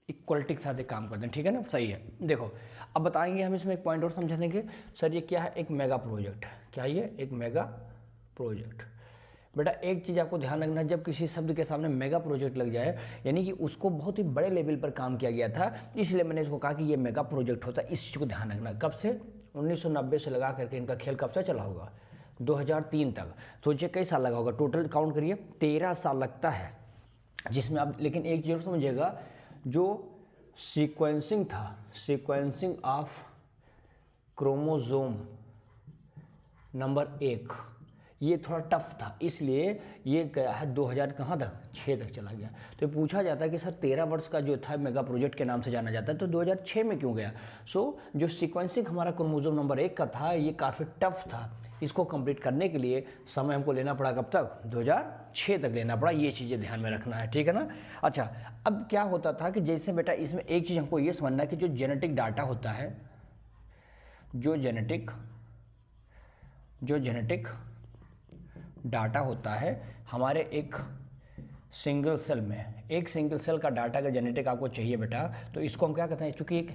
S1: इक्वलिटी के साथ एक काम करते हैं। ठीक है ना, सही है। देखो अब बताएंगे हम इसमें एक पॉइंट और समझा देंगे। सर ये क्या है, एक मेगा प्रोजेक्ट। क्या ये एक मेगा प्रोजेक्ट। बेटा एक चीज़ आपको ध्यान रखना है, जब किसी शब्द के सामने मेगा प्रोजेक्ट लग जाए, यानी कि उसको बहुत ही बड़े लेवल पर काम किया गया था, इसलिए मैंने इसको कहा कि ये मेगा प्रोजेक्ट होता है। इस चीज़ को ध्यान रखना। कब से, 1990 से लगा करके इनका खेल कब से चला होगा, 2003 तक। सोचिए कई साल लगा होगा, टोटल काउंट करिए 13 साल लगता है, जिसमें आप लेकिन एक चीज़ समझिएगा, जो सीक्वेंसिंग था, सीक्वेंसिंग ऑफ क्रोमोसोम नंबर 1, ये थोड़ा टफ था, इसलिए ये गया है 2000 कहाँ तक, 6 तक चला गया। तो पूछा जाता है कि सर 13 वर्ष का जो था मेगा प्रोजेक्ट के नाम से जाना जाता है, तो 2006 में क्यों गया। जो सीक्वेंसिंग हमारा क्रोमोसोम नंबर 1 का था, ये काफ़ी टफ था। इसको कंप्लीट करने के लिए समय हमको लेना पड़ा, कब तक, 2006 तक लेना पड़ा। ये चीज़ें ध्यान में रखना है, ठीक है ना। अच्छा, अब क्या होता था कि जैसे बेटा इसमें एक चीज़ हमको ये समझना है कि जो जेनेटिक डाटा होता है, जो जेनेटिक डाटा होता है हमारे एक सिंगल सेल में, एक सिंगल सेल का डाटा का जेनेटिक आपको चाहिए बेटा, तो इसको हम क्या कहते हैं, चूँकि एक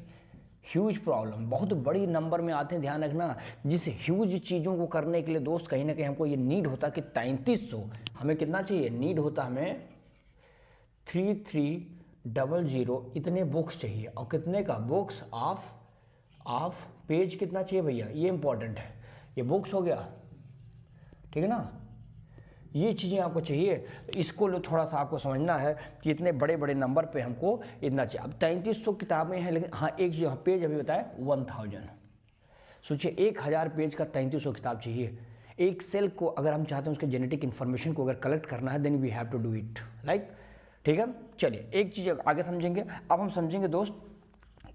S1: ह्यूज प्रॉब्लम, बहुत बड़ी नंबर में आते हैं, ध्यान रखना। जिस ह्यूज चीज़ों को करने के लिए दोस्त कहीं ना कहीं हमको ये नीड होता कि 3300, हमें कितना चाहिए, नीड होता हमें 3300 इतने बुक्स चाहिए। और कितने का, बुक्स ऑफ पेज कितना चाहिए भैया, ये इंपॉर्टेंट है, ये बुक्स हो गया, ठीक है ना। ये चीज़ें आपको चाहिए, इसको थोड़ा सा आपको समझना है कि इतने बड़े बड़े नंबर पे हमको इतना चाहिए। अब 3300 किताबें हैं, लेकिन हाँ एक जो पेज अभी बताया 1000। सोचिए 1000 पेज का 3300 किताब चाहिए। एक सेल को अगर हम चाहते हैं उसके जेनेटिक इन्फॉर्मेशन को अगर कलेक्ट करना है, then we have to do it like, ठीक है। चलिए एक चीज़ आगे समझेंगे। अब हम समझेंगे दोस्त,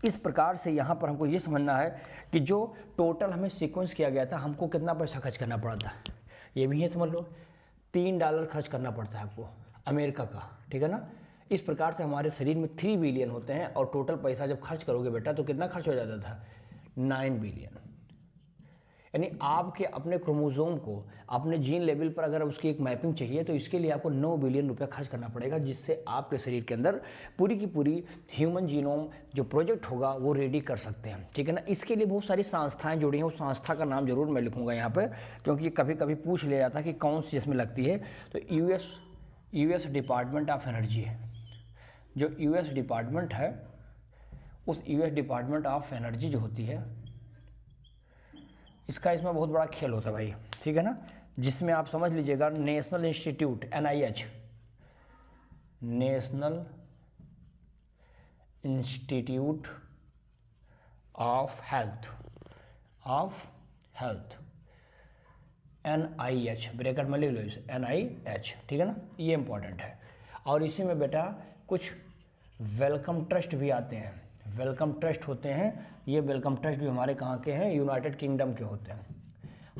S1: इस प्रकार से यहाँ पर हमको ये समझना है कि जो टोटल हमें सीक्वेंस किया गया था, हमको कितना पैसा खर्च करना पड़ा था, ये भी है समझ लो। $3 खर्च करना पड़ता है आपको, अमेरिका का, ठीक है ना। इस प्रकार से हमारे शरीर में 3 बिलियन होते हैं, और टोटल पैसा जब खर्च करोगे बेटा तो कितना खर्च हो जाता था, 9 बिलियन। यानी आपके अपने क्रोमोसोम को अपने जीन लेवल पर अगर उसकी एक मैपिंग चाहिए, तो इसके लिए आपको 9 बिलियन रुपया खर्च करना पड़ेगा, जिससे आपके शरीर के अंदर पूरी की पूरी ह्यूमन जीनोम जो प्रोजेक्ट होगा वो रेडी कर सकते हैं, ठीक है ना। इसके लिए बहुत सारी संस्थाएं जुड़ी हैं, उस संस्था का नाम जरूर मैं लिखूंगा यहाँ पर, क्योंकि ये कभी कभी पूछ लिया जाता है कि कौन सी इसमें लगती है। तो यूएस डिपार्टमेंट ऑफ एनर्जी है, जो यूएस डिपार्टमेंट है, उस यूएस डिपार्टमेंट ऑफ एनर्जी जो होती है, इसका इसमें बहुत बड़ा खेल होता है भाई, ठीक है ना। जिसमें आप समझ लीजिएगा national institute NIH, national institute of health NIH, bracket में लिख लो इसे, NIH, ठीक है ना, ये इंपॉर्टेंट है। और इसी में बेटा कुछ वेलकम ट्रस्ट भी आते हैं, वेलकम ट्रस्ट होते हैं। ये वेलकम ट्रस्ट भी हमारे कहाँ के हैं, यूनाइटेड किंगडम के होते हैं।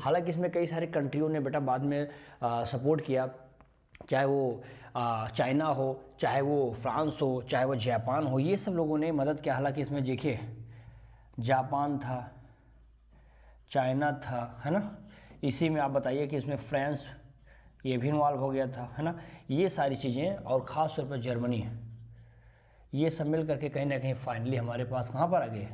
S1: हालांकि इसमें कई सारे कंट्रियों ने बेटा बाद में सपोर्ट किया, चाहे वो चाइना हो, चाहे वो फ्रांस हो, चाहे वो जापान हो, ये सब लोगों ने मदद किया। हालांकि इसमें देखिए जापान था, चाइना था, है ना, इसी में आप बताइए कि इसमें फ्रांस ये भी इन्वॉल्व हो गया था, है ना, ये सारी चीज़ें, और ख़ास तौर पर जर्मनी, ये सब मिल करके कहीं ना कहीं फाइनली हमारे पास कहाँ पर आ गए,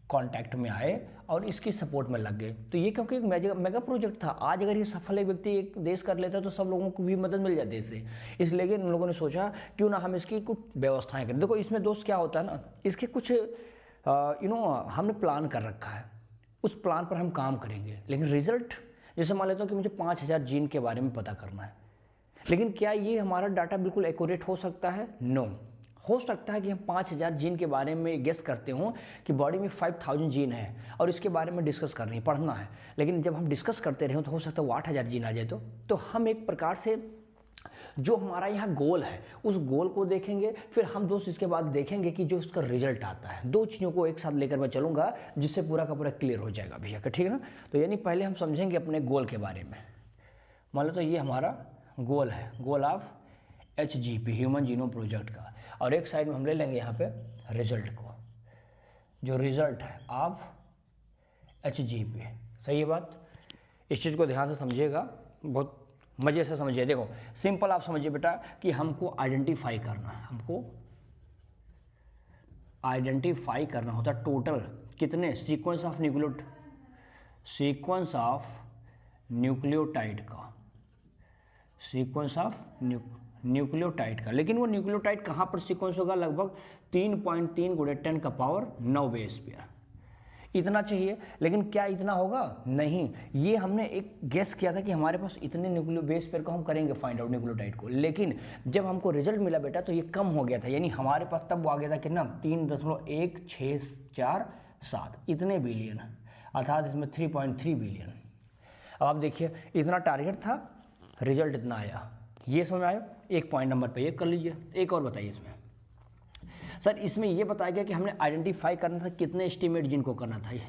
S1: कांटेक्ट में आए और इसकी सपोर्ट में लग गए। तो ये क्योंकि एक मेगा प्रोजेक्ट था, आज अगर ये सफल एक व्यक्ति एक देश कर लेता तो सब लोगों को भी मदद मिल जाती इससे, इसलिए इन लोगों ने सोचा क्यों ना हम इसकी कुछ व्यवस्थाएं करें। देखो इसमें दोस्त क्या होता है ना, इसके कुछ हमने प्लान कर रखा है, उस प्लान पर हम काम करेंगे, लेकिन रिजल्ट, जैसे मान लेता हूँ कि मुझे 5000 जीन के बारे में पता करना है, लेकिन क्या ये हमारा डाटा बिल्कुल एक्यूरेट हो सकता है? नो। हो सकता है कि हम 5000 जीन के बारे में गेस करते हों कि बॉडी में 5000 जीन है और इसके बारे में डिस्कस करनी है, पढ़ना है, लेकिन जब हम डिस्कस करते रहे तो हो सकता है वो 8000 जीन आ जाए। तो हम एक प्रकार से जो हमारा यहाँ गोल है उस गोल को देखेंगे, फिर हम दोस्त इसके बाद देखेंगे कि जो उसका रिजल्ट आता है। दो चीज़ों को एक साथ लेकर मैं चलूँगा जिससे पूरा का पूरा क्लियर हो जाएगा भैया, ठीक है ना। तो यानी पहले हम समझेंगे अपने गोल के बारे में। मान लो तो ये हमारा गोल है, goal of HGP, human genome project का, और एक साइड में हम ले लेंगे यहाँ पे रिजल्ट को, जो रिजल्ट है ऑफ HGP। सही है बात, इस चीज़ को ध्यान से समझिएगा, बहुत मज़े से समझिए। देखो सिंपल आप समझिए बेटा कि हमको आइडेंटिफाई करना है, हमको आइडेंटिफाई करना होता है टोटल कितने सीक्वेंस ऑफ न्यूक्लियोटाइड का, सीक्वेंस ऑफ न्यूक्लियोटाइड का। लेकिन वो न्यूक्लियोटाइड कहाँ पर सीक्वेंस होगा? लगभग 3.3 × 10⁹ बेस पेयर, इतना चाहिए। लेकिन क्या इतना होगा? नहीं। ये हमने एक गेस किया था कि हमारे पास इतने न्यूक्लियो बेस पेयर को हम करेंगे फाइंड आउट न्यूक्लियोटाइड को, लेकिन जब हमको रिजल्ट मिला बेटा तो ये कम हो गया था, यानी हमारे पास तब वो आ गया था कितना, 3.1647 इतने बिलियन, अर्थात इसमें 3.3 बिलियन। अब आप देखिए इतना टारगेट था, रिजल्ट इतना आया, ये समझ आया। एक पॉइंट नंबर पे ये कर लीजिए। एक और बताइए इसमें, सर इसमें ये बताया गया कि हमने आइडेंटिफाई करना था कितने एस्टीमेट जीन को करना था ये,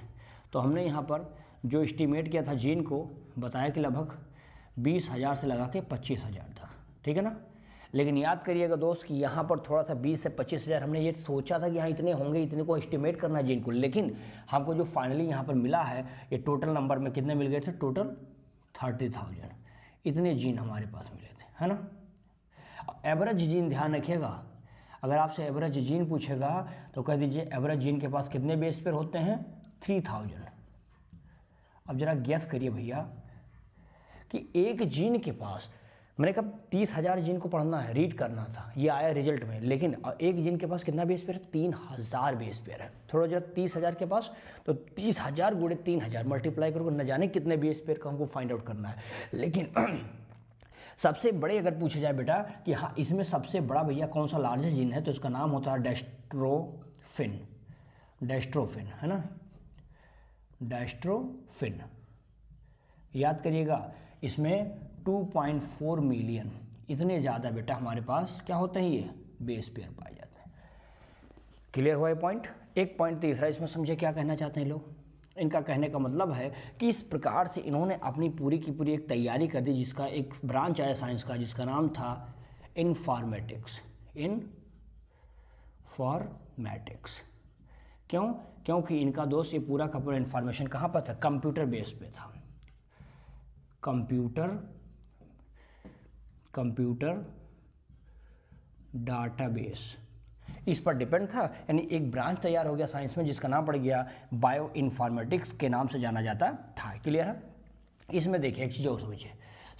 S1: तो हमने यहाँ पर जो एस्टीमेट किया था जीन को बताया कि लगभग 20,000 से लगा के 25,000 तक, ठीक है ना। लेकिन याद करिएगा दोस्त कि यहाँ पर थोड़ा सा 20 से 25,000 हमने ये सोचा था कि हाँ इतने होंगे, इतने को एस्टिमेट करना है जीन को, लेकिन हमको जो फाइनली यहाँ पर मिला है ये टोटल नंबर में कितने मिल गए थे? टोटल 30,000 इतने जीन हमारे पास मिले थे, है ना। एवरेज जीन ध्यान रखिएगा, अगर आपसे एवरेज जीन पूछेगा तो कह दीजिए एवरेज जीन के पास कितने बेस पेयर होते हैं? 3000। अब जरा गैस करिए भैया कि एक जीन के पास, मैंने कहा 30,000 जीन को पढ़ना है, रीड करना था, ये आया रिजल्ट में, लेकिन एक जीन के पास कितना बेस पेयर है? 3000 बेस पेयर है। थोड़ा जरा 30,000 के पास, तो 30,000 × 3000 मल्टीप्लाई करो, न जाने कितने बेस पेयर का हमको फाइंड आउट करना है। लेकिन सबसे बड़े अगर पूछे जाए बेटा कि हाँ इसमें सबसे बड़ा भैया कौन सा लार्जेस्ट जीन है, तो इसका नाम होता है डेस्ट्रोफिन, है ना, डेस्ट्रोफिन। याद करिएगा इसमें 2.4 मिलियन, इतने ज़्यादा बेटा हमारे पास क्या होता है, ये बेस पेयर पाए जाते हैं। क्लियर हुआ ये पॉइंट। एक पॉइंट तीसरा इसमें समझे क्या कहना चाहते हैं लोग। इनका कहने का मतलब है कि इस प्रकार से इन्होंने अपनी पूरी की पूरी एक तैयारी कर दी, जिसका एक ब्रांच आया साइंस का जिसका नाम था इन्फॉर्मेटिक्स। क्यों? क्योंकि इनका दोस्त ये पूरा का पूरा इन्फॉर्मेशन कहाँ पर था? कंप्यूटर बेस पे था। कंप्यूटर डाटाबेस इस पर डिपेंड था, यानी एक ब्रांच तैयार हो गया साइंस में जिसका नाम पड़ गया बायो इन्फॉर्मेटिक्स के नाम से जाना जाता था। क्लियर है। इसमें देखिए एक चीज़ और समझिए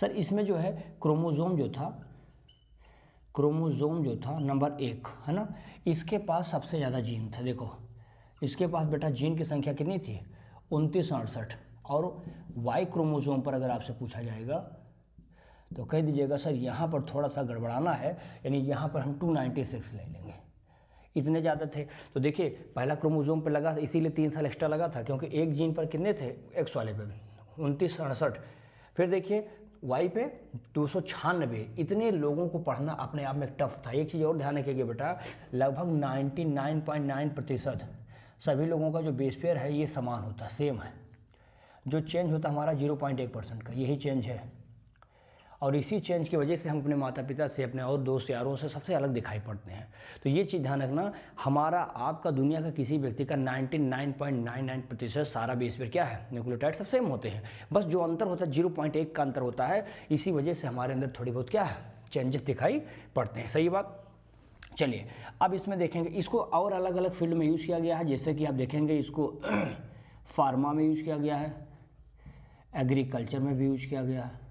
S1: सर, इसमें जो है क्रोमोसोम जो था नंबर 1, है ना, इसके पास सबसे ज़्यादा जीन थे। देखो इसके पास बेटा जीन की संख्या कितनी थी? 2968। और वाई क्रोमोसोम पर अगर आपसे पूछा जाएगा तो कह दीजिएगा सर यहाँ पर थोड़ा सा गड़बड़ाना है, यानी यहाँ पर हम 296 ले लेंगे, इतने ज़्यादा थे। तो देखिए पहला क्रोमोसोम पर लगा, इसीलिए 3 साल एक्स्ट्रा लगा था, क्योंकि एक जीन पर कितने थे? एक्स वाले पे 2968। फिर देखिए वाई पे 296। इतने लोगों को पढ़ना अपने आप में टफ था। एक चीज़ और ध्यान रखिएगा बेटा, लगभग 99.9% सभी लोगों का जो बेस पेयर है ये समान होता है, सेम है। जो चेंज होता है हमारा 0.1% का, यही चेंज है। और इसी चेंज की वजह से हम अपने माता पिता से, अपने और दोस्त यारों से सबसे अलग दिखाई पड़ते हैं। तो ये चीज़ ध्यान रखना, हमारा, आपका, दुनिया का किसी व्यक्ति का 99.99% सारा बेस पेयर क्या है, न्यूक्लियोटाइड सब सेम होते हैं। बस जो अंतर होता है 0.1 का अंतर होता है, इसी वजह से हमारे अंदर थोड़ी बहुत क्या है, चेंजेस दिखाई पड़ते हैं। सही बात। चलिए अब इसमें देखेंगे, इसको और अलग अलग फील्ड में यूज़ किया गया है। जैसे कि आप देखेंगे इसको फार्मा में यूज़ किया गया है, एग्रीकल्चर में भी यूज़ किया गया है।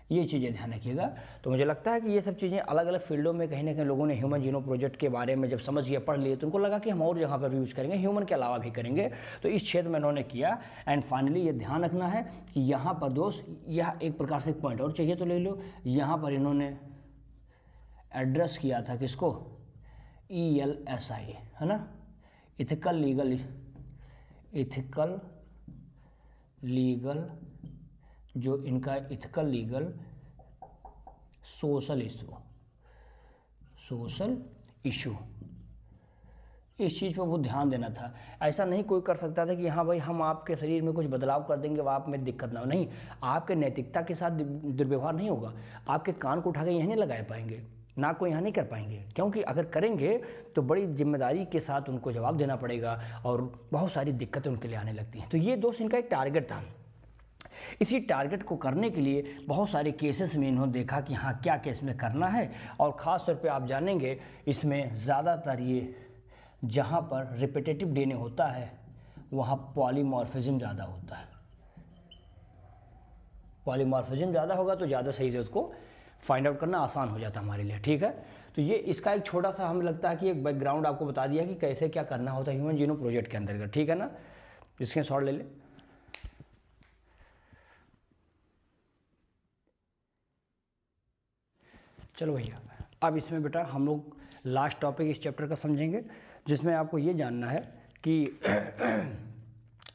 S1: ये चीज़ें ध्यान रखिएगा। तो मुझे लगता है कि ये सब चीज़ें अलग अलग फील्डों में कहीं ना कहीं लोगों ने ह्यूमन जीनोम प्रोजेक्ट के बारे में जब समझ लिया, पढ़ लिए, तो उनको लगा कि हम और जगह पर भी यूज़ करेंगे, ह्यूमन के अलावा भी करेंगे। तो इस क्षेत्र में इन्होंने किया। एंड फाइनली ये ध्यान रखना है कि यहाँ पर दोस्त, यह एक प्रकार से एक पॉइंट और चाहिए तो ले लो, यहाँ पर इन्होंने एड्रेस किया था किसको, ELSI, है ना, इथिकल लीगल, जो इनका इथिकल लीगल सोशल इशू, इस चीज़ पर वो ध्यान देना था। ऐसा नहीं कोई कर सकता था कि हाँ भाई हम आपके शरीर में कुछ बदलाव कर देंगे, वह आप में दिक्कत ना हो। नहीं, आपके नैतिकता के साथ दुर्व्यवहार नहीं होगा। आपके कान को उठा के यहाँ नहीं लगा पाएंगे, ना को यहाँ नहीं कर पाएंगे, क्योंकि अगर करेंगे तो बड़ी जिम्मेदारी के साथ उनको जवाब देना पड़ेगा और बहुत सारी दिक्कतें उनके लिए आने लगती हैं। तो ये दोस्त इनका एक टारगेट था। इसी टारगेट को करने के लिए बहुत सारे केसेस में इन्होंने देखा कि हाँ क्या केस में करना है। और ख़ास तौर पे आप जानेंगे इसमें ज़्यादातर ये जहाँ पर रिपीटेटिव डीएनए होता है वहाँ पॉलीमॉर्फिज्म ज़्यादा होता है। पॉलीमॉर्फिज्म ज़्यादा होगा तो ज़्यादा सही से उसको फाइंड आउट करना आसान हो जाता है हमारे लिए। ठीक है, तो ये इसका एक छोटा सा हमें लगता है कि एक बैकग्राउंड आपको बता दिया कि कैसे क्या करना होता है ह्यूमन जीनोम प्रोजेक्ट के अंतर्गत। ठीक है ना, इसके शॉर्ट ले ले। चलो भैया, अब इसमें बेटा हम लोग लास्ट टॉपिक इस चैप्टर का समझेंगे, जिसमें आपको ये जानना है कि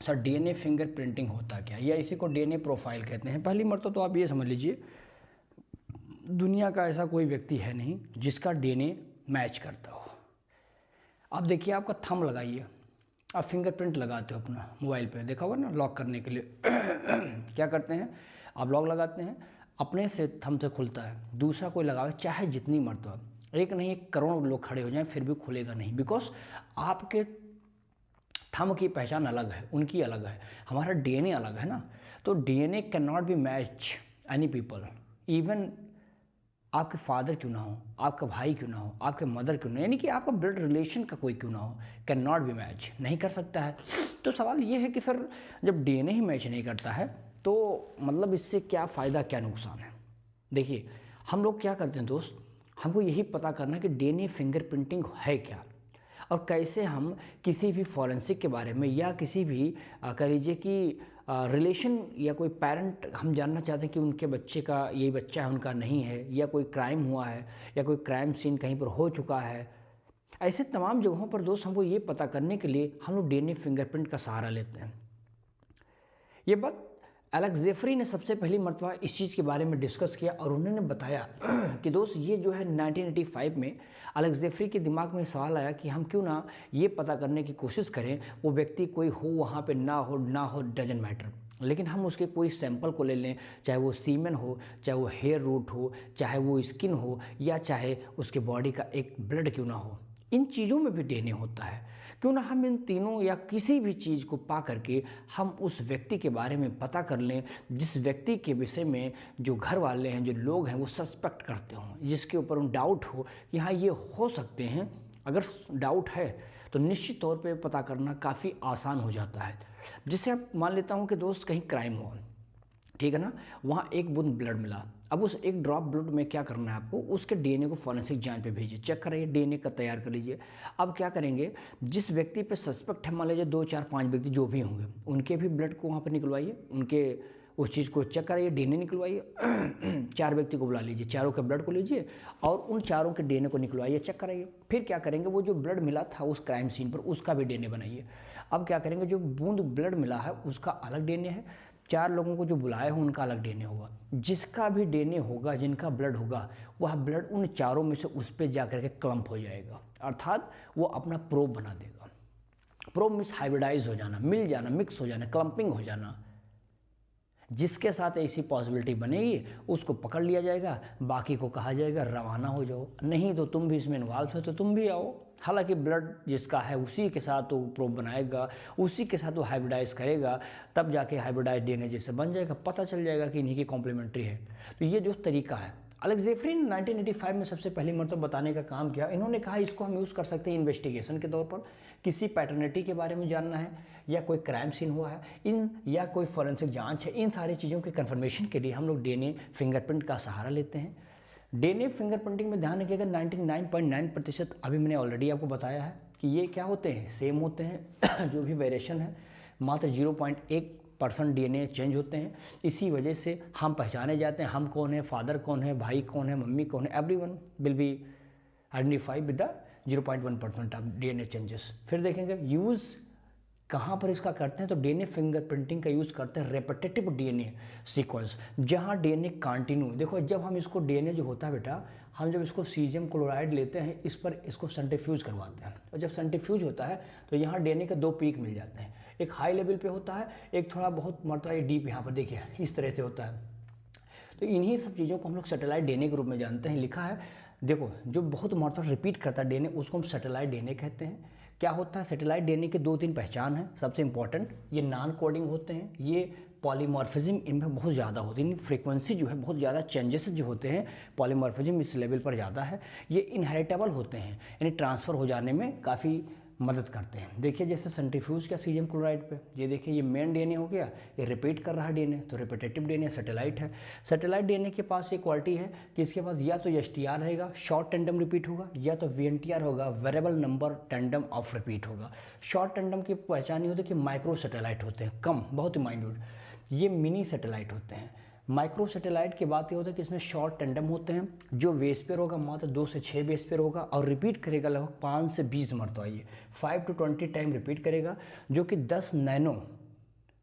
S1: सर डीएनए फिंगरप्रिंटिंग होता क्या, या इसी को डीएनए प्रोफाइल कहते हैं। पहली मर्तबा तो आप ये समझ लीजिए, दुनिया का ऐसा कोई व्यक्ति है नहीं जिसका डीएनए मैच करता हो। अब देखिए, आपका थंब लगाइए, आप फिंगरप्रिंट लगाते हो अपना मोबाइल पे, देखा होगा ना, लॉक करने के लिए क्या करते हैं, आप लॉक लगाते हैं, अपने से थंब से खुलता है, दूसरा कोई लगावे चाहे जितनी मर्तबा, एक नहीं एक करोड़ लोग खड़े हो जाएं फिर भी खुलेगा नहीं, बिकॉज आपके थंब की पहचान अलग है, उनकी अलग है, हमारा डीएनए अलग है ना। तो DNA can not be match any people, even आपके फादर क्यों ना हो, आपका भाई क्यों ना हो, आपके मदर क्यों ना, यानी कि आपका ब्लड रिलेशन का कोई क्यों ना हो, कैन नॉट बी मैच, नहीं कर सकता है। तो सवाल ये है कि सर जब डीएनए ही मैच नहीं करता है तो मतलब इससे क्या फ़ायदा क्या नुकसान है। देखिए, हम लोग क्या करते हैं दोस्त, हमको यही पता करना कि डीएनए फिंगरप्रिंटिंग है क्या, और कैसे हम किसी भी फॉरेंसिक के बारे में या किसी भी कह लीजिए कि रिलेशन या कोई पेरेंट हम जानना चाहते हैं कि उनके बच्चे का यही बच्चा है, उनका नहीं है, या कोई क्राइम हुआ है या कोई क्राइम सीन कहीं पर हो चुका है, ऐसे तमाम जगहों पर दोस्त हमको ये पता करने के लिए हम लोग डीएनए फिंगरप्रिंट का सहारा लेते हैं। ये बात एलेक्स जेफरी ने सबसे पहली मरतबा इस चीज़ के बारे में डिस्कस किया, और उन्होंने बताया कि दोस्त ये जो है 1985 में एलेक्स जेफरी के दिमाग में सवाल आया कि हम क्यों ना ये पता करने की कोशिश करें वो व्यक्ति कोई हो वहाँ पे ना हो डजंट मैटर, लेकिन हम उसके कोई सैंपल को ले लें, चाहे वो सीमेन हो, चाहे वो हेयर रूट हो, चाहे वो स्किन हो, या चाहे उसके बॉडी का एक ब्लड क्यों ना हो, इन चीज़ों में भी डीएनए होता है। क्यों ना हम इन तीनों या किसी भी चीज़ को पा करके हम उस व्यक्ति के बारे में पता कर लें जिस व्यक्ति के विषय में जो घर वाले हैं, जो लोग हैं, वो सस्पेक्ट करते हों, जिसके ऊपर उन डाउट हो कि हाँ ये हो सकते हैं। अगर डाउट है तो निश्चित तौर पे पता करना काफ़ी आसान हो जाता है। जिससे आप मान लेता हूँ कि दोस्त कहीं क्राइम हुआ, ठीक है ना, वहाँ एक बूंद ब्लड मिला, अब उस एक ड्रॉप ब्लड में क्या करना है आपको, उसके डीएनए को फॉरेंसिक जांच पे भेजिए, चेक कराइए, डीएनए का तैयार कर लीजिए। अब क्या करेंगे, जिस व्यक्ति पे सस्पेक्ट है, मान लीजिए 2 4 5 व्यक्ति जो भी होंगे, उनके भी ब्लड को वहाँ पर निकलवाइए, उनके उस चीज़ को चेक कराइए, डीएनए निकलवाइए 4 व्यक्ति को बुला लीजिए, चारों के ब्लड को लीजिए और उन चारों के डीएनए को निकलवाइए, चेक कराइए। फिर क्या करेंगे, वो जो ब्लड मिला था उस क्राइम सीन पर, उसका भी डीएनए बनाइए। अब क्या करेंगे, जो बूंद ब्लड मिला है उसका अलग डीएनए है, 4 लोगों को जो बुलाए हो उनका अलग डीएनए होगा, जिसका भी डीएनए होगा, जिनका ब्लड होगा, वह ब्लड उन चारों में से उस पर जा करके क्लम्प हो जाएगा, अर्थात वो अपना प्रोब बना देगा। प्रोब मीन्स हाइब्रिडाइज हो जाना, मिल जाना, मिक्स हो जाना, क्लम्पिंग हो जाना, जिसके साथ ऐसी पॉसिबिलिटी बनेगी उसको पकड़ लिया जाएगा, बाकी को कहा जाएगा रवाना हो जाओ, नहीं तो तुम भी इसमें इन्वॉल्व हो तो तुम भी आओ। हालांकि ब्लड जिसका है उसी के साथ वो प्रोब बनाएगा, उसी के साथ वो हाइब्रिडाइज करेगा, तब जाके हाइब्रिडाइज डीएनए जैसे बन जाएगा, पता चल जाएगा कि इन्हीं की कॉम्प्लीमेंट्री है। तो ये जो तरीका है, अलेक्जेंड्री ने 1985 में सबसे पहली मरतबा बताने का काम किया। इन्होंने कहा इसको हम यूज़ कर सकते हैं इन्वेस्टिगेशन के तौर पर, किसी पैटर्निटी के बारे में जानना है या कोई क्राइम सीन हुआ है इन या कोई फॉरेंसिक जांच है, इन सारी चीज़ों के कंफर्मेशन के लिए हम लोग डीएनए फिंगरप्रिंट का सहारा लेते हैं। डीएनए फिंगरप्रिंटिंग में ध्यान रखिएगा 99.9%, अभी मैंने ऑलरेडी आपको बताया है कि ये क्या होते हैं, सेम होते हैं। जो भी वेरिएशन है मात्र 0.1% डीएनए चेंज होते हैं। इसी वजह से हम पहचाने जाते हैं, हम कौन है, फादर कौन है, भाई कौन है, मम्मी कौन है, everyone will be identify with the 0.1% of DNA changes. फिर देखेंगे यूज़ कहाँ पर इसका करते हैं, तो डीएनए फिंगरप्रिंटिंग का यूज़ करते हैं रेपिटेटिव डीएनए सीक्वेंस, जहाँ डीएनए कंटिन्यू। देखो जब हम इसको डीएनए जो होता है बेटा, हम जब इसको सीजियम क्लोराइड लेते हैं, इस पर इसको सेंट्रीफ्यूज करवाते हैं, और जब सेंट्रीफ्यूज होता है तो यहाँ डीएनए के दो पीक मिल जाते हैं, एक हाई लेवल पे होता है, एक थोड़ा बहुत मात्रा डीप, यहाँ पर देखिए इस तरह से होता है। तो इन्हीं सब चीज़ों को हम लोग सैटेलाइट डीएनए के रूप में जानते हैं। लिखा है देखो, जो बहुत मात्रा रिपीट करता है डीएनए उसको हम सैटेलाइट डीएनए कहते हैं। क्या होता है, सैटेलाइट डीएनए के 2-3 पहचान है। सबसे इंपॉर्टेंट, ये नॉन कोडिंग होते हैं, ये पॉलीमॉर्फिज्म इनमें बहुत ज़्यादा होती है, फ्रीक्वेंसी जो है बहुत ज़्यादा, चेंजेस जो होते हैं पॉलीमॉर्फिज्म इस लेवल पर ज़्यादा है। ये इनहेरिटेबल होते हैं, यानी ट्रांसफ़र हो जाने में काफ़ी मदद करते हैं। देखिए जैसे सेंट्रीफ्यूज का सीजियम क्लोराइड पे, ये देखिए ये मेन डीएनए हो गया, ये रिपीट कर रहा है डीएनए, तो रिपीटेटिव डीएनए सैटेलाइट है। सैटेलाइट डीएनए के पास एक क्वालिटी है कि इसके पास या तो एसटीआर रहेगा, शॉर्ट टेंडम रिपीट होगा, या तो वीएनटीआर होगा, variable number tandem of repeat होगा। शॉर्ट टेंडम की पहचान ये होती है कि माइक्रो सैटेलाइट होते हैं, कम, बहुत ही माइन्यूट। ये मिनी सैटेलाइट होते हैं। माइक्रो सैटेलाइट की बात ये होता है कि इसमें शॉर्ट टेंडम होते हैं, जो बेस पेयर होगा मात्र 2 से 6 बेस पेयर होगा, और रिपीट करेगा लगभग 5 से 20 मरतबा, ये 5 to 20 टाइम रिपीट करेगा, जो कि 10 नैनो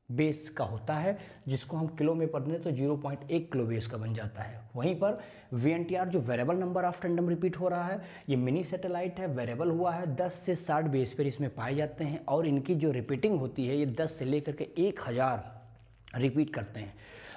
S1: बेस का होता है, जिसको हम किलो में पढ़ने तो 0.1 किलो बेस का बन जाता है। वहीं पर वीएनटीआर जो variable number of tandem repeat हो रहा है, ये मिनी सैटेलाइट है, वेरिएबल हुआ है, 10 से 60 बेस पेयर इसमें पाए जाते हैं, और इनकी जो रिपीटिंग होती है ये 10 से लेकर के 1000 रिपीट करते हैं,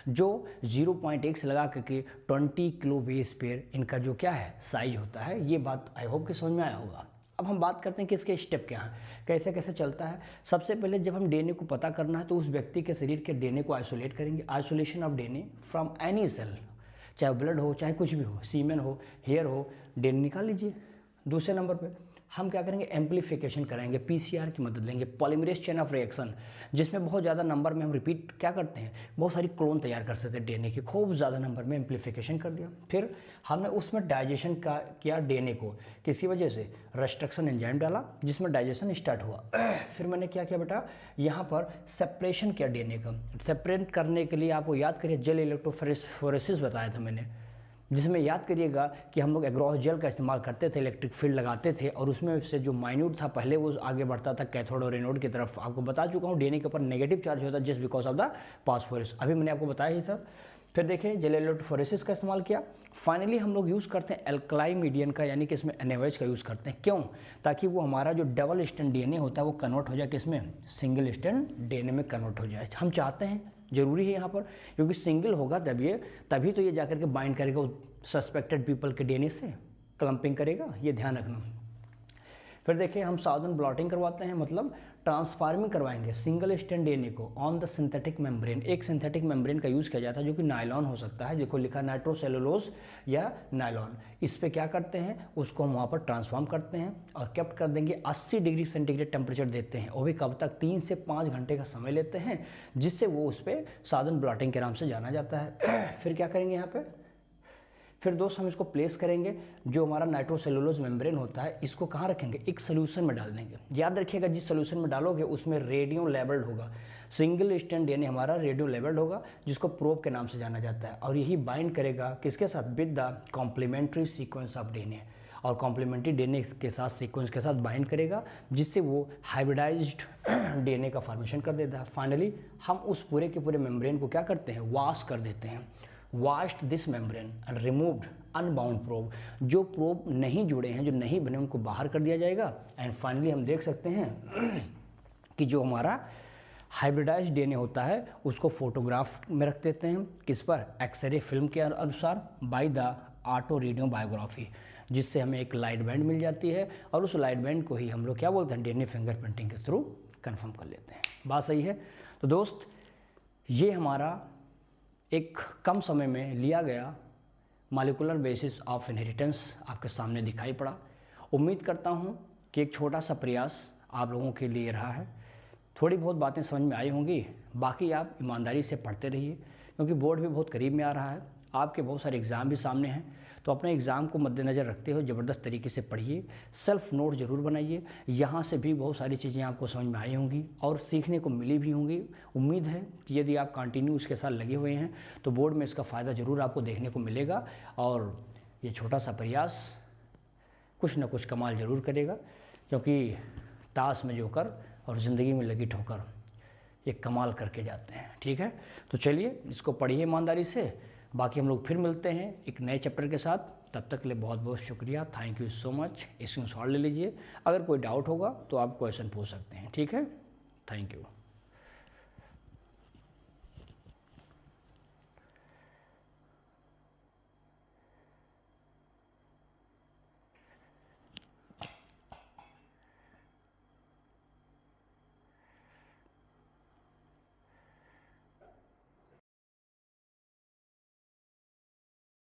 S1: जो 0.1 से लगा करके 20 किलो बेस पेयर इनका जो क्या है साइज होता है। ये बात आई होप कि समझ में आया होगा। अब हम बात करते हैं कि इसके स्टेप क्या हैं, कैसे कैसे चलता है। सबसे पहले जब हम डीएनए को पता करना है तो उस व्यक्ति के शरीर के डीएनए को आइसोलेट करेंगे। Isolation of DNA from any cell, चाहे ब्लड हो, चाहे कुछ भी हो, सीमेन हो, हेयर हो, डीएनए निकाल लीजिए। दूसरे नंबर पे हम क्या करेंगे, एम्पलीफिकेशन कराएंगे, पीसीआर की मदद लेंगे, पॉलीमरेज चेन ऑफ रिएक्शन, जिसमें बहुत ज़्यादा नंबर में हम रिपीट क्या करते हैं, बहुत सारी क्लोन तैयार कर सकते हैं डीएनए की, खूब ज़्यादा नंबर में एम्पलीफिकेशन कर दिया। फिर हमने उसमें डाइजेशन का किया डीएनए को, किसी वजह से रेस्ट्रिक्शन एंजाइम डाला जिसमें डाइजेशन स्टार्ट हुआ। फिर मैंने क्या किया बेटा, यहाँ पर सेपरेशन किया डीएनए का। सेपरेट करने के लिए आपको याद करिए जेल इलेक्ट्रोफोरेसिस बताया था मैंने, जिसमें याद करिएगा कि हम लोग एग्रोस जेल का इस्तेमाल करते थे, इलेक्ट्रिक फील्ड लगाते थे, और उसमें से जो माइन्यूट था पहले वो आगे बढ़ता था कैथोड और एनोड की तरफ। आपको बता चुका हूँ डीएनए के ऊपर नेगेटिव चार्ज होता है just because of the phosphorus, अभी मैंने आपको बताया ही सर। फिर देखिए जेल इलेक्ट्रोफोरेसिस का इस्तेमाल किया। फाइनली हम लोग यूज़ करते हैं एल्कलाई मीडियन का, यानी कि इसमें NaOH का यूज़ करते हैं। क्यों? ताकि वो हमारा जो डबल स्टैंड डीएनए होता है वो कन्वर्ट हो जाए किसमें, सिंगल स्टैंड डीएनए में कन्वर्ट हो जाए। हम चाहते हैं, जरूरी है यहाँ पर, क्योंकि सिंगल होगा तभी तो ये जाकर के बाइंड करेगा सस्पेक्टेड पीपल के डीएनए से, क्लम्पिंग करेगा, ये ध्यान रखना। फिर देखिए हम साउदर्न ब्लॉटिंग करवाते हैं, मतलब ट्रांसफार्मिंग करवाएंगे सिंगल स्टैंड डीएनए को ऑन द सिंथेटिक मेम्ब्रेन। एक सिंथेटिक मेम्ब्रेन का यूज़ किया जाता है जो कि नायलॉन हो सकता है, देखो लिखा नाइट्रोसेलुलोज या नायलॉन। इस पे क्या करते हैं, उसको हम वहाँ पर ट्रांसफॉर्म करते हैं और केप्ट कर देंगे। 80 डिग्री सेंटीग्रेड टेम्परेचर देते हैं, वो भी कब तक, 3 से 5 घंटे का समय लेते हैं, जिससे वो उस पर साउदर्न ब्लॉटिंग के नाम से जाना जाता है। फिर क्या करेंगे यहाँ पे, फिर दोस्त हम इसको प्लेस करेंगे, जो हमारा नाइट्रोसेलुलोज मेम्ब्रेन होता है इसको कहाँ रखेंगे, एक सोल्यूशन में डाल देंगे। याद रखिएगा जिस सोल्यूशन में डालोगे उसमें रेडियो लेबल्ड होगा, सिंगल स्टैंड डीएनए हमारा रेडियो लेबल्ड होगा, जिसको प्रोब के नाम से जाना जाता है, और यही बाइंड करेगा किसके साथ, with the complementary sequence of DNA, और कॉम्प्लीमेंट्री डीएनए के साथ सीक्वेंस के साथ बाइंड करेगा, जिससे वो हाइब्रिडाइज्ड डीएनए का फॉर्मेशन कर देता है। फाइनली हम उस पूरे के पूरे मेम्ब्रेन को क्या करते हैं, वॉश कर देते हैं। washed this membrane and removed unbound probe, जो प्रोब नहीं जुड़े हैं, जो नहीं बने, उनको बाहर कर दिया जाएगा। एंड फाइनली हम देख सकते हैं कि जो हमारा हाइब्रिडाइज डीएनए होता है उसको फोटोग्राफ में रख देते हैं, किस पर, एक्सरे फिल्म के अनुसार, by the auto radio biography, जिससे हमें एक लाइट बैंड मिल जाती है और उस लाइट बैंड को ही हम लोग क्या बोलते हैं, डीएनए फिंगरप्रिंटिंग के थ्रू कंफर्म कर लेते हैं। बात सही है। तो दोस्त ये हमारा एक कम समय में लिया गया मॉलिक्यूलर बेसिस ऑफ इनहेरिटेंस आपके सामने दिखाई पड़ा। उम्मीद करता हूँ कि एक छोटा सा प्रयास आप लोगों के लिए रहा है, थोड़ी बहुत बातें समझ में आई होंगी। बाकी आप ईमानदारी से पढ़ते रहिए क्योंकि बोर्ड भी बहुत करीब में आ रहा है, आपके बहुत सारे एग्ज़ाम भी सामने हैं। तो अपने एग्ज़ाम को मद्देनज़र रखते हुए ज़बरदस्त तरीके से पढ़िए, सेल्फ नोट ज़रूर बनाइए। यहाँ से भी बहुत सारी चीज़ें आपको समझ में आई होंगी और सीखने को मिली भी होंगी। उम्मीद है कि यदि आप कंटिन्यू इसके साथ लगे हुए हैं तो बोर्ड में इसका फ़ायदा ज़रूर आपको देखने को मिलेगा और ये छोटा सा प्रयास कुछ ना कुछ कमाल ज़रूर करेगा, क्योंकि ताश में जोकर और ज़िंदगी में लगी ठोकर ये कमाल करके जाते हैं। ठीक है, तो चलिए इसको पढ़िए ईमानदारी से। बाकी हम लोग फिर मिलते हैं एक नए चैप्टर के साथ। तब तक के लिए बहुत बहुत शुक्रिया, thank you so much. Screenshot ले लीजिए, अगर कोई डाउट होगा तो आप क्वेश्चन पूछ सकते हैं। ठीक है, थैंक यू।